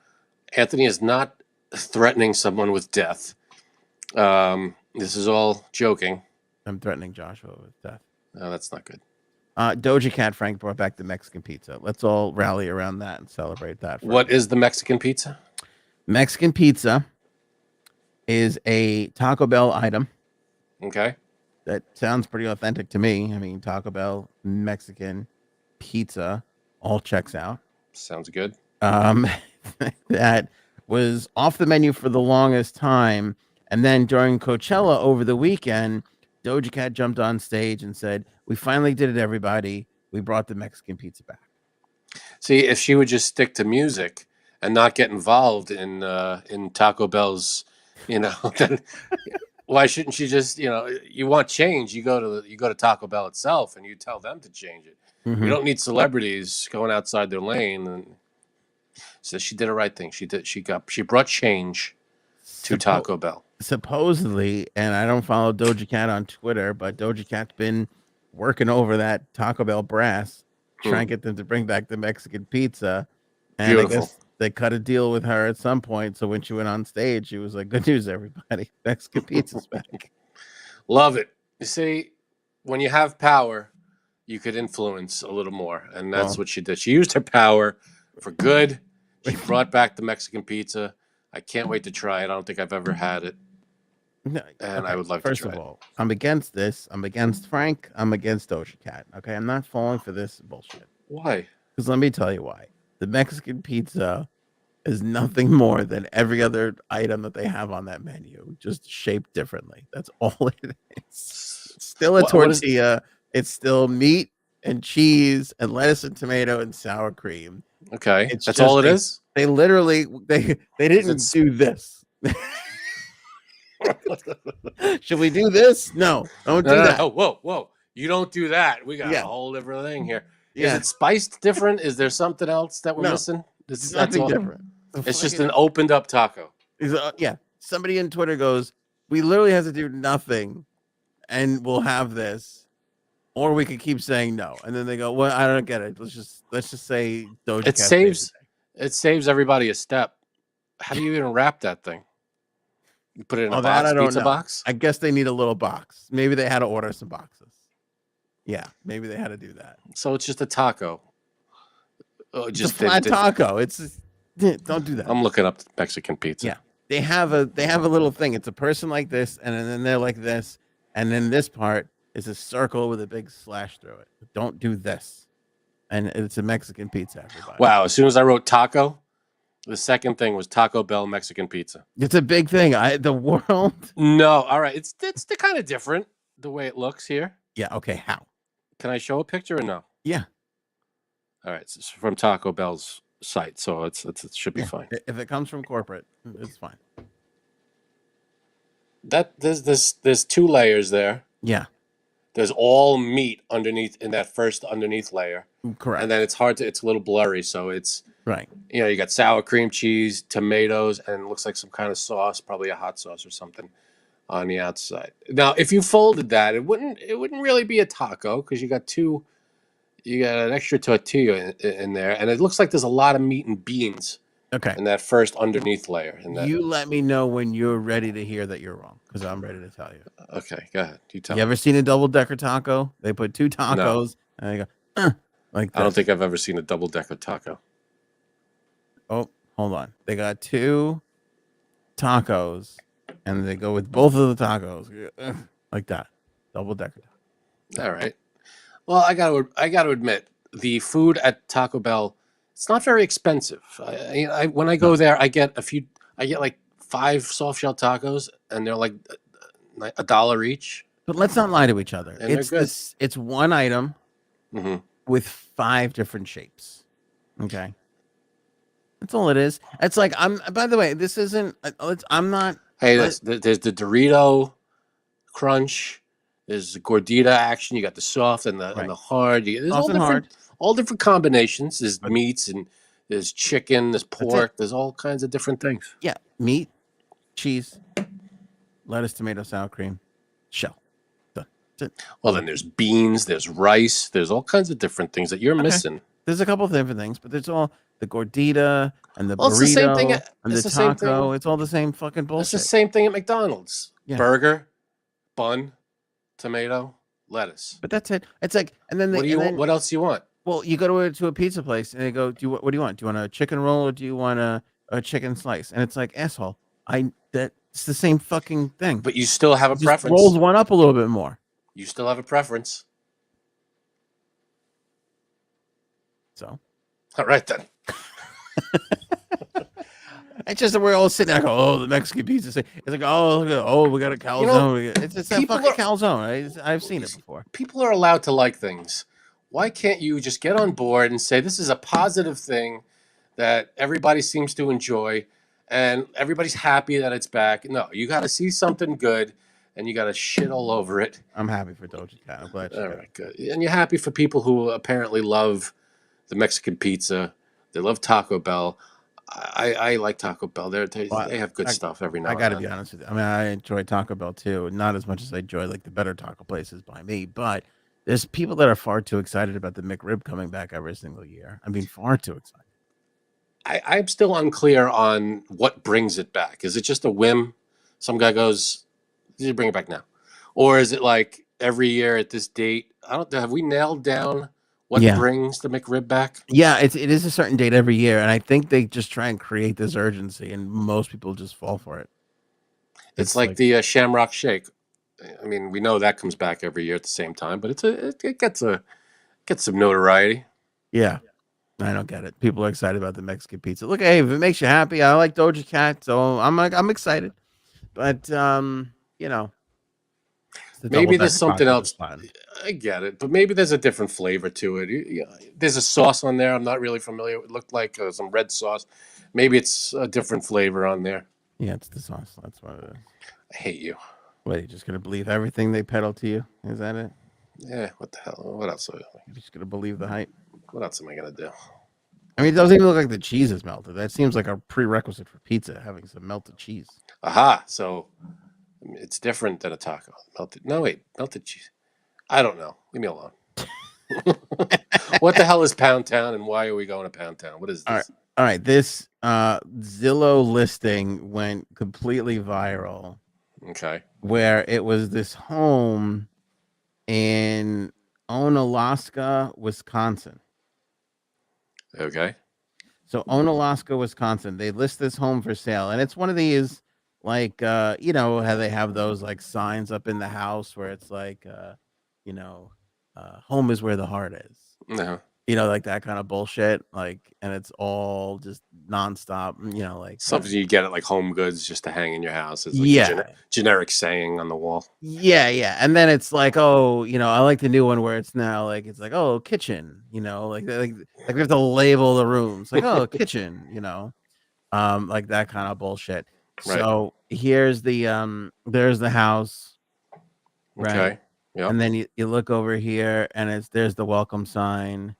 Anthony is not threatening someone with death. This is all joking. I'm threatening Joshua with death. No, that's not good. Doja Cat Frank brought back the Mexican pizza. Let's all rally around that and celebrate that. What is the Mexican pizza? Mexican pizza is a Taco Bell item. Okay. That sounds pretty authentic to me. I mean, Taco Bell, Mexican pizza, all checks out. Sounds good. That was off the menu for the longest time. And then during Coachella over the weekend, Doja Cat jumped on stage and said, "We finally did it, everybody. We brought the Mexican pizza back." See, if she would just stick to music and not get involved in Taco Bell's, why shouldn't she just, you want change, you go to Taco Bell itself and you tell them to change it. Mm-hmm. You don't need celebrities going outside their lane. And so she did the right thing. She brought change. to Taco Bell. Supposedly, and I don't follow Doja Cat on Twitter, but Doja Cat's been working over that Taco Bell brass, trying to get them to bring back the Mexican pizza. And Beautiful. I guess they cut a deal with her at some point. So when she went on stage, she was like, "Good news, everybody! Mexican pizza's back." Love it. You see, when you have power, you could influence a little more, and that's what she did. She used her power for good. She brought back the Mexican pizza. I can't wait to try it. I don't think I've ever had it. No, and I would love to try it. First of all, I'm against this. I'm against Frank. I'm against Doja Cat. Okay, I'm not falling for this bullshit. Why? Because let me tell you why. The Mexican pizza is nothing more than every other item that they have on that menu, just shaped differently. That's all it is. It's still a tortilla. It's still meat and cheese and lettuce and tomato and sour cream. Okay, that's all it is. They literally they didn't do this. Should we do this? No, don't do that. Oh, whoa! You don't do that. We got a whole different thing here. Is it spiced different? Is there something else that we're missing? It's nothing different. It's just an opened up taco. Somebody in Twitter goes, "We literally have to do nothing, and we'll have this, or we could keep saying no." And then they go, "Well, I don't get it. Let's just say Doja Cat." It saves everybody a step. How do you even wrap that thing? You put it in a box, pizza box? I guess they need a little box. Maybe they had to order some boxes. Yeah, maybe they had to do that. So it's just a taco. Just a flat taco. Don't do that. I'm looking up Mexican pizza. Yeah, they have a little thing. It's a person like this, and then they're like this, and then this part is a circle with a big slash through it. Don't do this. And it's a Mexican pizza, everybody. Wow! As soon as I wrote taco, the second thing was Taco Bell Mexican pizza. It's a big thing. The world. No, all right. It's kind of different the way it looks here. Yeah. Okay. How? Can I show a picture or no? Yeah. All right. It's from Taco Bell's site, so it should be fine. If it comes from corporate, it's fine. There's 2 layers there. Yeah. There's all meat underneath in that first underneath layer. Correct. And then it's a little blurry, so it's right. You got sour cream cheese, tomatoes, and it looks like some kind of sauce, probably a hot sauce or something on the outside. Now, if you folded that, it wouldn't really be a taco because you got an extra tortilla in there, and it looks like there's a lot of meat and beans. Okay. In that first underneath layer. You let me know when you're ready to hear that you're wrong, because I'm ready to tell you. Okay, go ahead. You tell me. You ever seen a double-decker taco? They put 2 tacos, and they go, like this. I don't think I've ever seen a double-decker taco. Oh, hold on. They got 2 tacos, and they go with both of the tacos, like that. Double-decker taco. All right. Well, I got to admit, the food at Taco Bell, it's not very expensive. When I go there, I get like 5 soft shell tacos, and they're like $1 each. But let's not lie to each other. And It's one item with 5 different shapes. Okay, that's all it is. It's like By the way, this isn't. I'm not. Hey, there's the Dorito crunch. There's the gordita action. You got the soft and the hard. There's all different combinations. There's meats and there's chicken. There's pork. There's all kinds of different things. Yeah, meat, cheese, lettuce, tomato, sour cream, shell. Done. That's it. Well, then there's beans. There's rice. There's all kinds of different things that you're missing. There's a couple of different things, but there's all the gordita and the burrito it's the same thing and the taco. It's all the same fucking bullshit. It's the same thing at McDonald's. Yeah. Burger, bun, tomato, lettuce. But that's it. It's like, and then what else do you want? Well, you go to a pizza place and they go, what do you want? Do you want a chicken roll or do you want a chicken slice? And it's like, asshole, it's the same fucking thing. But you still have a preference. Rolls one up a little bit more. You still have a preference. So, all right then. It's just that we're all sitting there. Oh, the Mexican pizza. It's like, oh, we got a calzone. It's a fucking calzone. I've seen it before. People are allowed to like things. Why can't you just get on board and say this is a positive thing that everybody seems to enjoy, and everybody's happy that it's back? No, you got to see something good, and you got to shit all over it. I'm happy for Doja Cat. I'm glad. All right, good. And you're happy for people who apparently love the Mexican pizza. They love Taco Bell. I like Taco Bell. They have good stuff every now I and got to then. be honest with you. I mean, I enjoy Taco Bell too, not as much as I enjoy like the better taco places by me, but there's people that are far too excited about the McRib coming back every single year. I mean, far too excited. I'm still unclear on what brings it back. Is it just a whim? Some guy goes, "You bring it back now," or is it like every year at this date? I don't. Have we nailed down what brings the McRib back? Yeah, it is a certain date every year, and I think they just try and create this urgency, and most people just fall for it. It's like the Shamrock Shake. I mean, we know that comes back every year at the same time, but it gets some notoriety. Yeah, I don't get it. People are excited about the Mexican pizza. Look, hey, if it makes you happy, I like Doja Cat, so I'm excited. But you know, maybe there's something else. I get it, but maybe there's a different flavor to it. There's a sauce on there. I'm not really familiar. It looked like some red sauce. Maybe it's a different flavor on there. Yeah, it's the sauce. That's what it is. I hate you. What, are you just gonna believe everything they peddle to you? Is that it? Yeah. What the hell? What else? You're just gonna believe the hype? What else am I gonna do? I mean, it doesn't even look like the cheese is melted. That seems like a prerequisite for pizza, having some melted cheese. Aha! So it's different than a taco. Melted cheese. I don't know. Leave me alone. What the hell is Poundtown, and why are we going to Poundtown? What is this? All right. This Zillow listing went completely viral. Okay. Where it was this home in Onalaska, Wisconsin. Okay. So Onalaska, Wisconsin, they list this home for sale, and it's one of these like you know how they have those like signs up in the house where it's like you know home is where the heart is. No. You know, like that kind of bullshit, like, and it's all just nonstop, you know, like something you get at like Home Goods just to hang in your house. It's like a generic saying on the wall. Yeah. And then it's like, oh, you know, I like the new one where it's now like, it's like, oh, kitchen, you know, like we have to label the rooms, like, oh, kitchen, you know, like that kind of bullshit. Right. So here's the there's the house, right? Okay. Yeah. And then you look over here, and there's the welcome sign.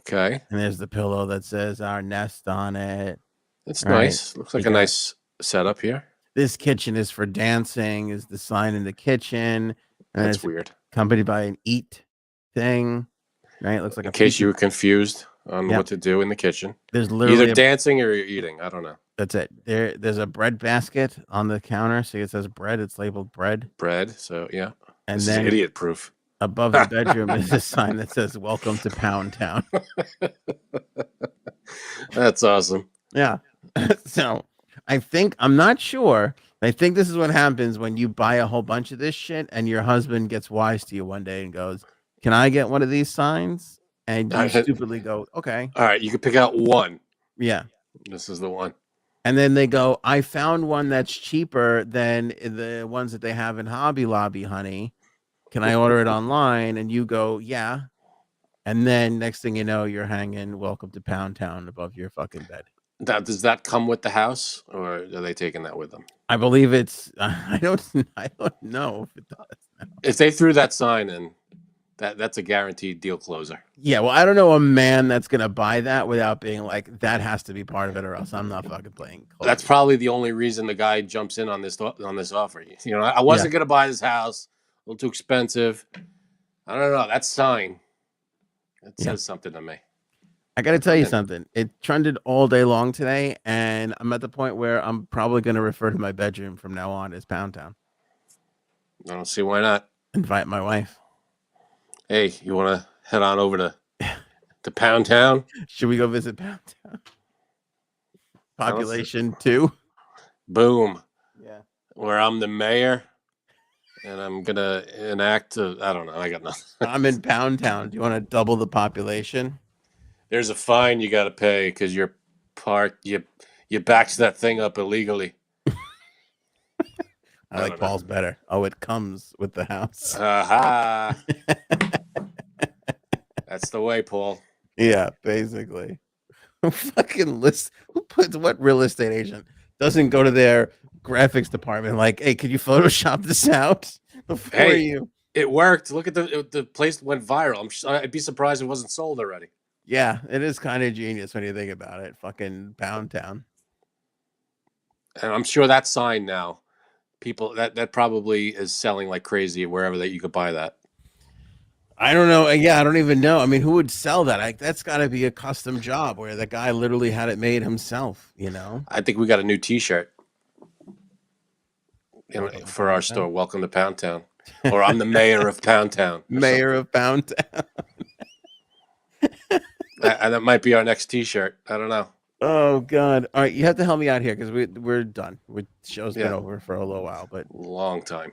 Okay. And there's the pillow that says our nest on it. It's nice. Looks like a nice setup here. This kitchen is for dancing, is the sign in the kitchen. And that's weird. Accompanied by an eat thing. Right? It looks like in case you were confused on what to do in the kitchen. There's literally either dancing or you're eating. I don't know. That's it. There's a bread basket on the counter. See, it says bread. It's labeled bread. Bread. So yeah. And this then is idiot proof. Above the bedroom is a sign that says "Welcome to Poundtown." That's awesome. Yeah. So I'm not sure. I think this is what happens when you buy a whole bunch of this shit, and your husband gets wise to you one day and goes, "Can I get one of these signs?" And you stupidly go, "Okay." All right, you can pick out one. Yeah. This is the one. And then they go, "I found one that's cheaper than the ones that they have in Hobby Lobby, honey. Can I order it online?" And you go, "Yeah." And then next thing you know, you're hanging "Welcome to Poundtown" above your fucking bed. Does that come with the house, or are they taking that with them? I believe it's. I don't know if it does. No. If they threw that sign in, that's a guaranteed deal closer. Yeah, well, I don't know a man that's gonna buy that without being like, that has to be part of it, or else I'm not fucking playing. That's probably the only reason the guy jumps in on this offer. You know, I wasn't gonna buy this house. A little too expensive. I don't know. That sign. It says something to me. I got to tell you something. It trended all day long today, and I'm at the point where I'm probably going to refer to my bedroom from now on as Poundtown. I don't see why not. Invite my wife. Hey, you want to head on over to Poundtown? Should we go visit Poundtown? Population 2. Boom. Yeah. Where I'm the mayor. And I'm going to enact I don't know. I got nothing. I'm in Poundtown. Do you want to double the population? There's a fine you got to pay because you're you backed that thing up illegally. I like Paul's better. Oh, it comes with the house. Aha. That's the way, Paul. Yeah, basically. Fucking list. What real estate agent doesn't go to their graphics department like, hey, could you Photoshop this out before you? It worked. Look at the place went viral. I'd be surprised it wasn't sold already. Yeah, it is kind of genius when you think about it. Fucking Poundtown. And I'm sure that sign now, people that probably is selling like crazy wherever that you could buy that. I don't know. Yeah, I don't even know. I mean, who would sell that? That's got to be a custom job where the guy literally had it made himself. I think we got a new T-shirt for our store. Welcome to Poundtown, or I'm the mayor of Poundtown. Mayor of Poundtown. And that might be our next T-shirt. I don't know. Oh God! All right, you have to help me out here because we're done. The show's been over for a little while, but long time.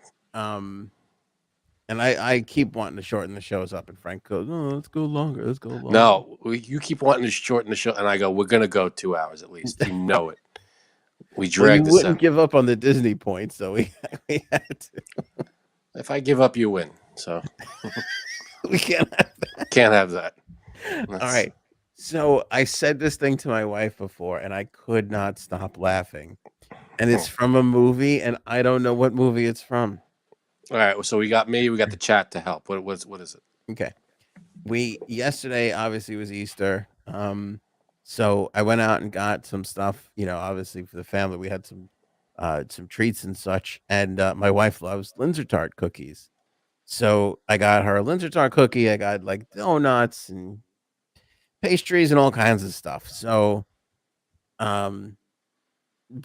And I keep wanting to shorten the shows up, and Frank goes, "No, let's go longer. Let's go longer." No, you keep wanting to shorten the show, and I go, "We're gonna go 2 hours at least." You know it. We drag this. You wouldn't give up on the Disney points, so we had to. If I give up, you win. So we can't have that. Can't have that. All right. So I said this thing to my wife before, and I could not stop laughing. And it's from a movie, and I don't know what movie it's from. All right. So we got the chat to help. What is it? Okay. Yesterday obviously was Easter. So I went out and got some stuff, obviously for the family. We had some treats and such. And my wife loves Linzer Tart cookies. So I got her a Linzer Tart cookie. I got like donuts and pastries and all kinds of stuff. So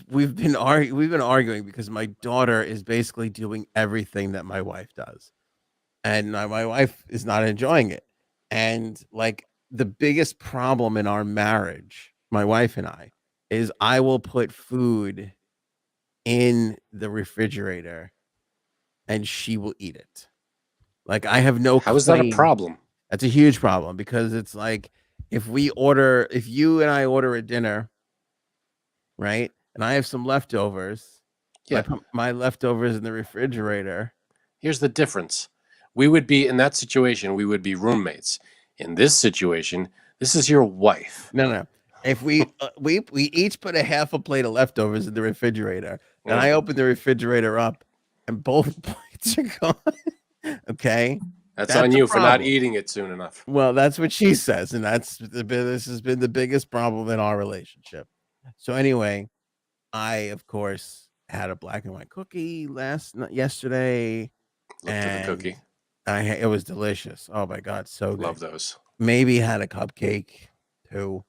we've been arguing because my daughter is basically doing everything that my wife does. And my wife is not enjoying it. And like the biggest problem in our marriage, my wife and I, is I will put food in the refrigerator and she will eat it. Like I have no How is that a problem? That's a huge problem because it's like if you and I order a dinner, right? And I have some leftovers. Yeah. I put my leftovers in the refrigerator. Here's the difference. We would be in that situation. We would be roommates. In this situation, this is your wife. No. If we each put a half a plate of leftovers in the refrigerator, and I open the refrigerator up, and both plates are gone. Okay, that's on you for not eating it soon enough. Well, that's what she says, and this has been the biggest problem in our relationship. So anyway, I of course had a black and white cookie yesterday. Looked at the cookie. It was delicious. Oh my God, so good. Love those. Maybe had a cupcake too,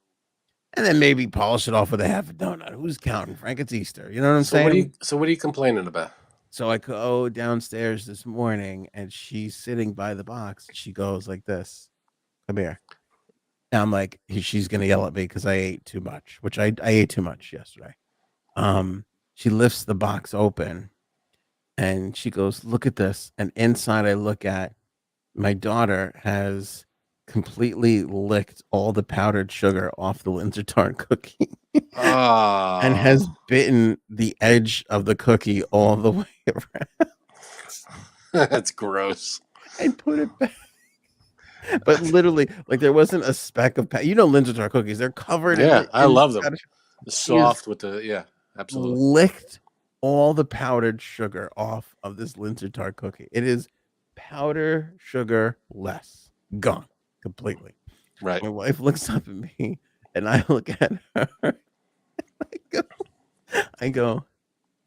and then maybe polish it off with a half a donut. Who's counting, Frank? It's Easter. You know what I'm saying? What are you complaining about? So I go downstairs this morning, and she's sitting by the box. She goes like this, "Come here." And I'm like, she's gonna yell at me because I ate too much, which I ate too much yesterday. She lifts the box open, and she goes, "Look at this." And inside, I look at my daughter has completely licked all the powdered sugar off the Linzer Tart cookie. And has bitten the edge of the cookie all the way around. That's gross. And put it back. But literally, like there wasn't a speck of Linzer Tart cookies. They're covered. I love them. The soft with the absolutely. Licked all the powdered sugar off of this Linzer Tart cookie. It is powder sugar less. Gone completely. Right. My wife looks up at me and I look at her. I go,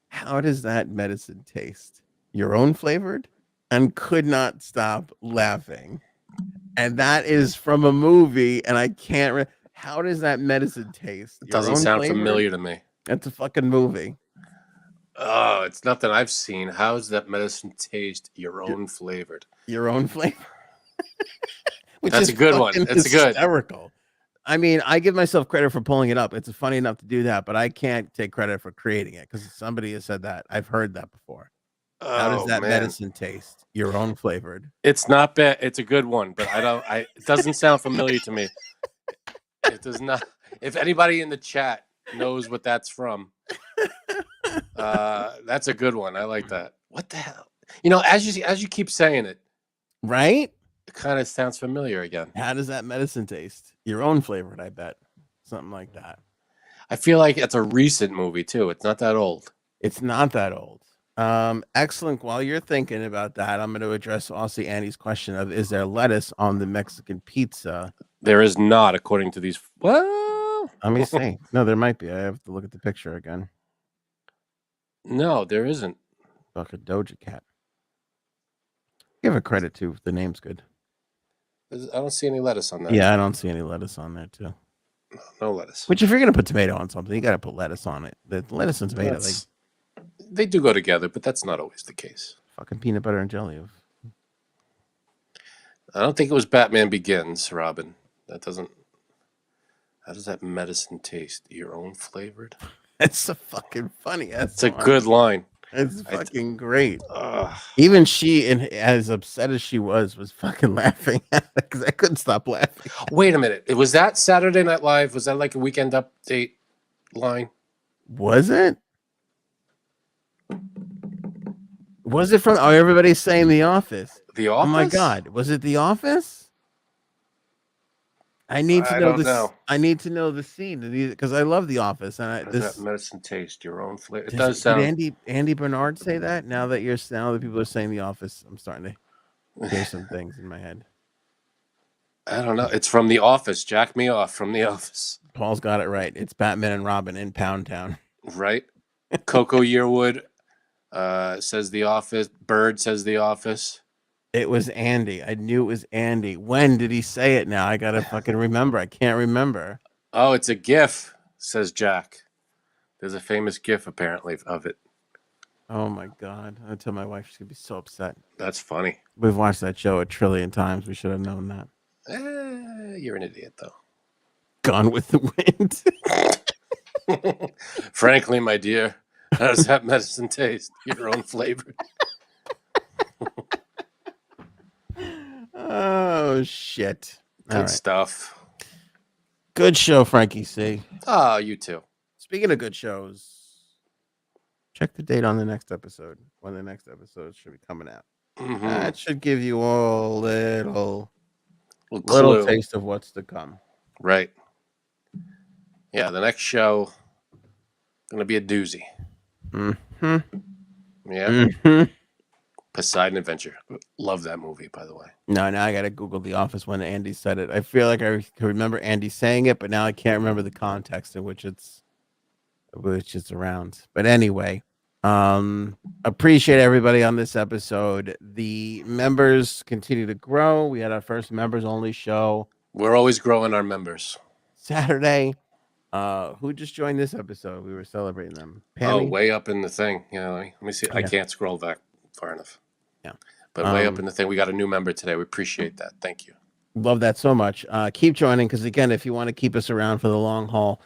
how does that medicine taste? Your own flavored? And could not stop laughing. And that is from a movie, and I can't. How does that medicine taste? It doesn't sound familiar to me. It's a fucking movie. Oh, it's nothing I've seen. How does that medicine taste? Your own flavored. Your own flavor. That's a good one. It's hysterical. I mean, I give myself credit for pulling it up. It's funny enough to do that, but I can't take credit for creating it because somebody has said that. I've heard that before. How does that medicine taste? Your own flavored. It's not bad. It's a good one, but it doesn't sound familiar to me. It does not. If anybody in the chat knows what that's from, that's a good one. I like that. What the hell? As you keep saying it, right? It kind of sounds familiar again. How does that medicine taste? Your own flavored, I bet. Something like that. I feel like it's a recent movie too. It's not that old. It's not that old. Excellent. While you're thinking about that, I'm going to address Aussie Annie's question of, is there lettuce on the Mexican pizza? There is not, according to these. Well, let me see. No, there might be. I have to look at the picture again. No, there isn't. Fucking Doja Cat. Give her credit too. The name's good. I don't see any lettuce on that. Yeah, I don't see any lettuce on there too. No lettuce. Which, if you're gonna put tomato on something, you got to put lettuce on it. The lettuce and tomato, They do go together, but that's not always the case. fucking peanut butter and jelly. I don't think it was Batman Begins, Robin. That doesn't. How does that medicine taste? Your own flavored? It's a fucking funny. It's a good line. It's fucking great. Ugh. Even she, and as upset as she was fucking laughing at it because I couldn't stop laughing. Wait a minute. Was that Saturday Night Live? Was that like a Weekend Update line? Was it? Was it from? Oh, everybody's saying The Office. The Office? Oh my God! Was it The Office? I need to know this. I need to know the scene because I love The Office, and How does that medicine taste? Your own flavor. It does sound. Did Andy Bernard say that? Now that people are saying The Office, I'm starting to hear some things in my head. I don't know. It's from The Office. Jack me off from The Office. Paul's got it right. It's Batman and Robin in Poundtown. Right. Coco Yearwood says The Office. Bird says The Office. It was Andy. I knew it was Andy. When did he say it now? I gotta fucking remember. I can't remember. Oh, it's a GIF, says Jack. There's a famous GIF apparently of it. Oh my God. I tell my wife she's gonna be so upset. That's funny. We've watched that show 1 trillion times. We should have known that. You're an idiot though. Gone with the Wind. Frankly, my dear, how does that medicine taste? Your own flavor. Oh shit! Good stuff. Good show, Frankie C. Oh, you too. Speaking of good shows, check the date on the next episode. When the next episode should be coming out. Mm-hmm. That should give you all a little taste of what's to come. Right. Yeah, the next show gonna be a doozy. Mm-hmm. Yeah. Mm-hmm. Poseidon Adventure. Love that movie, by the way. No, now I gotta Google The Office when Andy said it. I feel like I can remember Andy saying it, but now I can't remember the context in which it's around. But anyway, appreciate everybody on this episode. The members continue to grow. We had our first members only show. We're always growing our members. Saturday. Who just joined this episode? We were celebrating them. Pammy? Oh, way up in the thing. Let me see. Yeah. I can't scroll back far enough. Yeah. But way up in the thing. We got a new member today. We appreciate that. Thank you. Love that so much. Keep joining because, again, if you want to keep us around for the long haul,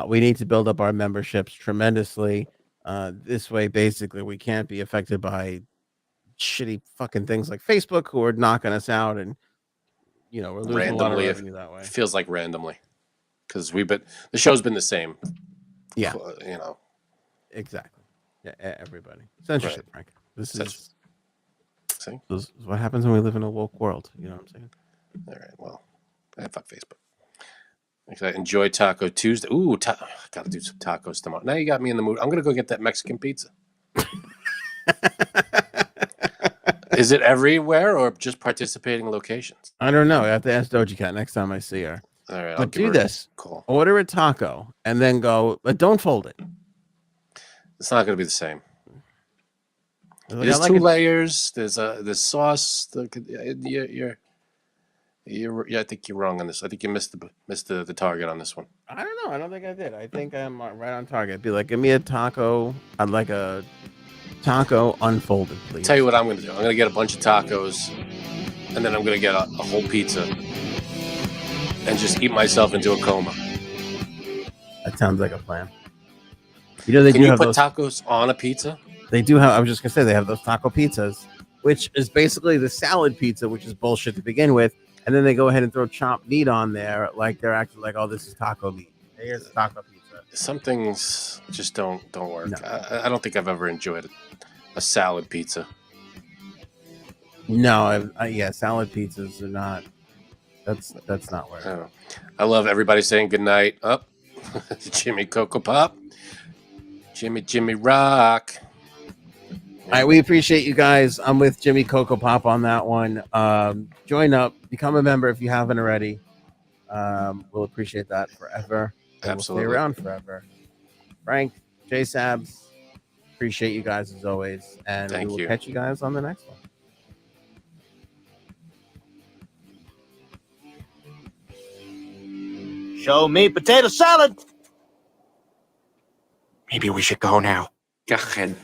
we need to build up our memberships tremendously. This way, basically, we can't be affected by shitty fucking things like Facebook who are knocking us out, and we're losing randomly, a lot of revenue that way. It feels like randomly because the show's been the same. Yeah, exactly. Yeah, everybody. Censorship, right. Frank. This is what happens when we live in a woke world. You know what I'm saying? All right. Well, fuck Facebook. I enjoy Taco Tuesday. Ooh, gotta do some tacos tomorrow. Now you got me in the mood. I'm gonna go get that Mexican pizza. Is it everywhere or just participating locations? I don't know. I have to ask Doja Cat next time I see her. All right. But do this. Cool. Order a taco and then go, but don't fold it. It's not gonna be the same. There's two layers. There's sauce. I think you're wrong on this. I think you missed the target on this one. I don't know. I don't think I did. I think I'm right on target. Be like, give me a taco. I'd like a taco unfolded, please. Tell you what I'm going to do. I'm going to get a bunch of tacos, and then I'm going to get a whole pizza, and just eat myself into a coma. That sounds like a plan. Can you put tacos on a pizza? They do have. I was just going to say they have those taco pizzas, which is basically the salad pizza, which is bullshit to begin with. And then they go ahead and throw chopped meat on there, like they're acting like, oh, this is taco meat. Here's taco pizza. Some things just don't work. No. I don't think I've ever enjoyed a salad pizza. No, salad pizzas are not. That's not where. I love everybody saying goodnight. Up, Jimmy Coco Pop, Jimmy Rock. All right, we appreciate you guys. I'm with Jimmy Coco Pop on that one. Join up, become a member if you haven't already. We'll appreciate that forever. Absolutely. We'll stay around forever. Frank, J Sabs, Appreciate you guys as always, and Thank we will you. catch you guys on the next one. Show me potato salad. Maybe we should go now. Go ahead.